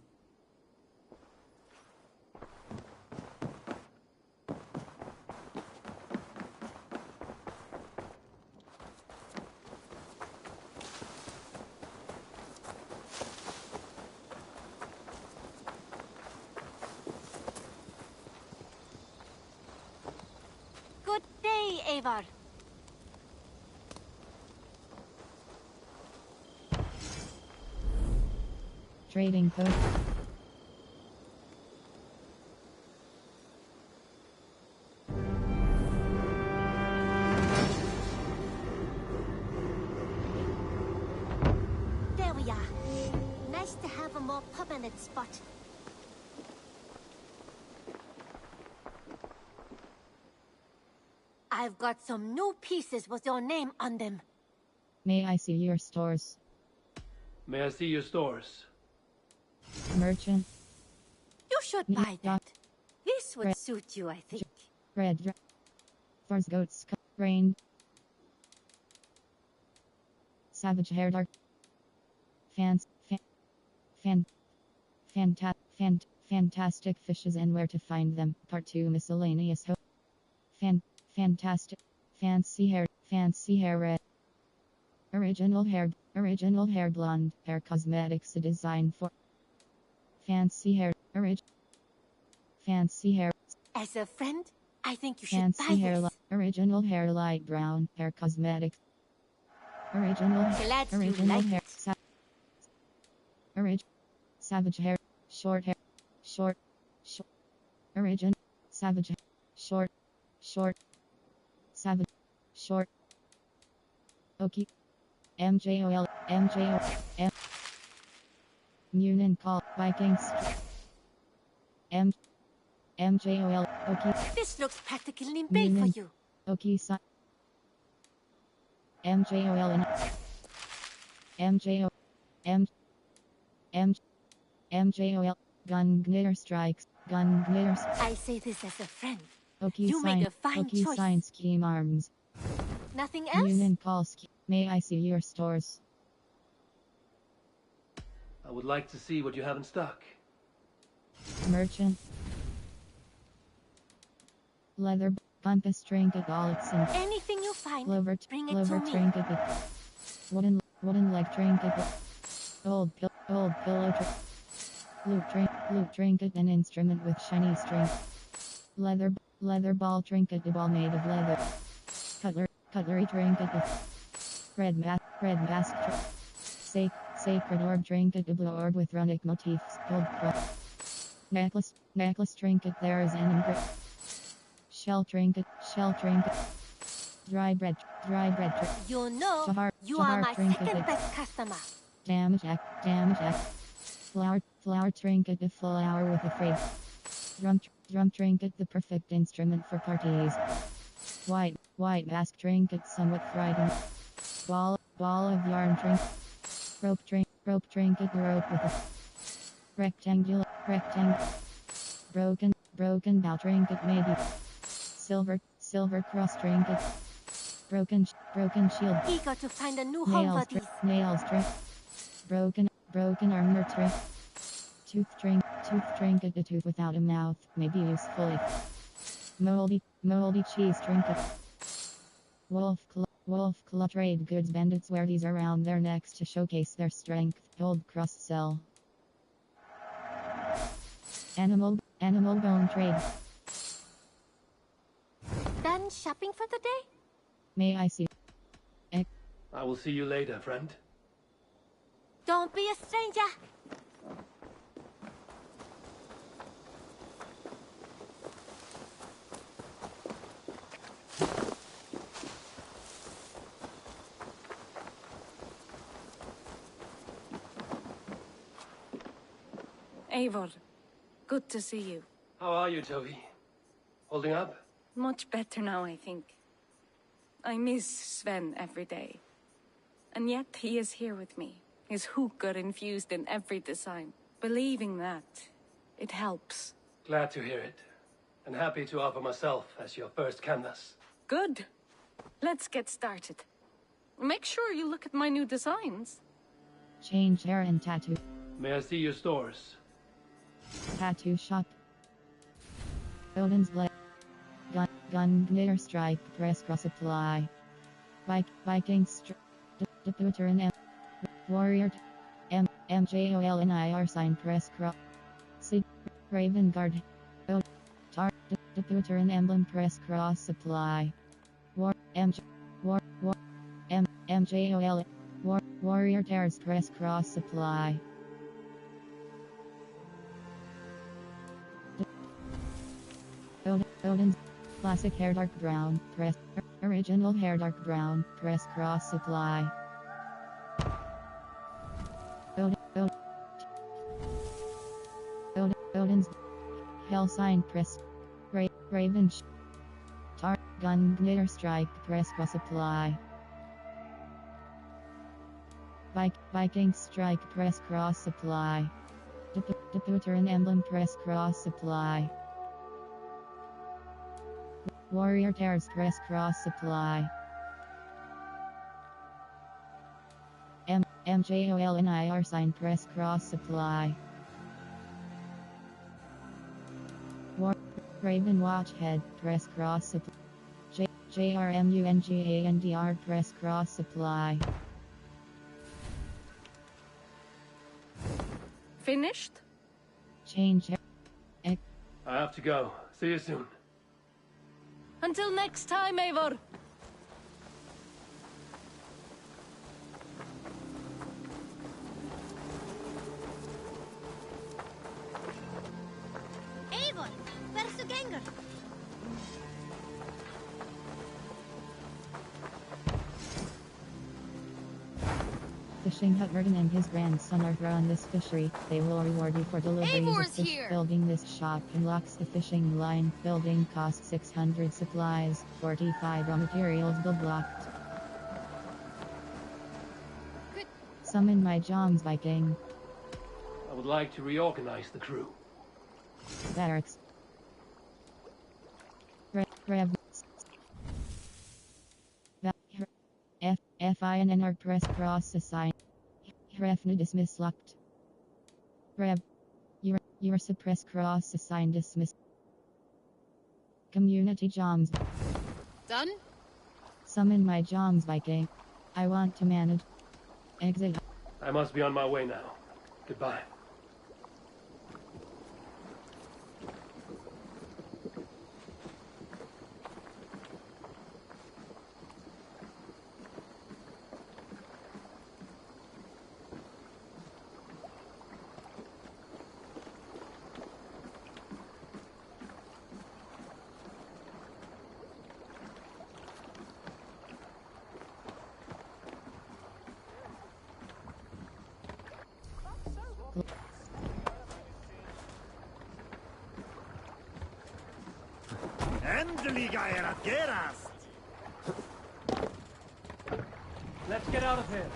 Good day, Eivor. Trading post. There we are. Nice to have a more permanent spot. I've got some new pieces with your name on them. May I see your stores? May I see your stores? Merchant. You should buy that. This would suit you, I think. Red. Fars goats. Rain. Savage hair dark. Fantastic fishes and where to find them. Part 2 miscellaneous fantastic. Fancy hair red. Original hair blonde. Hair cosmetics a design for fancy hair. Fancy hair. As a friend, I think you should Fancy buy hair. this. Original hair light brown. Hair cosmetics. Original Glad you original like hair. Savage hair. Short hair. Short. Origin. Savage. Short. Short. Savage. Short. Oki. MJOL. MJO. M. Munin call. Vikings. MJOL. Oki. This looks practically big for you. Oki. MJOL and MJO. MJOL. Gun glitter strikes. Gun glitters. I say this as a friend. Oki You sign. make a fine Oki choice. sign scheme arms. Nothing else? Munin call scheme. May I see your stores? I would like to see what you have in stock. Merchant. Leather. Compass trinket Golickson. Anything you find, bring it Clover to me. trinket. Wooden leg trinket. Old pillow loop trinket and instrument with shiny string. Leather ball trinket, a ball made of leather. Cutlery trinket. Red mask. Sacred orb trinket, a blue orb with runic motifs. Gold cross. Necklace trinket, there is an grip. Shell trinket. Dry bread. You know, you Shahar are my trinket. second best customer. Damage act. Flower trinket, a flower with a phrase. Drum trinket, the perfect instrument for parties. White mask trinket, somewhat frightened. Ball of yarn trinket. Rope trinket, rope with a rectangle. Broken bow trinket, maybe. Silver cross trinket. Broken shield. Eager to find a new home for these. Nails trinket. Broken armor trinket. Tooth trinket, a tooth without a mouth, may be useful if. Moldy cheese trinket. Wolf claw trade goods, bandits wear these around their necks to showcase their strength. Gold cross sell. Animal bone trade. Done shopping for the day? May I see? I will see you later, friend. Don't be a stranger. Eivor, good to see you. How are you, Toby? Holding up? Much better now, I think. I miss Sven every day. And yet he is here with me. His hook got infused in every design. Believing that, it helps. Glad to hear it. And happy to offer myself as your first canvas. Good. Let's get started. Make sure you look at my new designs. Change hair and tattoo. May I see your stores? Tattoo shop. Odin's Blade. Gun glitter strike, press cross supply. Viking Deputer and Warrior MJOL and IR sign press cross. Raven Guard. Deputer and emblem press cross supply. MJOL. Warrior tears press cross supply. Odin's classic hair dark brown press. Original hair dark brown press cross supply. Odin's hell sign press. Raven gun glitter strike press cross supply. Viking strike press cross supply. Deputer and emblem press cross supply. Warrior tears press cross supply. MJOL and IR sign press cross supply. Raven watch head press cross supply. JRMUNGANDR press cross supply. Finished? Change hair. I have to go. See you soon. Until next time, Eivor. Eivor, per pengar! Fishing hut Merton and his grandson are run this fishery. They will reward you for deliveries Eivor's of fish. here. Building this shop unlocks the fishing line. Building costs 600 supplies, 45 raw materials build blocked. Summon my Joms Viking. I would like to reorganize the crew. Barracks. Rev. FINN are press cross assign. Refna dismiss locked. Rev. Your suppress cross assign dismiss. Community Joms. Done? Summon my Joms Viking. I want to manage. Exit. I must be on my way now. Goodbye. Endeliga er att gerast! Let's get out of here.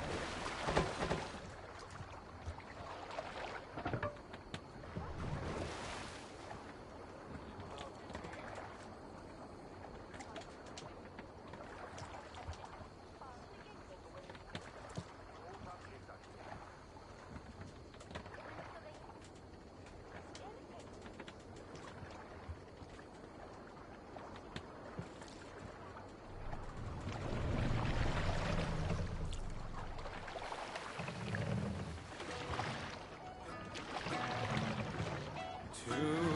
To